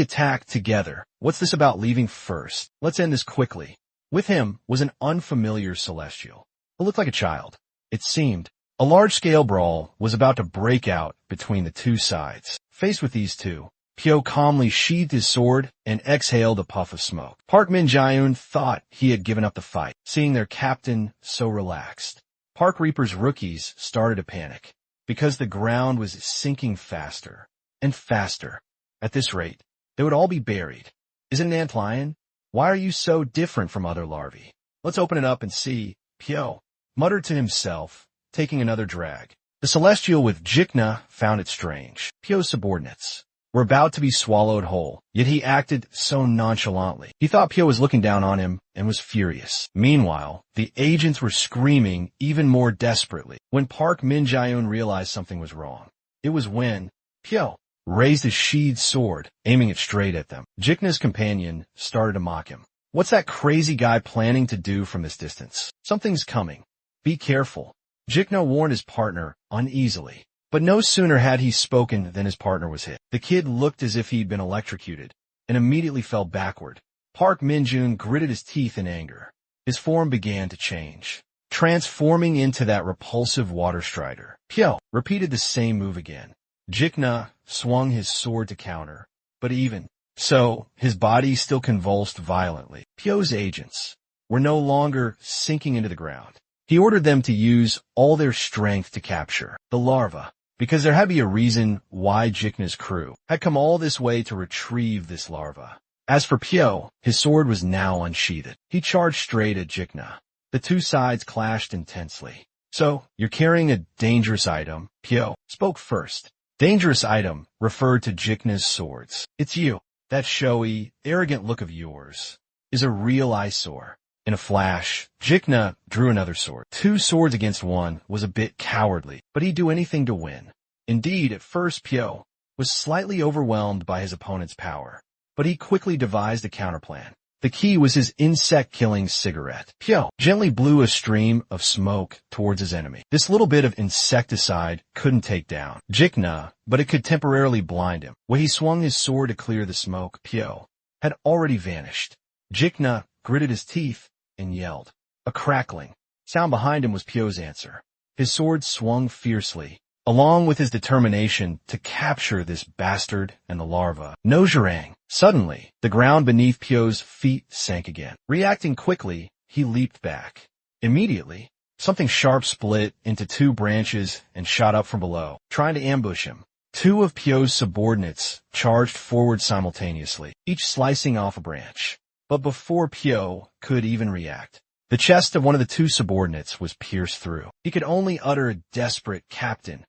attack together. What's this about leaving first? Let's end this quickly. With him was an unfamiliar celestial, who looked like a child. It seemed a large-scale brawl was about to break out between the two sides. Faced with these two, Pyo calmly sheathed his sword and exhaled a puff of smoke. Park Min-jaeun thought he had given up the fight, seeing their captain so relaxed. Park Reaper's rookies started to panic, because the ground was sinking faster and faster. At this rate, they would all be buried. Is it an antlion? Why are you so different from other larvae? Let's open it up and see. Pyo muttered to himself, taking another drag. The celestial with Jikna found it strange. Pyo's subordinates were about to be swallowed whole, yet he acted so nonchalantly. He thought Pyo was looking down on him and was furious. Meanwhile, the agents were screaming even more desperately. When Park Min-jaeun realized something was wrong, it was when Pyo raised his sheathed sword, aiming it straight at them. Jikna's companion started to mock him. What's that crazy guy planning to do from this distance? Something's coming. Be careful. Jikna warned his partner uneasily. But no sooner had he spoken than his partner was hit. The kid looked as if he'd been electrocuted and immediately fell backward. Park Min-jaeun gritted his teeth in anger. His form began to change, transforming into that repulsive water strider. Pyo repeated the same move again. Jikna swung his sword to counter, but even so, his body still convulsed violently. Pyo's agents were no longer sinking into the ground. He ordered them to use all their strength to capture the larva, because there had to be a reason why Jikna's crew had come all this way to retrieve this larva. As for Pyo, his sword was now unsheathed. He charged straight at Jikna. The two sides clashed intensely. So, you're carrying a dangerous item. Pyo spoke first. Dangerous item referred to Jikna's swords. It's you. That showy, arrogant look of yours is a real eyesore. In a flash, Jikna drew another sword. 2 swords against 1 was a bit cowardly, but he'd do anything to win. Indeed, at first Pyo was slightly overwhelmed by his opponent's power, but he quickly devised a counterplan. The key was his insect-killing cigarette. Pyo gently blew a stream of smoke towards his enemy. This little bit of insecticide couldn't take down Jikna, but it could temporarily blind him. When he swung his sword to clear the smoke, Pyo had already vanished. Jikna gritted his teeth and yelled. A crackling sound behind him was Pyo's answer. His sword swung fiercely. along with his determination to capture this bastard and the larva. No Zhurang. Suddenly, the ground beneath Pyo's feet sank again. Reacting quickly, he leaped back. Immediately, something sharp split into two branches and shot up from below, trying to ambush him. Two of Pyo's subordinates charged forward simultaneously, each slicing off a branch. But before Pyo could even react, the chest of one of the two subordinates was pierced through. He could only utter a desperate "Captain"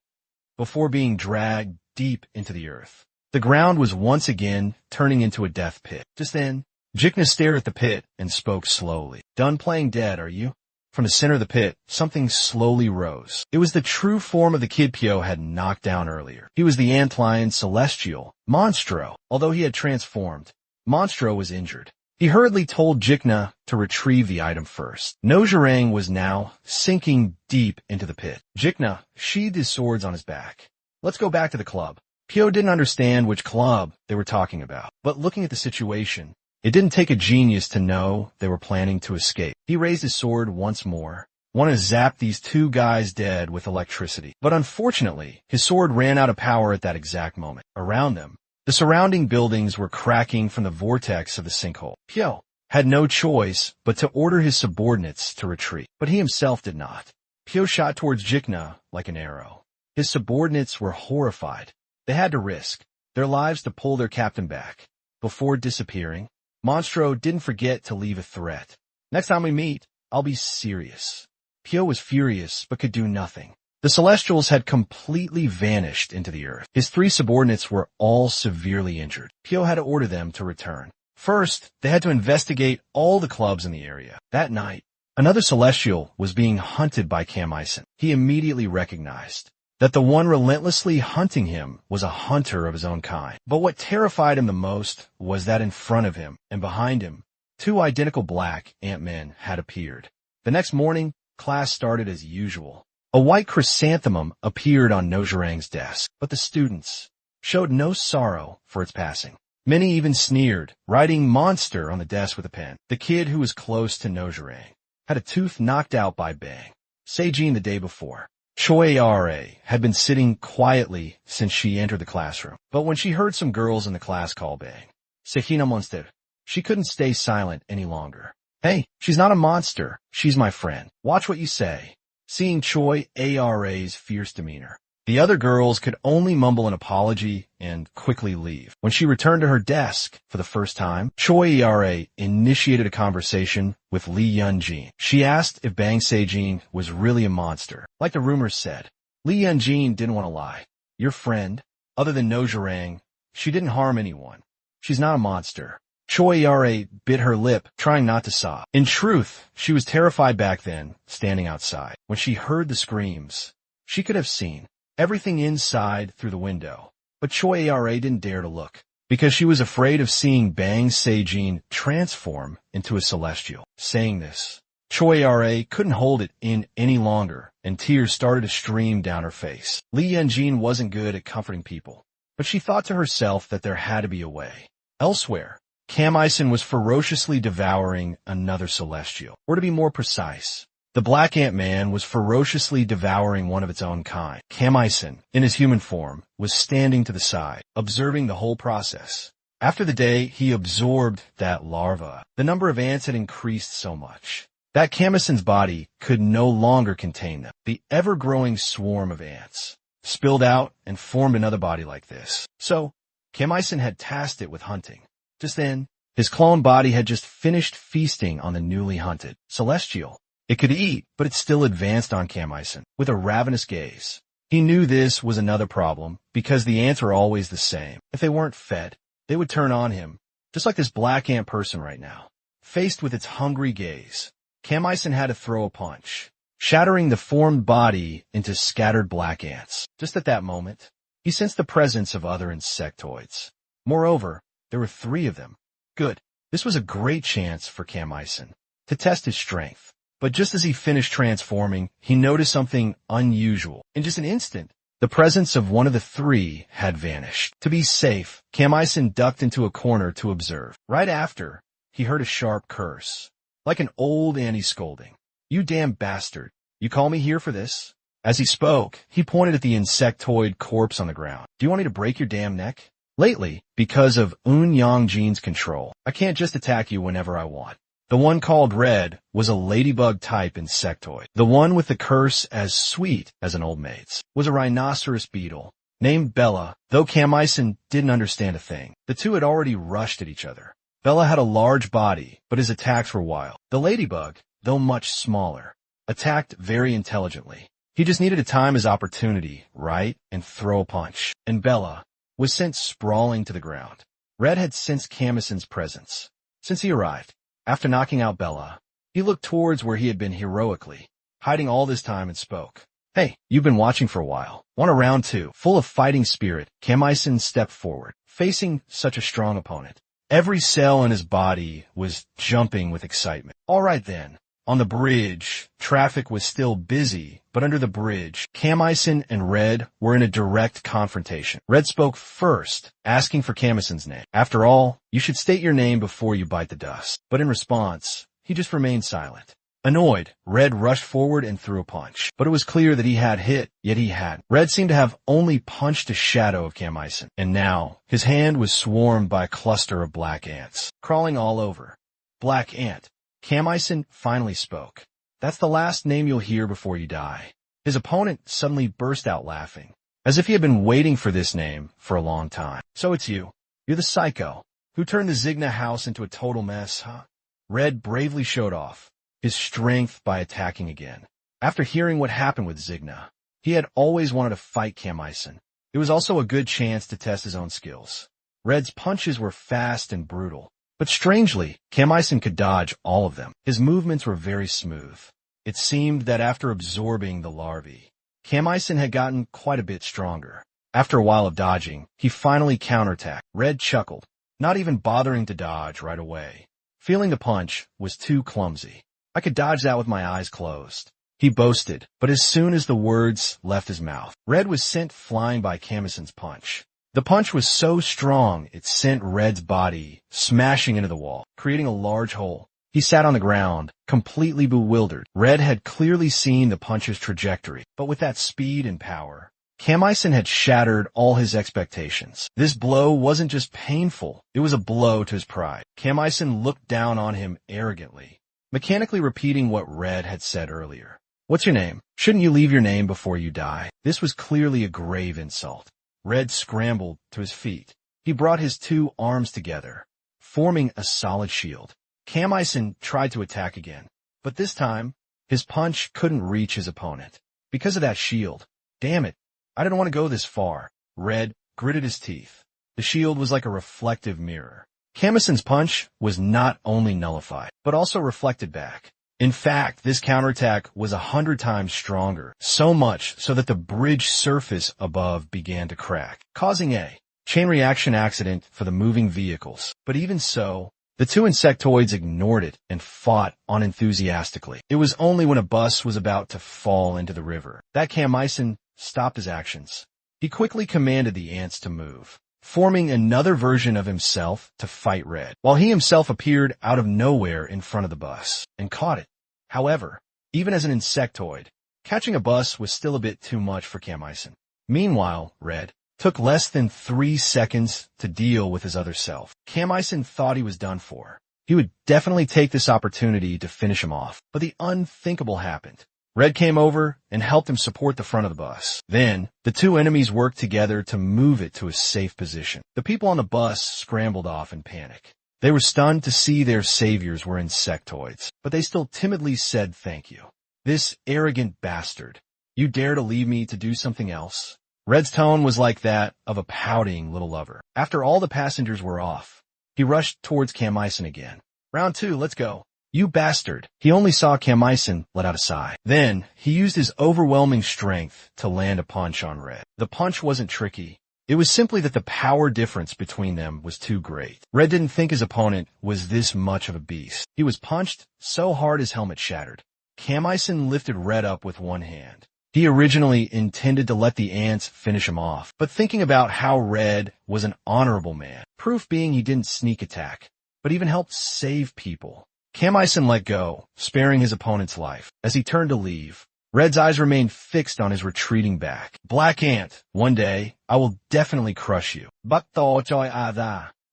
before being dragged deep into the earth. The ground was once again turning into a death pit. Just then, Jikna stared at the pit and spoke slowly. "Done playing dead, are you?" From the center of the pit, something slowly rose. It was the true form of the kid Pyo had knocked down earlier. He was the antlion celestial, Monstro. Although he had transformed, Monstro was injured. He hurriedly told Jikna to retrieve the item first. No Zhurang was now sinking deep into the pit. Jikna sheathed his swords on his back. "Let's go back to the club." Pyo didn't understand which club they were talking about, but looking at the situation, it didn't take a genius to know they were planning to escape. He raised his sword once more, wanted to zap these two guys dead with electricity. But unfortunately, his sword ran out of power at that exact moment. Around them, the surrounding buildings were cracking from the vortex of the sinkhole. Pyo had no choice but to order his subordinates to retreat, but he himself did not. Pyo shot towards Jikna like an arrow. His subordinates were horrified. They had to risk their lives to pull their captain back. Before disappearing, Monstro didn't forget to leave a threat. "Next time we meet, I'll be serious." Pyo was furious, but could do nothing. The Celestials had completely vanished into the earth. His three subordinates were all severely injured. Pyo had to order them to return. First, they had to investigate all the clubs in the area. That night, another Celestial was being hunted by Kamisen. He immediately recognized that the one relentlessly hunting him was a hunter of his own kind. But what terrified him the most was that in front of him and behind him, two identical black ant-men had appeared. The next morning, class started as usual. A white chrysanthemum appeared on No Zhurang's desk, but the students showed no sorrow for its passing. Many even sneered, writing "monster" on the desk with a pen. The kid who was close to No Zhurang had a tooth knocked out by Bang Seijin the day before. Choi Ra had been sitting quietly since she entered the classroom, but when she heard some girls in the class call Bang Sehina monster, she couldn't stay silent any longer. "Hey, she's not a monster. She's my friend. Watch what you say." Seeing Choi Ra's fierce demeanor, the other girls could only mumble an apology and quickly leave. When she returned to her desk for the first time, Choi Ra initiated a conversation with Lee Yunjin. She asked if Bang Seijin was really a monster. Like the rumors said, Lee Yunjin didn't want to lie. "Your friend, other than No Zhurang, she didn't harm anyone. She's not a monster." Choi Ra bit her lip, trying not to sob. In truth, she was terrified back then, standing outside. When she heard the screams, she could have seen everything inside through the window. But Choi Ra didn't dare to look, because she was afraid of seeing Bang Seijin transform into a celestial. Saying this, Choi Ra couldn't hold it in any longer, and tears started to stream down her face. Lee Yunjin wasn't good at comforting people, but she thought to herself that there had to be a way. Elsewhere, Kamisen was ferociously devouring another celestial. Or to be more precise, the Black Ant-Man was ferociously devouring one of its own kind. Kamisen, in his human form, was standing to the side, observing the whole process. After the day he absorbed that larva, the number of ants had increased so much that Kamisen's body could no longer contain them. The ever-growing swarm of ants spilled out and formed another body like this. So, Kamisen had tasked it with hunting. Just then, his clone body had just finished feasting on the newly hunted celestial. It could eat, but it still advanced on Kamisen with a ravenous gaze. He knew this was another problem, because the ants were always the same. If they weren't fed, they would turn on him, just like this black ant person right now. Faced with its hungry gaze, Kamisen had to throw a punch, shattering the formed body into scattered black ants. Just at that moment, he sensed the presence of other insectoids. Moreover, there were 3 of them. Good. This was a great chance for Kamisen to test his strength. But just as he finished transforming, he noticed something unusual. In just an instant, the presence of one of the 3 had vanished. To be safe, Kamisen ducked into a corner to observe. Right after, he heard a sharp curse, like an old auntie scolding. "You damn bastard. You call me here for this?" As he spoke, he pointed at the insectoid corpse on the ground. Do you want me to break your damn neck? Lately, because of Yang Jin's control, I can't just attack you whenever I want. The one called Red was a ladybug-type insectoid. The one with the curse as sweet as an old maid's was a rhinoceros beetle named Bella, though Kamisen didn't understand a thing. The two had already rushed at each other. Bella had a large body, but his attacks were wild. The ladybug, though much smaller, attacked very intelligently. He just needed to time his opportunity, right, and throw a punch. And Bella was sent sprawling to the ground. Red had sensed Kamisen's presence. Since he arrived, after knocking out Bella, he looked towards where he had been heroically, hiding all this time, and spoke. Hey, you've been watching for a while. Want a round two? Full of fighting spirit, Kamisen stepped forward, facing such a strong opponent. Every cell in his body was jumping with excitement. All right then. On the bridge, traffic was still busy, but under the bridge, Kamisen and Red were in a direct confrontation. Red spoke first, asking for Kamisen's name. After all, you should state your name before you bite the dust. But in response, he just remained silent. Annoyed, Red rushed forward and threw a punch. But it was clear that he had hit, yet he hadn't. Red seemed to have only punched a shadow of Kamisen, and now his hand was swarmed by a cluster of black ants, crawling all over. Black ant. Kamisen finally spoke. That's the last name you'll hear before you die. His opponent suddenly burst out laughing, as if he had been waiting for this name for a long time. So it's you. You're the psycho who turned the Zigna house into a total mess, huh? Red bravely showed off his strength by attacking again. After hearing what happened with Zigna, he had always wanted to fight Kamisen. It was also a good chance to test his own skills. Red's punches were fast and brutal. But strangely, Kamisen could dodge all of them. His movements were very smooth. It seemed that after absorbing the larvae, Kamisen had gotten quite a bit stronger. After a while of dodging, he finally counterattacked. Red chuckled, not even bothering to dodge right away. Feeling the punch was too clumsy. I could dodge that with my eyes closed, he boasted, but as soon as the words left his mouth, Red was sent flying by Kamisen's punch. The punch was so strong it sent Red's body smashing into the wall, creating a large hole. He sat on the ground, completely bewildered. Red had clearly seen the punch's trajectory, but with that speed and power, Kamisen had shattered all his expectations. This blow wasn't just painful, it was a blow to his pride. Kamisen looked down on him arrogantly, mechanically repeating what Red had said earlier. What's your name? Shouldn't you leave your name before you die? This was clearly a grave insult. Red scrambled to his feet. He brought his two arms together, forming a solid shield. Kamisen tried to attack again, but this time, his punch couldn't reach his opponent. Because of that shield. Damn it, I didn't want to go this far. Red gritted his teeth. The shield was like a reflective mirror. Kamisen's punch was not only nullified, but also reflected back. In fact, this counterattack was 100 times stronger, so much so that the bridge surface above began to crack, causing a chain reaction accident for the moving vehicles. But even so, the two insectoids ignored it and fought unenthusiastically. It was only when a bus was about to fall into the river that Kamisen stopped his actions. He quickly commanded the ants to move, forming another version of himself to fight Red, while he himself appeared out of nowhere in front of the bus and caught it. However, even as an insectoid, catching a bus was still a bit too much for Kamisen. Meanwhile, Red took less than 3 seconds to deal with his other self. Kamisen thought he was done for. He would definitely take this opportunity to finish him off. But the unthinkable happened. Red came over and helped him support the front of the bus. Then, the two enemies worked together to move it to a safe position. The people on the bus scrambled off in panic. They were stunned to see their saviors were insectoids, but they still timidly said thank you. This arrogant bastard. You dare to leave me to do something else? Red's tone was like that of a pouting little lover. After all the passengers were off, he rushed towards Kamisen again. Round 2, let's go. You bastard. He only saw Kamisen let out a sigh. Then, he used his overwhelming strength to land a punch on Red. The punch wasn't tricky. It was simply that the power difference between them was too great. Red didn't think his opponent was this much of a beast. He was punched so hard his helmet shattered. Kamisen lifted Red up with one hand. He originally intended to let the ants finish him off, but thinking about how Red was an honorable man, proof being he didn't sneak attack, but even helped save people, Kamisen let go, sparing his opponent's life. As he turned to leave, Red's eyes remained fixed on his retreating back. Black Ant, one day, I will definitely crush you.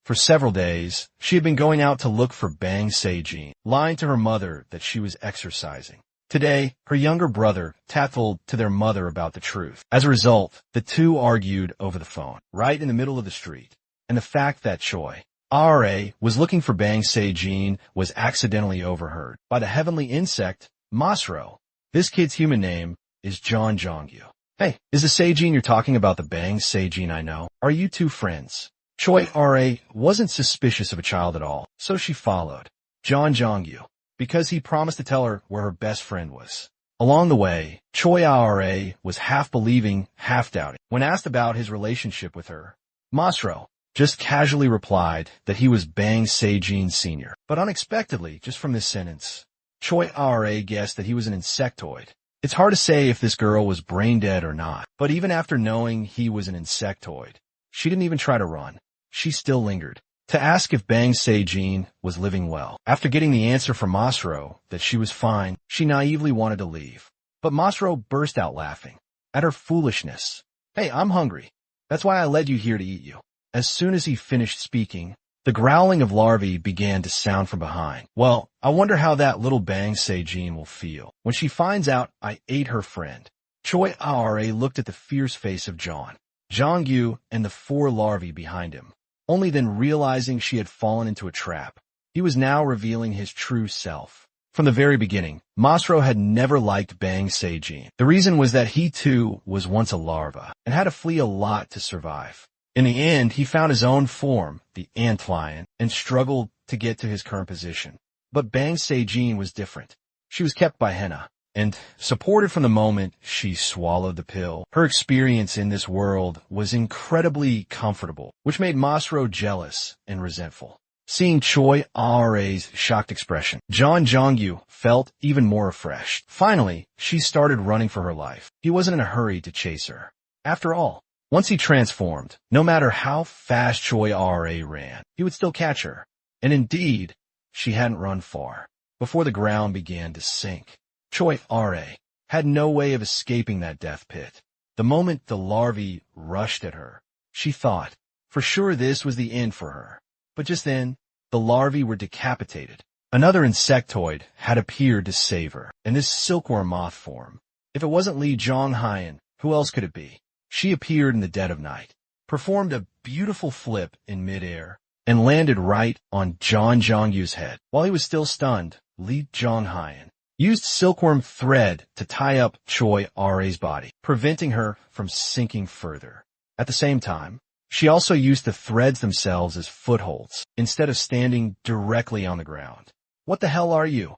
For several days, she had been going out to look for Bang Seijin, lying to her mother that she was exercising. Today, her younger brother tattled to their mother about the truth. As a result, the two argued over the phone, right in the middle of the street. And the fact that Choi Ra was looking for Bang Seijin was accidentally overheard by the heavenly insect, Masro. This kid's human name is John Jongyu. Hey, is the Seijin you're talking about the Bang Seijin I know? Are you two friends? Choi Ra wasn't suspicious of a child at all, so she followed John Jongyu, because he promised to tell her where her best friend was. Along the way, Choi Ra was half believing, half doubting. When asked about his relationship with her, Masro just casually replied that he was Bang Seijin Sr. But unexpectedly, just from this sentence, Choi Ra guessed that he was an insectoid. It's hard to say if this girl was brain dead or not, but even after knowing he was an insectoid, she didn't even try to run. She still lingered to ask if Bang Seijin was living well. After getting the answer from Masro that she was fine, she naively wanted to leave. But Masro burst out laughing at her foolishness. Hey, I'm hungry. That's why I led you here to eat you. As soon as he finished speaking, the growling of larvae began to sound from behind. Well, I wonder how that little Bang Seijin will feel when she finds out I ate her friend. Choi Ra looked at the fierce face of John Jongyu and the 4 larvae behind him. Only then realizing she had fallen into a trap. He was now revealing his true self. From the very beginning, Masro had never liked Bang Seijin. The reason was that he too was once a larva and had to flee a lot to survive. In the end, he found his own form, the antlion, and struggled to get to his current position. But Bang Seijin was different. She was kept by Henna, and supported from the moment she swallowed the pill. Her experience in this world was incredibly comfortable, which made Masro jealous and resentful. Seeing Choi Ra's shocked expression, John Jongyu felt even more refreshed. Finally, she started running for her life. He wasn't in a hurry to chase her. After all, once he transformed, no matter how fast Choi Ra ran, he would still catch her. And indeed, she hadn't run far before the ground began to sink. Choi Ra had no way of escaping that death pit. The moment the larvae rushed at her, she thought, for sure this was the end for her. But just then, the larvae were decapitated. Another insectoid had appeared to save her, in this silkworm moth form. If it wasn't Lee Jong-hyun, who else could it be? She appeared in the dead of night, performed a beautiful flip in midair, and landed right on John Jongyu's head. While he was still stunned, Lee Jong-hyun used silkworm thread to tie up Choi Ra's body, preventing her from sinking further. At the same time, she also used the threads themselves as footholds, instead of standing directly on the ground. What the hell are you?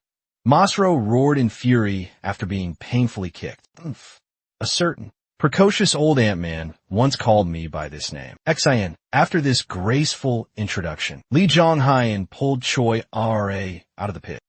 Masro roared in fury after being painfully kicked. A certain precocious old Ant-Man once called me by this name. XIN. After this graceful introduction, Lee Jong-hyun pulled Choi Ra out of the pit.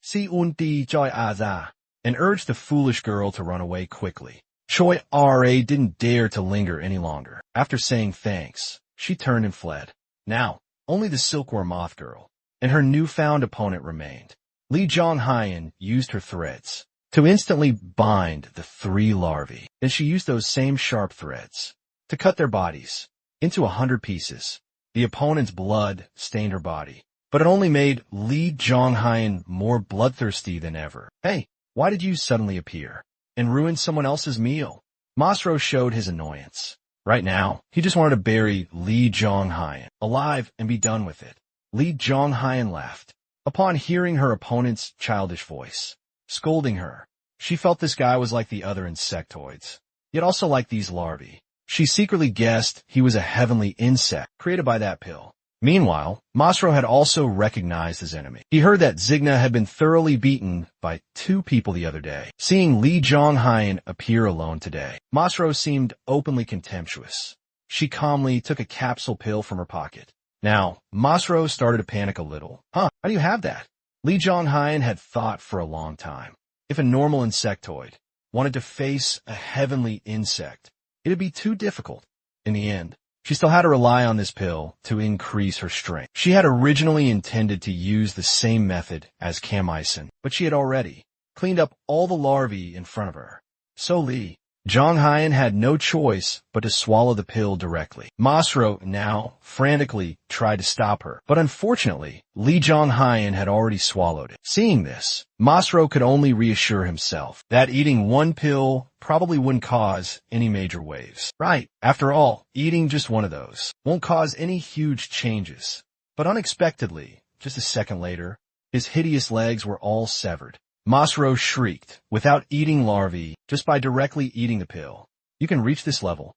And urged the foolish girl to run away quickly. Choi Ra didn't dare to linger any longer. After saying thanks, she turned and fled. Now, only the silkworm moth girl and her newfound opponent remained. Lee Jong-hyun used her threads to instantly bind the 3 larvae. Then she used those same sharp threads to cut their bodies into 100 pieces. The opponent's blood stained her body, but it only made Lee Jong-hyun more bloodthirsty than ever. Hey, why did you suddenly appear and ruin someone else's meal? Masro showed his annoyance. Right now, he just wanted to bury Lee Jong-hyun alive and be done with it. Lee Jong-hyun laughed upon hearing her opponent's childish voice, scolding her. She felt this guy was like the other insectoids, yet also like these larvae. She secretly guessed he was a heavenly insect created by that pill. Meanwhile, Masro had also recognized his enemy. He heard that Zigna had been thoroughly beaten by 2 people the other day. Seeing Lee Jong-hyun appear alone today, Masro seemed openly contemptuous. She calmly took a capsule pill from her pocket. Now, Masro started to panic a little. How do you have that? Lee Jong-hyun had thought for a long time. If a normal insectoid wanted to face a heavenly insect, it'd be too difficult. In the end, she still had to rely on this pill to increase her strength. She had originally intended to use the same method as Kamisen, but she had already cleaned up all the larvae in front of her. So Lee Jong-hyun had no choice but to swallow the pill directly. Masro now frantically tried to stop her, but unfortunately, Lee Jong-hyun had already swallowed it. Seeing this, Masro could only reassure himself that eating one pill probably wouldn't cause any major waves. Right, after all, eating just one of those won't cause any huge changes. But unexpectedly, just a second later, his hideous legs were all severed. Masro shrieked, without eating larvae, just by directly eating the pill. You can reach this level.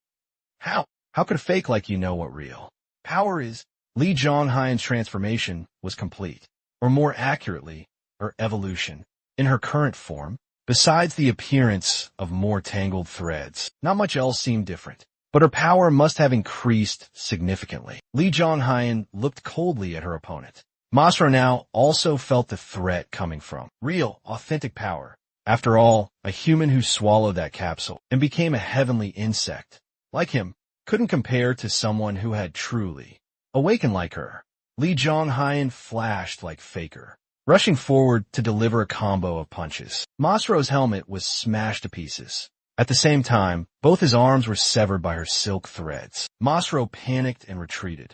How? How could a fake like you know what real power is? Lee Jong-hyun's transformation was complete, or more accurately, her evolution. In her current form, besides the appearance of more tangled threads, not much else seemed different. But her power must have increased significantly. Lee Jong-hyun looked coldly at her opponent. Masro now also felt the threat coming from real, authentic power. After all, a human who swallowed that capsule and became a heavenly insect, like him, couldn't compare to someone who had truly awakened like her. Lee Jong-hyun flashed like Faker, rushing forward to deliver a combo of punches. Masro's helmet was smashed to pieces. At the same time, both his arms were severed by her silk threads. Masro panicked and retreated.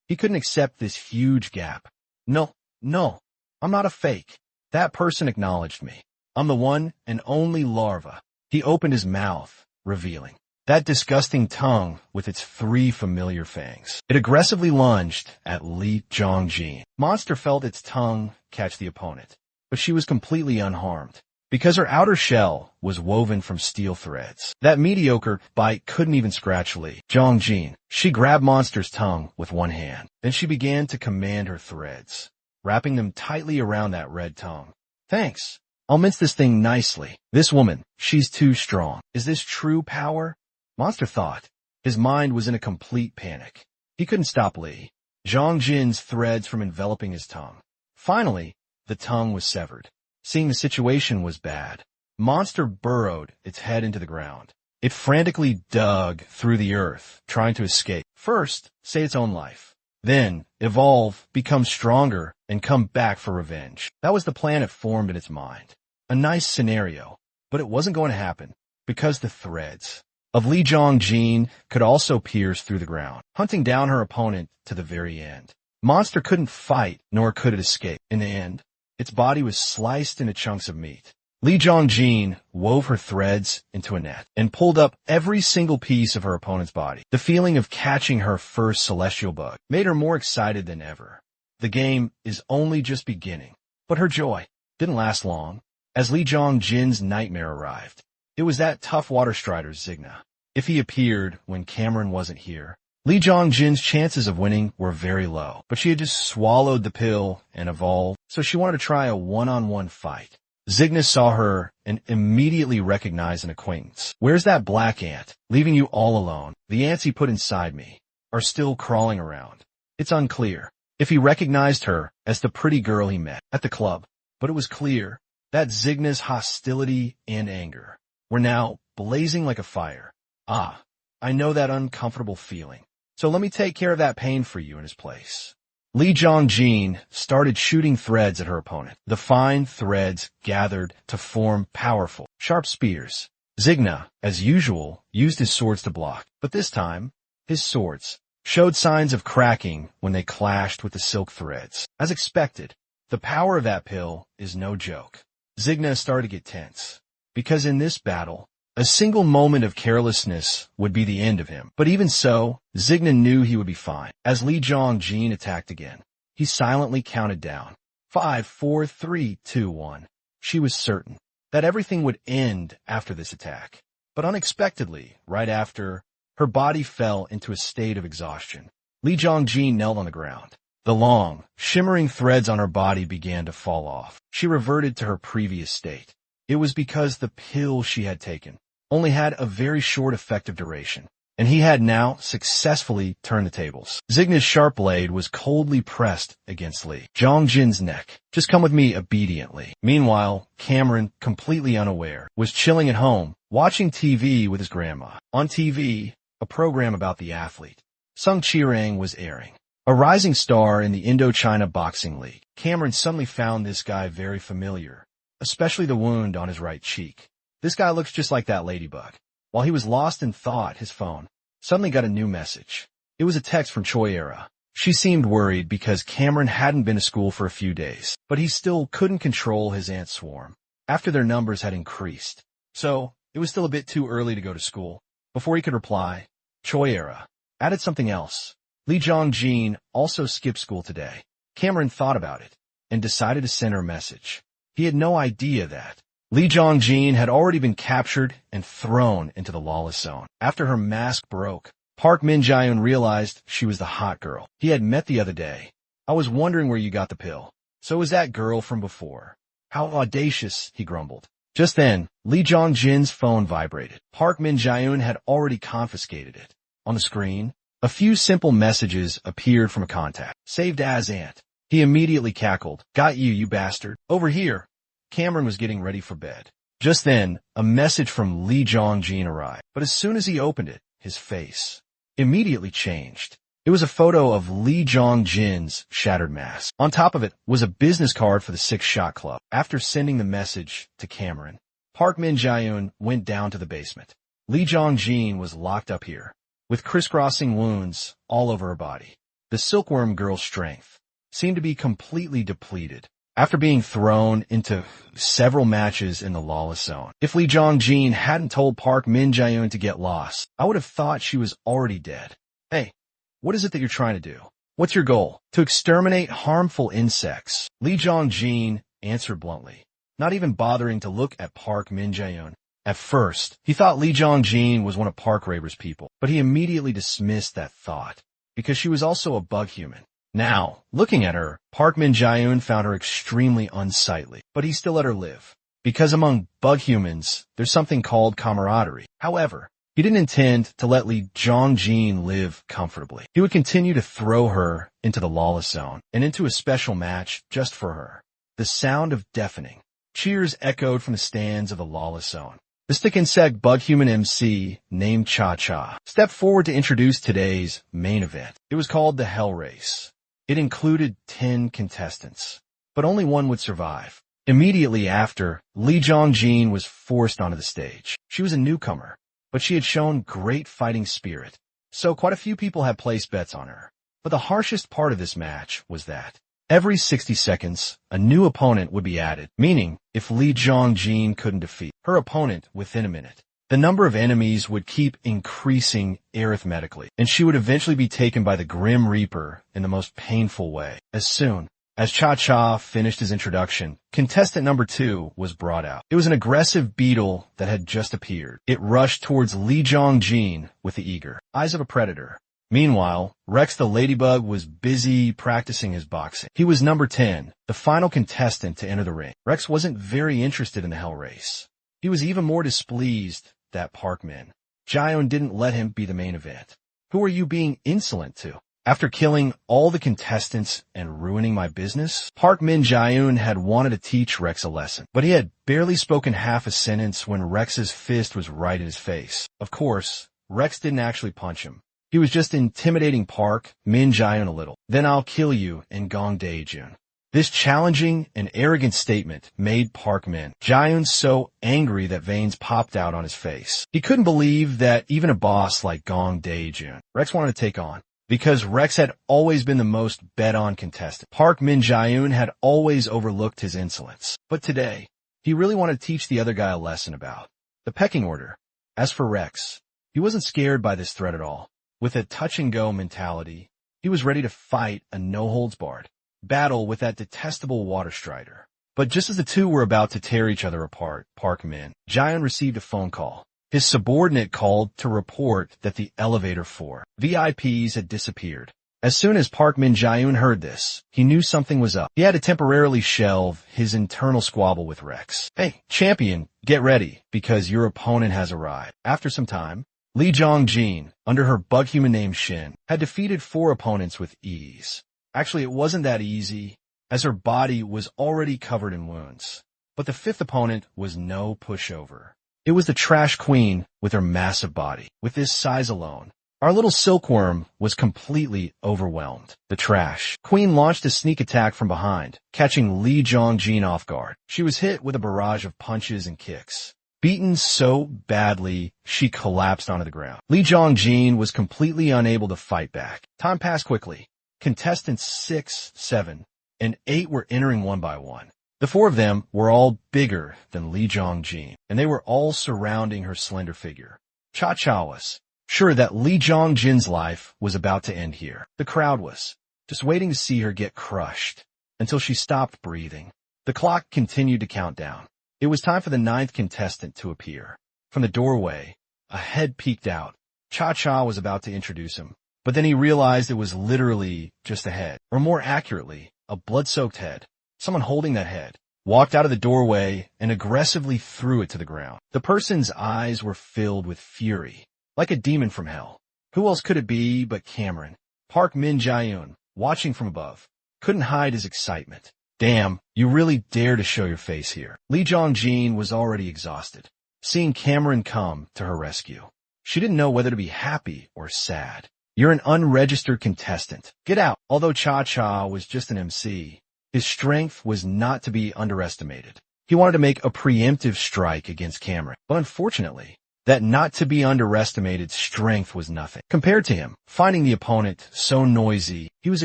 He couldn't accept this huge gap. No, I'm not a fake. That person acknowledged me. I'm the one and only larva. He opened his mouth, revealing that disgusting tongue with its 3 familiar fangs. It aggressively lunged at Lee Jong-jin. Monster felt its tongue catch the opponent, but she was completely unharmed, because her outer shell was woven from steel threads. That mediocre bite couldn't even scratch Lee Jong-jin. She grabbed Monster's tongue with one hand. Then she began to command her threads, wrapping them tightly around that red tongue. Thanks. I'll mince this thing nicely. This woman, she's too strong. Is this true power? Monster thought. His mind was in a complete panic. He couldn't stop Lee Jong-jin's threads from enveloping his tongue. Finally, the tongue was severed. Seeing the situation was bad, Monster burrowed its head into the ground. It frantically dug through the earth, trying to escape. First, save its own life. Then, evolve, become stronger, and come back for revenge. That was the plan it formed in its mind. A nice scenario, but it wasn't going to happen, because the threads of Lee Jong-jin could also pierce through the ground, hunting down her opponent to the very end. Monster couldn't fight, nor could it escape. In the end, its body was sliced into chunks of meat. Lee Jong-jin wove her threads into a net and pulled up every single piece of her opponent's body. The feeling of catching her first celestial bug made her more excited than ever. The game is only just beginning, but her joy didn't last long. As Lee Jong-jin's nightmare arrived, it was that tough water strider Zigna. If he appeared when Cameron wasn't here, Lee Jong-jin's chances of winning were very low. But she had just swallowed the pill and evolved, so she wanted to try a one-on-one fight. Zigna saw her and immediately recognized an acquaintance. Where's that black ant, leaving you all alone? The ants he put inside me are still crawling around. It's unclear if he recognized her as the pretty girl he met at the club, but it was clear that Zigna's hostility and anger were now blazing like a fire. Ah, I know that uncomfortable feeling. So let me take care of that pain for you in his place. Lee Jong-jin started shooting threads at her opponent. The fine threads gathered to form powerful, sharp spears. Zigna, as usual, used his swords to block, but this time, his swords showed signs of cracking when they clashed with the silk threads. As expected, the power of that pill is no joke. Zigna started to get tense, because in this battle, a single moment of carelessness would be the end of him. But even so, Zigna knew he would be fine. As Lee Jong-jin attacked again, he silently counted down. 5, 4, 3, 2, 1. She was certain that everything would end after this attack. But unexpectedly, right after, her body fell into a state of exhaustion. Lee Jong-jin knelt on the ground. The long, shimmering threads on her body began to fall off. She reverted to her previous state. It was because the pill she had taken only had a very short effective duration, and he had now successfully turned the tables. Zigna's sharp blade was coldly pressed against Lee Jong-jin's neck. Just come with me obediently. Meanwhile, Cameron, completely unaware, was chilling at home, watching TV with his grandma. On TV, a program about the athlete Sung Chi-rang was airing. A rising star in the Indochina Boxing League. Cameron suddenly found this guy very familiar, especially the wound on his right cheek. This guy looks just like that ladybug. While he was lost in thought, his phone suddenly got a new message. It was a text from Choi Era. She seemed worried because Cameron hadn't been to school for a few days, but he still couldn't control his ant swarm after their numbers had increased. So, it was still a bit too early to go to school. Before he could reply, Choi Era added something else. Lee Jong-jin also skipped school today. Cameron thought about it and decided to send her a message. He had no idea that Lee Jong-jin had already been captured and thrown into the lawless zone. After her mask broke, Park Min-jaeun realized she was the hot girl he had met the other day. I was wondering where you got the pill. So was that girl from before. How audacious, he grumbled. Just then, Lee Jong-jin's phone vibrated. Park Min-jaeun had already confiscated it. On the screen, a few simple messages appeared from a contact. Saved as Ant. He immediately cackled. Got you, you bastard. Over here. Cameron was getting ready for bed. Just then, a message from Lee Jong-jin arrived. But as soon as he opened it, his face immediately changed. It was a photo of Lee Jong-jin's shattered mask. On top of it was a business card for the Six Shot Club. After sending the message to Cameron, Park Min-jaeun went down to the basement. Lee Jong-jin was locked up here, with crisscrossing wounds all over her body. The silkworm girl's strength seemed to be completely depleted after being thrown into several matches in the lawless zone. If Lee Jong-jin hadn't told Park Min-jaeun to get lost, I would have thought she was already dead. Hey, what is it that you're trying to do? What's your goal? To exterminate harmful insects. Lee Jong-jin answered bluntly, not even bothering to look at Park Min-jaeun. At first, he thought Lee Jong-jin was one of Park Raver's people, but he immediately dismissed that thought, because she was also a bug human. Now, looking at her, Park Min-jaeun found her extremely unsightly, but he still let her live. Because among bug humans, there's something called camaraderie. However, he didn't intend to let Lee Jong-jin live comfortably. He would continue to throw her into the lawless zone and into a special match just for her. The sound of deafening cheers echoed from the stands of the lawless zone. The stick insect bug human MC named Cha-Cha stepped forward to introduce today's main event. It was called the Hell Race. It included 10 contestants, but only one would survive. Immediately after, Lee Jong-jin was forced onto the stage. She was a newcomer, but she had shown great fighting spirit, so quite a few people had placed bets on her. But the harshest part of this match was that every 60 seconds, a new opponent would be added, meaning if Lee Jong-jin couldn't defeat her opponent within a minute, the number of enemies would keep increasing arithmetically, and she would eventually be taken by the Grim Reaper in the most painful way. As soon as Cha-Cha finished his introduction, contestant number 2 was brought out. It was an aggressive beetle that had just appeared. It rushed towards Lee Jong-jin with the eager eyes of a predator. Meanwhile, Rex the ladybug was busy practicing his boxing. He was number 10, the final contestant to enter the ring. Rex wasn't very interested in the Hell Race. He was even more displeased that Park Min-jaeun didn't let him be the main event. Who are you being insolent to? After killing all the contestants and ruining my business? Park Min-jaeun had wanted to teach Rex a lesson, but he had barely spoken half a sentence when Rex's fist was right in his face. Of course, Rex didn't actually punch him. He was just intimidating Park Min-jaeun a little. Then I'll kill you in Gong Dae-jun. This challenging and arrogant statement made Park Min-jaeun so angry that veins popped out on his face. He couldn't believe that even a boss like Gong Dae-jun, Rex wanted to take on. Because Rex had always been the most bet-on contestant, Park Min-jaeun had always overlooked his insolence. But today, he really wanted to teach the other guy a lesson about the pecking order. As for Rex, he wasn't scared by this threat at all. With a touch-and-go mentality, he was ready to fight a no-holds-barred battle with that detestable water strider. But just as the two were about to tear each other apart, Park Min-jaeun received a phone call. His subordinate called to report that the elevator for VIPs had disappeared. As soon as Park Min-jaeun heard this, he knew something was up. He had to temporarily shelve his internal squabble with Rex. Hey, champion, get ready, because your opponent has arrived. After some time, Lee Jong-jin, under her bug human named Shin, had defeated 4 opponents with ease. Actually, it wasn't that easy, as her body was already covered in wounds. But the 5th opponent was no pushover. It was the Trash Queen with her massive body. With this size alone, our little silkworm was completely overwhelmed. The Trash Queen launched a sneak attack from behind, catching Lee Jong-jin off guard. She was hit with a barrage of punches and kicks. beaten so badly she collapsed onto the ground. Lee Jong-jin was completely unable to fight back. Time passed quickly. Contestants 6, 7, and 8 were entering one by one. The 4 of them were all bigger than Lee Jong-jin, and they were all surrounding her slender figure. Cha-Cha was sure that Lee Jong-jin's life was about to end here. The crowd was just waiting to see her get crushed until she stopped breathing. The clock continued to count down. It was time for the 9th contestant to appear. From the doorway, a head peeked out. Cha-Cha was about to introduce him, but then he realized it was literally just a head, or more accurately, a blood-soaked head. Someone holding that head walked out of the doorway and aggressively threw it to the ground. The person's eyes were filled with fury, like a demon from hell. Who else could it be but Cameron? Park Min-jaeun, watching from above, couldn't hide his excitement. Damn, you really dare to show your face here. Lee Jong-jin was already exhausted, seeing Cameron come to her rescue. She didn't know whether to be happy or sad. You're an unregistered contestant. Get out. Although Cha-Cha was just an MC, his strength was not to be underestimated. He wanted to make a preemptive strike against Cameron, but unfortunately, that not to be underestimated strength was nothing compared to him. Finding the opponent so noisy, he was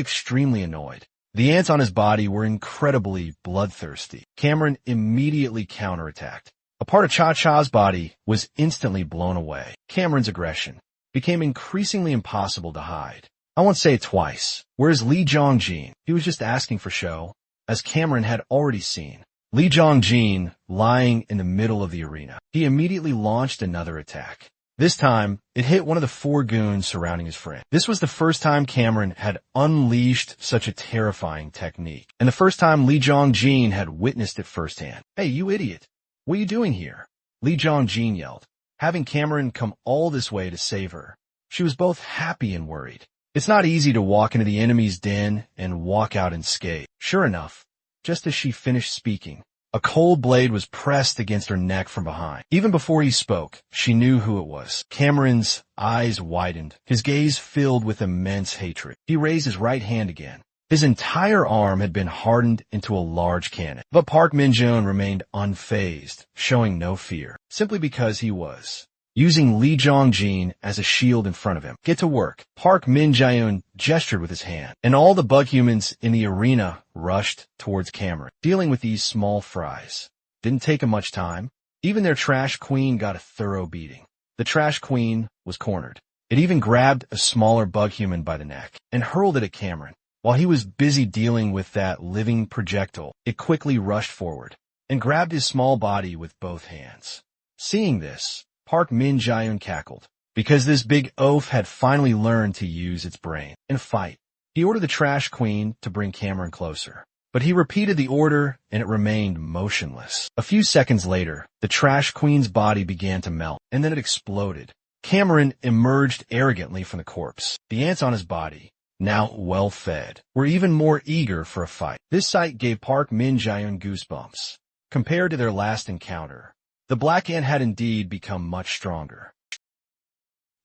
extremely annoyed. The ants on his body were incredibly bloodthirsty. Cameron immediately counterattacked. A part of Cha-Cha's body was instantly blown away. Cameron's aggression became increasingly impossible to hide. I won't say it twice. Whereas Lee Jong-jin, he was just asking for show, as Cameron had already seen. Lee Jong-jin lying in the middle of the arena. He immediately launched another attack. This time, it hit one of the 4 goons surrounding his friend. This was the first time Cameron had unleashed such a terrifying technique, and the first time Lee Jong-jin had witnessed it firsthand. Hey, you idiot! What are you doing here? Lee Jong-jin yelled, having Cameron come all this way to save her. She was both happy and worried. It's not easy to walk into the enemy's den and walk out unscathed. Sure enough, just as she finished speaking, a cold blade was pressed against her neck from behind. Even before he spoke, she knew who it was. Cameron's eyes widened, his gaze filled with immense hatred. He raised his right hand again. His entire arm had been hardened into a large cannon. But Park Min-jaeun remained unfazed, showing no fear, simply because he was using Lee Jong-jin as a shield in front of him. Get to work. Park Min-jaeun gestured with his hand, and all the bug humans in the arena rushed towards Cameron, dealing with these small fries. Didn't take him much time. Even their trash queen got a thorough beating. The trash queen was cornered. It even grabbed a smaller bug human by the neck and hurled it at Cameron. While he was busy dealing with that living projectile, it quickly rushed forward and grabbed his small body with both hands. Seeing this, Park Min-jaeun cackled, because this big oaf had finally learned to use its brain. In a fight, he ordered the trash queen to bring Cameron closer. But he repeated the order, and it remained motionless. A few seconds later, the trash queen's body began to melt, and then it exploded. Cameron emerged arrogantly from the corpse. The ants on his body, now well-fed, were even more eager for a fight. This sight gave Park Min-jaeun goosebumps. Compared to their last encounter, the black ant had indeed become much stronger.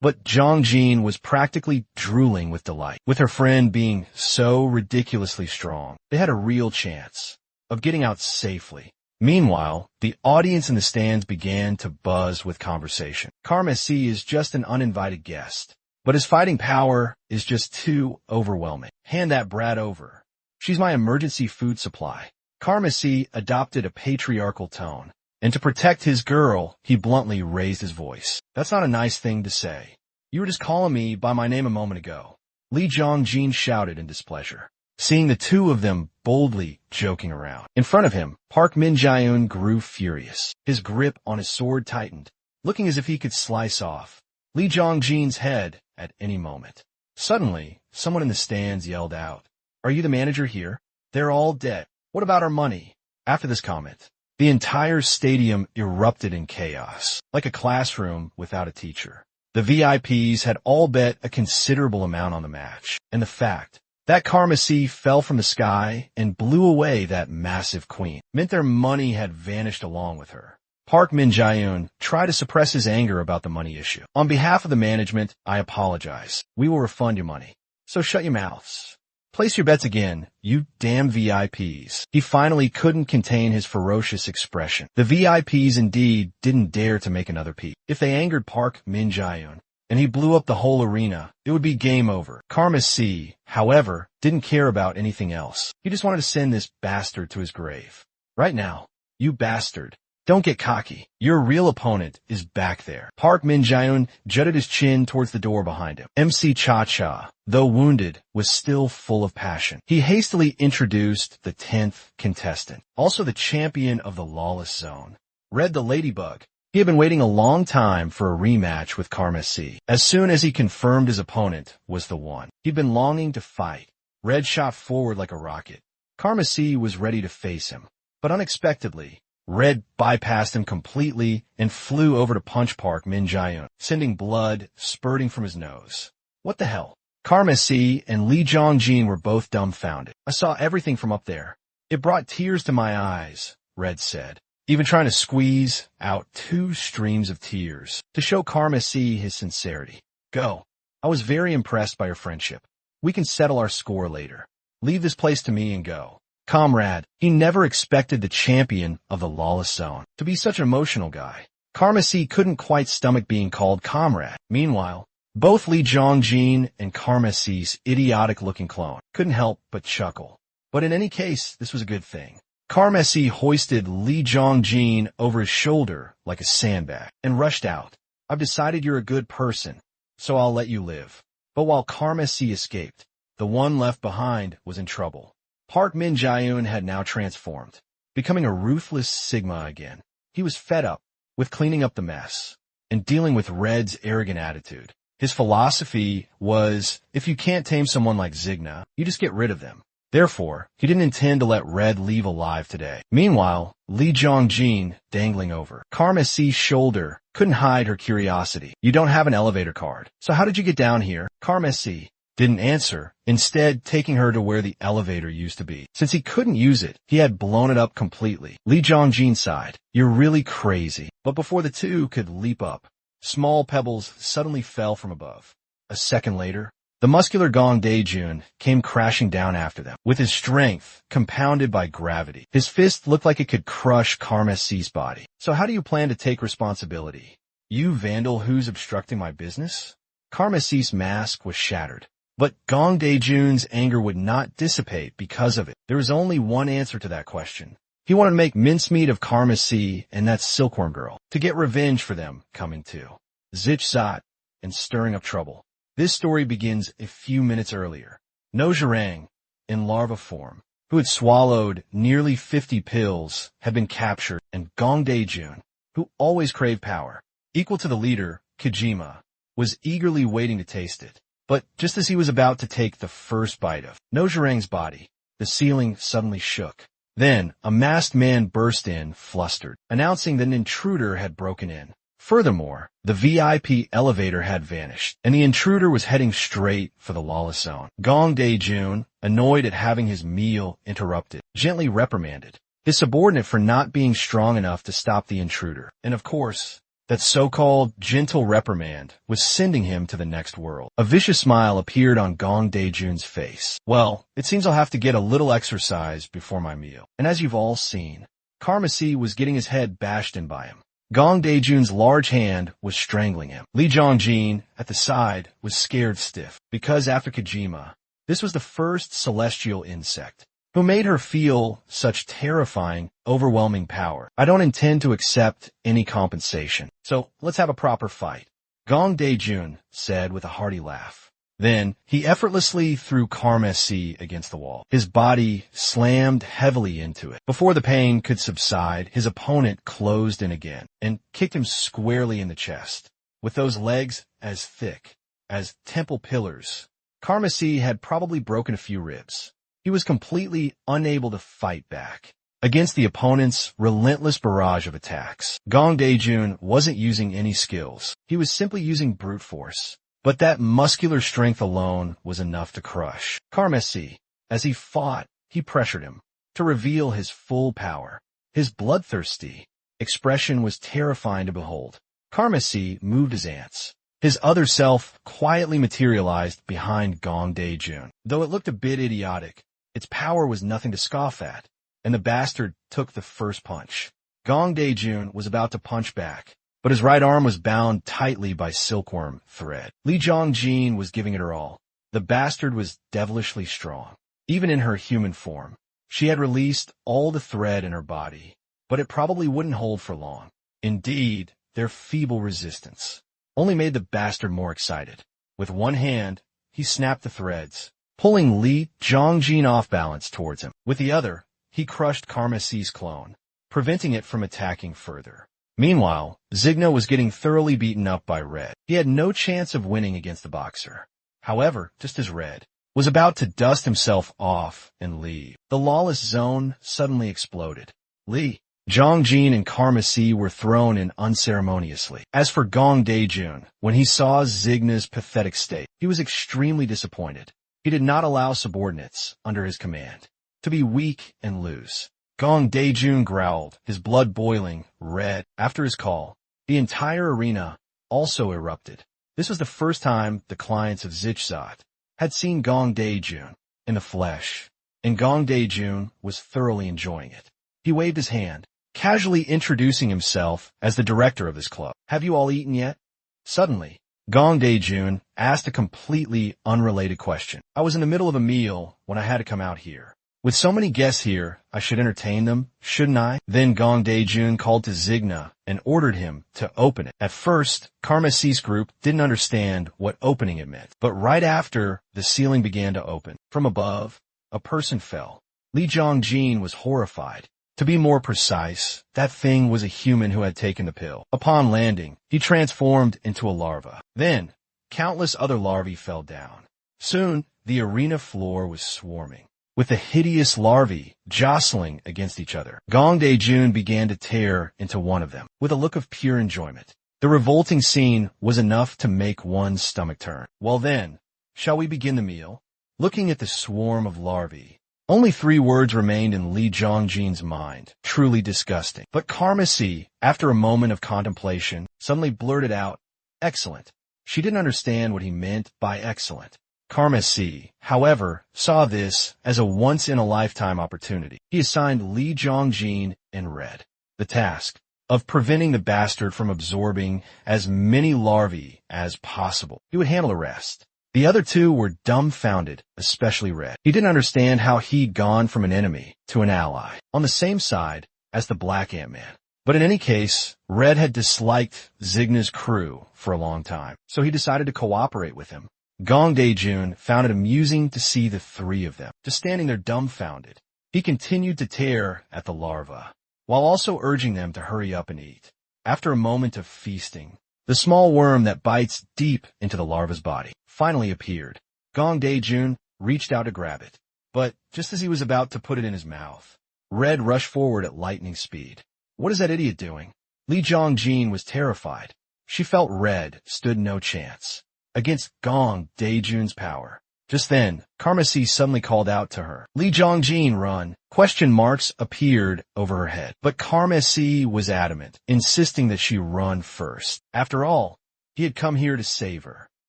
But Jong-jin was practically drooling with delight. With her friend being so ridiculously strong, they had a real chance of getting out safely. Meanwhile, the audience in the stands began to buzz with conversation. Carmessi is just an uninvited guest, but his fighting power is just too overwhelming. Hand that brat over. She's my emergency food supply. Carmessi adopted a patriarchal tone, and to protect his girl, he bluntly raised his voice. That's not a nice thing to say. You were just calling me by my name a moment ago. Lee Jong-jin shouted in displeasure, seeing the two of them boldly joking around. In front of him, Park Min-jaeun grew furious. His grip on his sword tightened, looking as if he could slice off Lee Jong-jin's head at any moment. Suddenly, someone in the stands yelled out, "Are you the manager here? They're all dead. What about our money?" After this comment, the entire stadium erupted in chaos, like a classroom without a teacher. The VIPs had all bet a considerable amount on the match, and the fact that Carmessi fell from the sky and blew away that massive queen meant their money had vanished along with her. Park Min-jaeun tried to suppress his anger about the money issue. On behalf of the management, I apologize. We will refund your money. So shut your mouths. Place your bets again, you damn VIPs. He finally couldn't contain his ferocious expression. The VIPs indeed didn't dare to make another peep. If they angered Park Min-jaeun, and he blew up the whole arena, it would be game over. Karma C, however, didn't care about anything else. He just wanted to send this bastard to his grave. Right now, you bastard. Don't get cocky. Your real opponent is back there. Park Min-jaeun jutted his chin towards the door behind him. MC Cha-Cha, though wounded, was still full of passion. He hastily introduced the 10th contestant, also the champion of the Lawless Zone, Red the Ladybug. He had been waiting a long time for a rematch with Karma C. As soon as he confirmed his opponent was the one he'd been longing to fight, Red shot forward like a rocket. Karma C was ready to face him, but unexpectedly, Red bypassed him completely and flew over to punch Park Min-jaeun, sending blood spurting from his nose. What the hell? Karma C and Lee Jong-jin were both dumbfounded. I saw everything from up there. It brought tears to my eyes, Red said, even trying to squeeze out 2 streams of tears to show Karma C his sincerity. Go. I was very impressed by your friendship. We can settle our score later. Leave this place to me and go. Comrade, he never expected the champion of the Lawless Zone to be such an emotional guy. Karma C couldn't quite stomach being called comrade. Meanwhile, both Lee Jong-jin and Karma C's idiotic-looking clone couldn't help but chuckle. But in any case, this was a good thing. Karma C hoisted Lee Jong-jin over his shoulder like a sandbag and rushed out. I've decided you're a good person, so I'll let you live. But while Karma C escaped, the one left behind was in trouble. Park Min-jaeun had now transformed, becoming a ruthless Sigma again. He was fed up with cleaning up the mess and dealing with Red's arrogant attitude. His philosophy was, if you can't tame someone like Zigna, you just get rid of them. Therefore, he didn't intend to let Red leave alive today. Meanwhile, Lee Jong-jin, dangling over Karma C's shoulder, couldn't hide her curiosity. You don't have an elevator card, so how did you get down here? Karma C didn't answer, instead taking her to where the elevator used to be. Since he couldn't use it, he had blown it up completely. Lee Jong-jin sighed. You're really crazy. But before the two could leap up, small pebbles suddenly fell from above. A second later, the muscular Gong Dae-jun came crashing down after them, with his strength compounded by gravity. His fist looked like it could crush Karma C's body. So how do you plan to take responsibility? You vandal who's obstructing my business? Karma C's mask was shattered. But Gong Dae-jun's anger would not dissipate because of it. There was only one answer to that question. He wanted to make mincemeat of Karma C and that silkworm girl, to get revenge for them coming to Zich Zot and stirring up trouble. This story begins a few minutes earlier. No Zhirang, in larva form, who had swallowed nearly 50 pills, had been captured, and Gong Dae-jun, who always craved power, equal to the leader, Kojima, was eagerly waiting to taste it. But just as he was about to take the first bite of No Zhirang's body, the ceiling suddenly shook. Then, a masked man burst in, flustered, announcing that an intruder had broken in. Furthermore, the VIP elevator had vanished, and the intruder was heading straight for the Lawless Zone. Gong Dae-jun, annoyed at having his meal interrupted, gently reprimanded his subordinate for not being strong enough to stop the intruder. And of course, that so-called gentle reprimand was sending him to the next world. A vicious smile appeared on Gong Dae-jun's face. Well, it seems I'll have to get a little exercise before my meal. And as you've all seen, Karma C was getting his head bashed in by him. Gong Dae-jun's large hand was strangling him. Lee Jong-jin, at the side, was scared stiff, because after Kojima, this was the first celestial insect who made her feel such terrifying, overwhelming power. I don't intend to accept any compensation, so let's have a proper fight, Gong Dae-jun said with a hearty laugh. Then, he effortlessly threw Karma C against the wall. His body slammed heavily into it. Before the pain could subside, his opponent closed in again and kicked him squarely in the chest. With those legs as thick as temple pillars, Karma C had probably broken a few ribs. He was completely unable to fight back against the opponent's relentless barrage of attacks. Gong Dae-jun wasn't using any skills. He was simply using brute force. But that muscular strength alone was enough to crush Karma C. As he fought, he pressured him to reveal his full power. His bloodthirsty expression was terrifying to behold. Karma C moved his ants, His other self quietly materialized behind Gong Daejun. Though it looked a bit idiotic, its power was nothing to scoff at, and the bastard took the first punch. Gong Daejun was about to punch back, but his right arm was bound tightly by silkworm thread. Lee Jongjin was giving it her all. The bastard was devilishly strong. Even in her human form, she had released all the thread in her body, but it probably wouldn't hold for long. Indeed, their feeble resistance only made the bastard more excited. With one hand, he snapped the threads, pulling Lee Jongjin off balance towards him. With the other, he crushed Karma C's clone, preventing it from attacking further. Meanwhile, Zigna was getting thoroughly beaten up by Red. He had no chance of winning against the boxer. However, just as Red was about to dust himself off and leave, the lawless zone suddenly exploded. Lee Jongjin and Karma C were thrown in unceremoniously. As for Gong Daejun, when he saw Zigna's pathetic state, he was extremely disappointed. He did not allow subordinates under his command to be weak and lose. Gong Daejun growled, his blood boiling red. After his call, the entire arena also erupted. This was the first time the clients of Zichzot had seen Gong Daejun in the flesh, and Gong Daejun was thoroughly enjoying it. He waved his hand, casually introducing himself as the director of his club. Have you all eaten yet? Suddenly, Gong Daejun asked a completely unrelated question. I was in the middle of a meal when I had to come out here. With so many guests here, I should entertain them, shouldn't I? Then Gong Daejun called to Zigna and ordered him to open it. At first, Karma C's group didn't understand what opening it meant, but right after, the ceiling began to open. From above, a person fell. Lee Jongjin was horrified. To be more precise, that thing was a human who had taken the pill. Upon landing, he transformed into a larva. Then, countless other larvae fell down. Soon, the arena floor was swarming, with the hideous larvae jostling against each other. Gong Daejun began to tear into one of them, with a look of pure enjoyment. The revolting scene was enough to make one's stomach turn. Well then, shall we begin the meal? Looking at the swarm of larvae, only 3 words remained in Lee Jongjin's mind. Truly disgusting. But Karma C, after a moment of contemplation, suddenly blurted out, excellent. She didn't understand what he meant by excellent. Karma C, however, saw this as a once-in-a-lifetime opportunity. He assigned Lee Jongjin and Red the task of preventing the bastard from absorbing as many larvae as possible. He would handle the rest. The other 2 were dumbfounded, especially Red. He didn't understand how he'd gone from an enemy to an ally, on the same side as the Black Ant-Man. But in any case, Red had disliked Zigna's crew for a long time, so he decided to cooperate with him. Gong Daejun found it amusing to see the 3 of them, just standing there dumbfounded. He continued to tear at the larva, while also urging them to hurry up and eat. After a moment of feasting, the small worm that bites deep into the larva's body finally appeared. Gong Daejun reached out to grab it, but just as he was about to put it in his mouth, Red rushed forward at lightning speed. What is that idiot doing? Lee Jongjin was terrified. She felt Red stood no chance against Gong Daejun's power. Just then, Karma C suddenly called out to her, Lee Jongjin, run! Question marks appeared over her head, but Karma C was adamant, insisting that she run first. After all, he had come here to save her.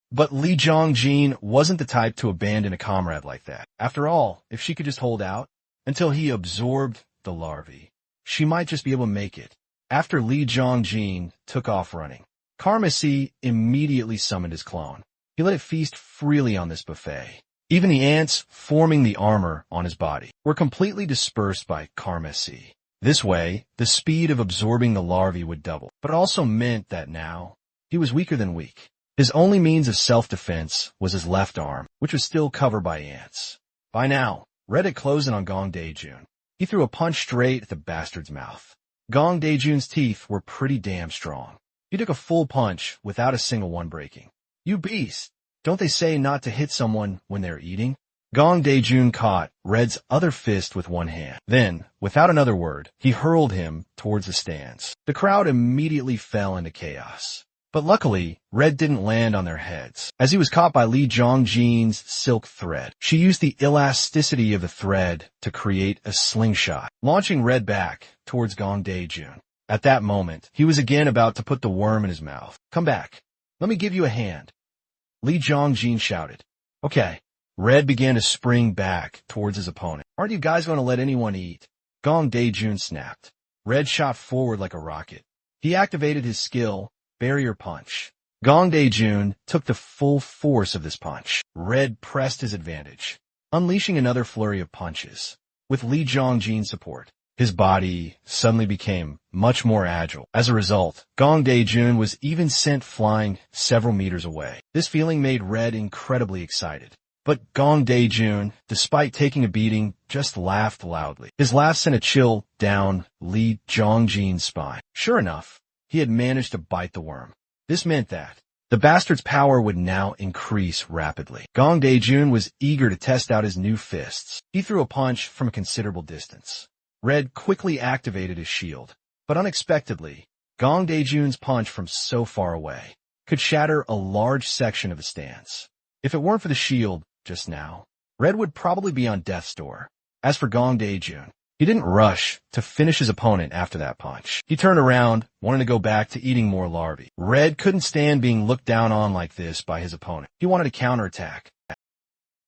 But Lee Jongjin wasn't the type to abandon a comrade like that. After all, if she could just hold out until he absorbed the larvae, she might just be able to make it. After Lee Jongjin took off running, Karma C immediately summoned his clone. He let it feast freely on this buffet. Even the ants forming the armor on his body were completely dispersed by Karma C. This way, the speed of absorbing the larvae would double, but it also meant that now, he was weaker than weak. His only means of self-defense was his left arm, which was still covered by ants. By now, Red had closed in on Gong Daejun. He threw a punch straight at the bastard's mouth. Gong Daejun's teeth were pretty damn strong. He took a full punch without a single one breaking. You beast! Don't they say not to hit someone when they're eating? Gong Daejun caught Red's other fist with one hand. Then, without another word, he hurled him towards the stands. The crowd immediately fell into chaos. But luckily, Red didn't land on their heads, as he was caught by Lee Jongjin's silk thread. She used the elasticity of the thread to create a slingshot, launching Red back towards Gong Daejun. At that moment, he was again about to put the worm in his mouth. Come back. Let me give you a hand. Li Jongjin shouted. Okay. Red began to spring back towards his opponent. Aren't you guys going to let anyone eat? Gong Daejun snapped. Red shot forward like a rocket. He activated his skill, Barrier Punch. Gong Daejun took the full force of this punch. Red pressed his advantage, unleashing another flurry of punches. With Li Jongjin's support, his body suddenly became much more agile. As a result, Gong Daejun was even sent flying several meters away. This feeling made Red incredibly excited. But Gong Daejun, despite taking a beating, just laughed loudly. His laugh sent a chill down Li Jongjin's spine. Sure enough, he had managed to bite the worm. This meant that the bastard's power would now increase rapidly. Gong Daejun was eager to test out his new fists. He threw a punch from a considerable distance. Red quickly activated his shield, but unexpectedly, Gong Daejun's punch from so far away could shatter a large section of the stance. If it weren't for the shield just now, Red would probably be on death's door. As for Gong Daejun, he didn't rush to finish his opponent after that punch. He turned around, wanting to go back to eating more larvae. Red couldn't stand being looked down on like this by his opponent. He wanted to counterattack.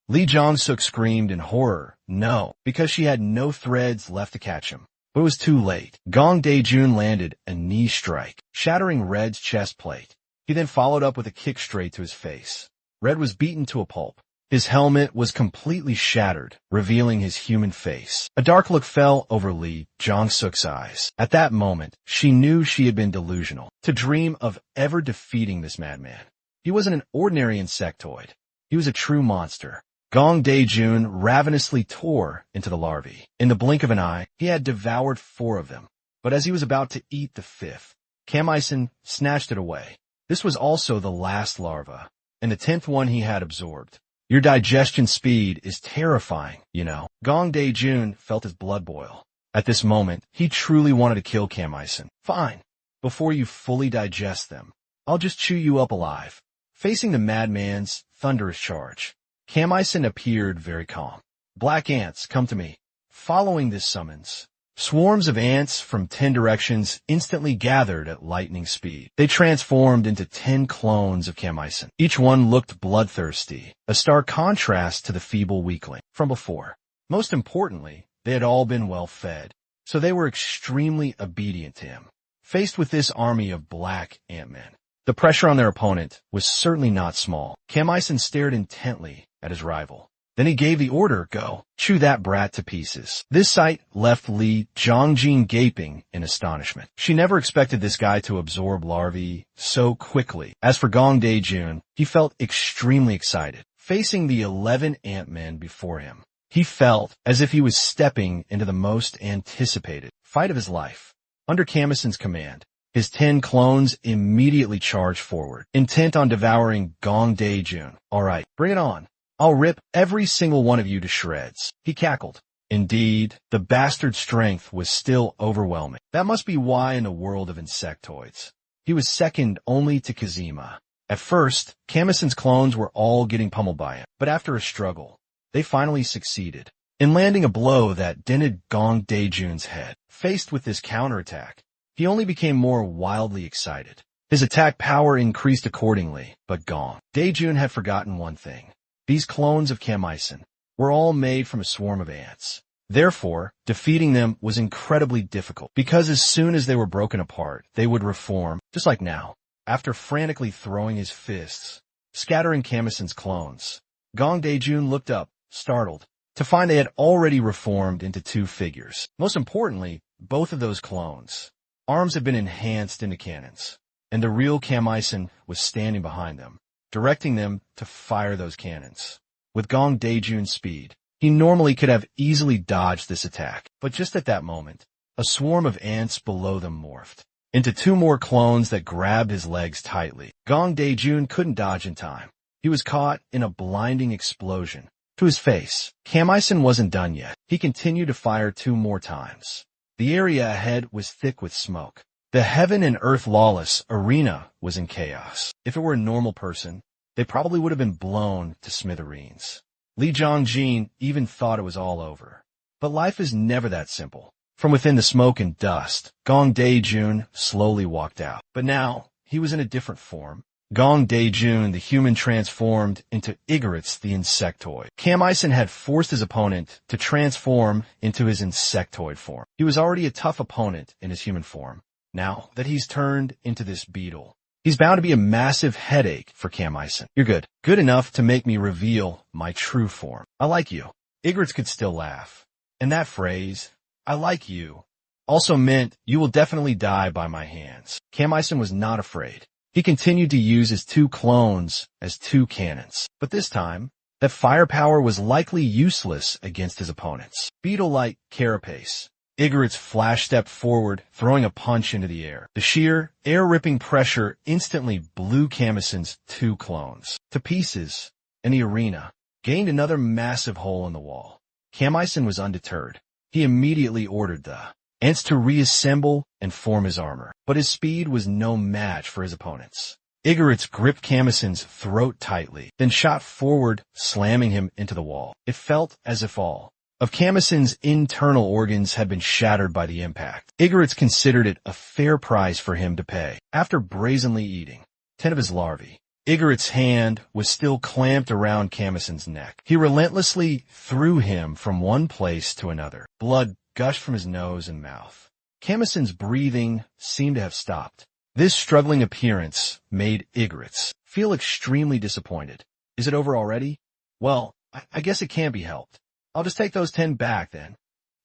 Li Jongsuk screamed in horror, no, because she had no threads left to catch him. But it was too late. Gong Daejun landed a knee strike, shattering Red's chest plate. He then followed up with a kick straight to his face. Red was beaten to a pulp. His helmet was completely shattered, revealing his human face. A dark look fell over Li Jongsuk's eyes. At that moment, she knew she had been delusional to dream of ever defeating this madman. He wasn't an ordinary insectoid. He was a true monster. Gong Daejun ravenously tore into the larvae. In the blink of an eye, he had devoured 4 of them. But as he was about to eat the 5th, Kamisen snatched it away. This was also the last larva, and the 10th one he had absorbed. Your digestion speed is terrifying, you know. Gong Daejun felt his blood boil. At this moment, he truly wanted to kill Kamisen. Fine. Before you fully digest them, I'll just chew you up alive. Facing the madman's thunderous charge, Kamisen appeared very calm. Black ants, come to me. Following this summons, swarms of ants from 10 directions instantly gathered at lightning speed. They transformed into 10 clones of Kamisen. Each one looked bloodthirsty, a stark contrast to the feeble weakling from before. Most importantly, they had all been well fed, so they were extremely obedient to him. Faced with this army of black ant-men, the pressure on their opponent was certainly not small. Kamisen stared intently at his rival. Then he gave the order, go, chew that brat to pieces. This sight left Li Jongjin gaping in astonishment. She never expected this guy to absorb larvae so quickly. As for Gong Daejun, he felt extremely excited. Facing the 11 ant-men before him, he felt as if he was stepping into the most anticipated fight of his life. Under Kamisen's command, his 10 clones immediately charged forward, intent on devouring Gong Daejun. All right, bring it on. I'll rip every single one of you to shreds. He cackled. Indeed, the bastard's strength was still overwhelming. That must be why in the world of insectoids, he was second only to Kazima. At first, Kamisen's clones were all getting pummeled by him, but after a struggle, they finally succeeded in landing a blow that dented Gong Daejun's head. Faced with this counterattack, he only became more wildly excited. His attack power increased accordingly, but Gong Daejun had forgotten one thing. These clones of Kamisen were all made from a swarm of ants. Therefore, defeating them was incredibly difficult, because as soon as they were broken apart, they would reform, just like now. After frantically throwing his fists, scattering Kamisen's clones, Gong Daejun looked up, startled, to find they had already reformed into 2 figures. Most importantly, both of those clones' arms had been enhanced into cannons, and the real Kamisen was standing behind them, directing them to fire those cannons. With Gong Daejun's speed, he normally could have easily dodged this attack, but just at that moment, a swarm of ants below them morphed into 2 more clones that grabbed his legs tightly. Gong Daejun couldn't dodge in time. He was caught in a blinding explosion to his face. Kamisen wasn't done yet. He continued to fire 2 more times. The area ahead was thick with smoke. The heaven and earth lawless arena was in chaos. If it were a normal person, they probably would have been blown to smithereens. Li Jongjin even thought it was all over. But life is never that simple. From within the smoke and dust, Gong Daejun slowly walked out. But now, he was in a different form. Gong Daejun, the human, transformed into Igaritz, the insectoid. Kamisen had forced his opponent to transform into his insectoid form. He was already a tough opponent in his human form. Now that he's turned into this beetle, he's bound to be a massive headache for Kamisen. You're good. Good enough to make me reveal my true form. I like you. Igaritz could still laugh. And that phrase, I like you, also meant you will definitely die by my hands. Kamisen was not afraid. He continued to use his two clones as two cannons. But this time, that firepower was likely useless against his opponents. Beetle-like carapace. Igaritz flash-stepped forward, throwing a punch into the air. The sheer, air-ripping pressure instantly blew Kamisen's two clones to pieces, and the arena gained another massive hole in the wall. Kamisen was undeterred. He immediately ordered the ants to reassemble and form his armor, but his speed was no match for his opponents. Igaritz gripped Kamisen's throat tightly, then shot forward, slamming him into the wall. It felt as if all of Kamisen's internal organs had been shattered by the impact. Igaritz considered it a fair price for him to pay. After brazenly eating 10 of his larvae, Igaritz's hand was still clamped around Kamisen's neck. He relentlessly threw him from one place to another. Blood gushed from his nose and mouth. Kamisen's breathing seemed to have stopped. This struggling appearance made Igaritz feel extremely disappointed. Is it over already? Well, I guess it can't be helped. I'll just take those 10 back then.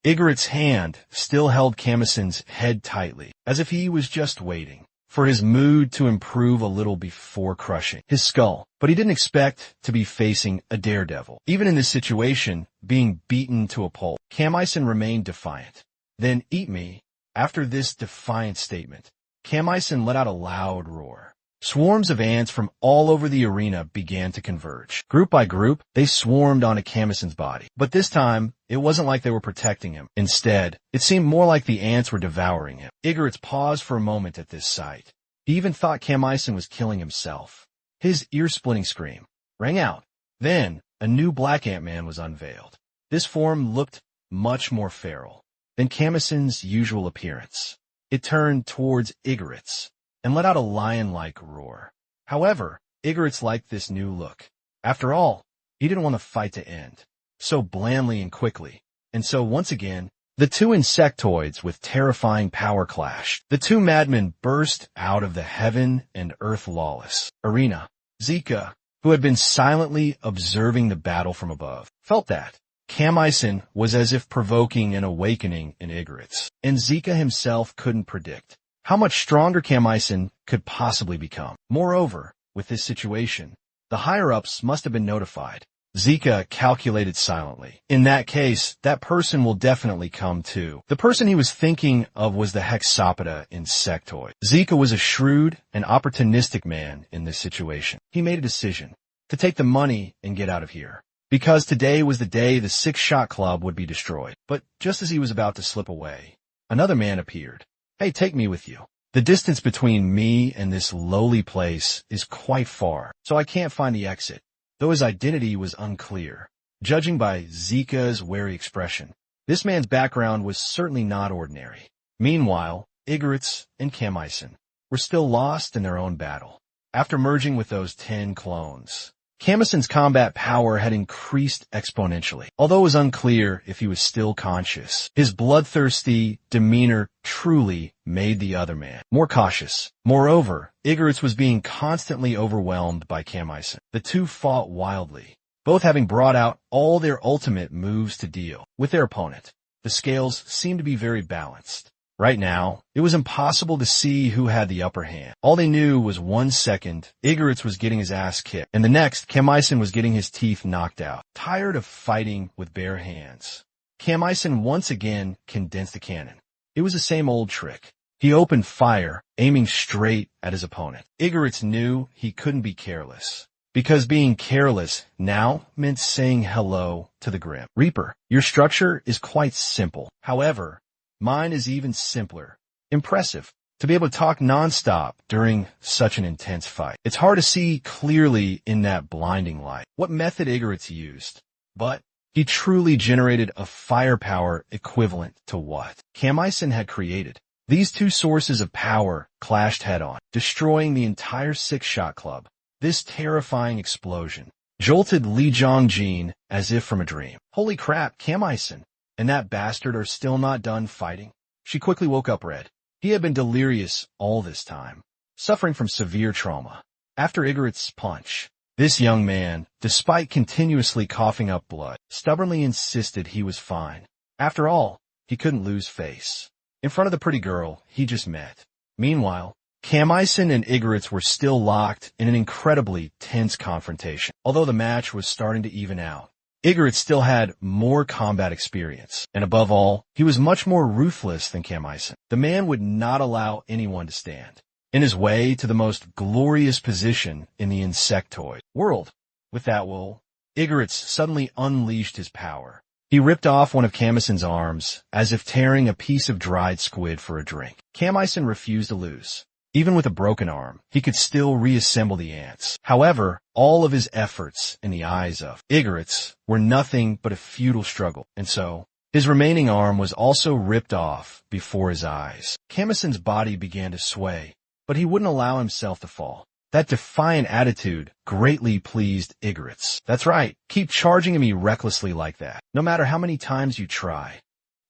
Igaritz's hand still held Kamisen's head tightly, as if he was just waiting for his mood to improve a little before crushing his skull. But he didn't expect to be facing a daredevil. Even in this situation, being beaten to a pulp, Kamisen remained defiant. Then eat me. After this defiant statement, Kamisen let out a loud roar. Swarms of ants from all over the arena began to converge. Group by group, they swarmed onto Kamisen's body. But this time, it wasn't like they were protecting him. Instead, it seemed more like the ants were devouring him. Igaritz paused for a moment at this sight. He even thought Kamisen was killing himself. His ear-splitting scream rang out. Then, a new black ant-man was unveiled. This form looked much more feral than Kamisen's usual appearance. It turned towards Igaritz and let out a lion-like roar. However, Igaritz liked this new look. After all, he didn't want the fight to end so blandly and quickly. And so once again, the two insectoids with terrifying power clashed. The two madmen burst out of the heaven and earth lawless arena. Zika, who had been silently observing the battle from above, felt that Kamisen was as if provoking an awakening in Igaritz, and Zika himself couldn't predict how much stronger Kamisen could possibly become. Moreover, with this situation, the higher-ups must have been notified. Zika calculated silently. In that case, that person will definitely come too. The person he was thinking of was the Hexapoda insectoid. Zika was a shrewd and opportunistic man in this situation. He made a decision to take the money and get out of here, because today was the day the six-shot club would be destroyed. But just as he was about to slip away, another man appeared. Hey, take me with you. The distance between me and this lowly place is quite far, so I can't find the exit, though his identity was unclear. Judging by Zika's wary expression, this man's background was certainly not ordinary. Meanwhile, Igaritz and Kamisen were still lost in their own battle. After merging with those 10 clones, Kamisen's combat power had increased exponentially. Although it was unclear if he was still conscious, his bloodthirsty demeanor truly made the other man more cautious. Moreover, Igaritz was being constantly overwhelmed by Kamisen. The two fought wildly, both having brought out all their ultimate moves to deal with their opponent. The scales seemed to be very balanced. Right now, it was impossible to see who had the upper hand. All they knew was 1 second, Igaritz was getting his ass kicked, and the next, Kamisen was getting his teeth knocked out. Tired of fighting with bare hands, Kamisen once again condensed a cannon. It was the same old trick. He opened fire, aiming straight at his opponent. Igaritz knew he couldn't be careless, because being careless now meant saying hello to the Grim Reaper. Your structure is quite simple. However, mine is even simpler. Impressive. To be able to talk nonstop during such an intense fight. It's hard to see clearly in that blinding light what method Igaritz used, but he truly generated a firepower equivalent to what Kamisen had created. These two sources of power clashed head-on, destroying the entire six-shot club. This terrifying explosion jolted Lee Jong-jin as if from a dream. Holy crap, Kam Il-sun and that bastard are still not done fighting? She quickly woke up red. He had been delirious all this time, suffering from severe trauma. After Igarit's punch, this young man, despite continuously coughing up blood, stubbornly insisted he was fine. After all, he couldn't lose face in front of the pretty girl he just met. Meanwhile, Kam Il-sun and Igarit's were still locked in an incredibly tense confrontation. Although the match was starting to even out, Igarit still had more combat experience, and above all, he was much more ruthless than Kam Il-sun. The man would not allow anyone to stand in his way to the most glorious position in the insectoid world. With that will, Igarit suddenly unleashed his power. He ripped off one of Kam Il-sun's arms, as if tearing a piece of dried squid for a drink. Kam Il-sun refused to lose. Even with a broken arm, he could still reassemble the ants. However, all of his efforts in the eyes of Igarit were nothing but a futile struggle, and so his remaining arm was also ripped off before his eyes. Kam Il-sun's body began to sway, but he wouldn't allow himself to fall. That defiant attitude greatly pleased Igarit. That's right, keep charging at me recklessly like that. No matter how many times you try,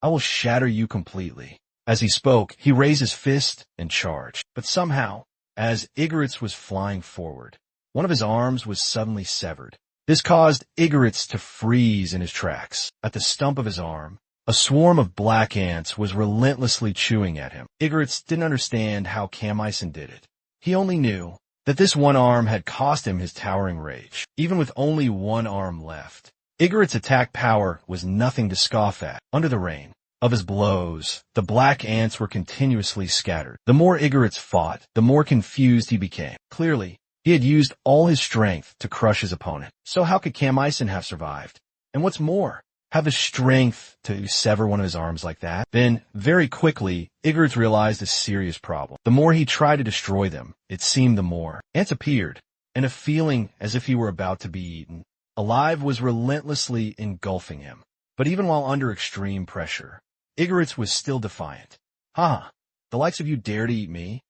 I will shatter you completely. As he spoke, he raised his fist and charged. But somehow, as Igarit was flying forward, one of his arms was suddenly severed. This caused Igarit to freeze in his tracks. At the stump of his arm, a swarm of black ants was relentlessly chewing at him. Igarit didn't understand how Kam Il-sun did it. He only knew that this one arm had cost him his towering rage. Even with only one arm left, Igarit's attack power was nothing to scoff at. Under the rain of his blows, the black ants were continuously scattered. The more Igarit fought, the more confused he became. Clearly, he had used all his strength to crush his opponent. So how could Kam Il-sun have survived? And what's more, have the strength to sever one of his arms like that? Then, very quickly, Igarit realized a serious problem. The more he tried to destroy them, it seemed the more ants appeared, and a feeling as if he were about to be eaten alive was relentlessly engulfing him. But even while under extreme pressure, Igarit was still defiant. The likes of you dare to eat me?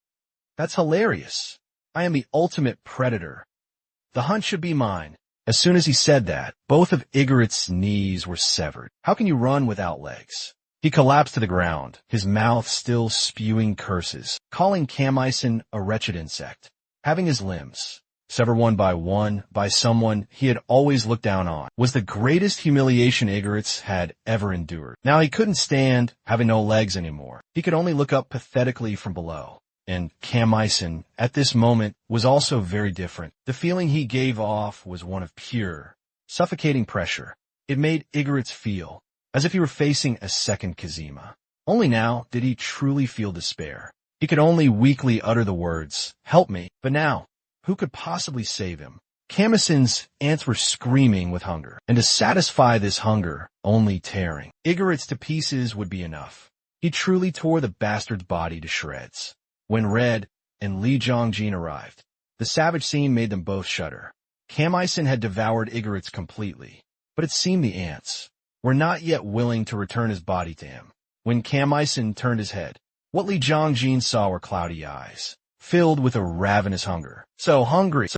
That's hilarious. I am the ultimate predator. The hunt should be mine. As soon as he said that, both of Igarit's knees were severed. How can you run without legs? He collapsed to the ground, his mouth still spewing curses, calling Kam Il-sun a wretched insect. Having his limbs severed one by someone he had always looked down on, was the greatest humiliation Igarit had ever endured. Now he couldn't stand having no legs anymore. He could only look up pathetically from below. And Kam Il-sun, at this moment, was also very different. The feeling he gave off was one of pure, suffocating pressure. It made Igarit feel as if he were facing a second Kazima. Only now did he truly feel despair. He could only weakly utter the words, "Help me." But now, who could possibly save him? Kam Il-sun's ants were screaming with hunger, and to satisfy this hunger, only tearing Igarit to pieces would be enough. He truly tore the bastard's body to shreds. When Red and Lee Jong-jin arrived, the savage scene made them both shudder. Kam Il-sun had devoured Igarit completely, but it seemed the ants were not yet willing to return his body to him. When Kam Il-sun turned his head, what Lee Jong-jin saw were cloudy eyes, filled with a ravenous hunger. So hungry.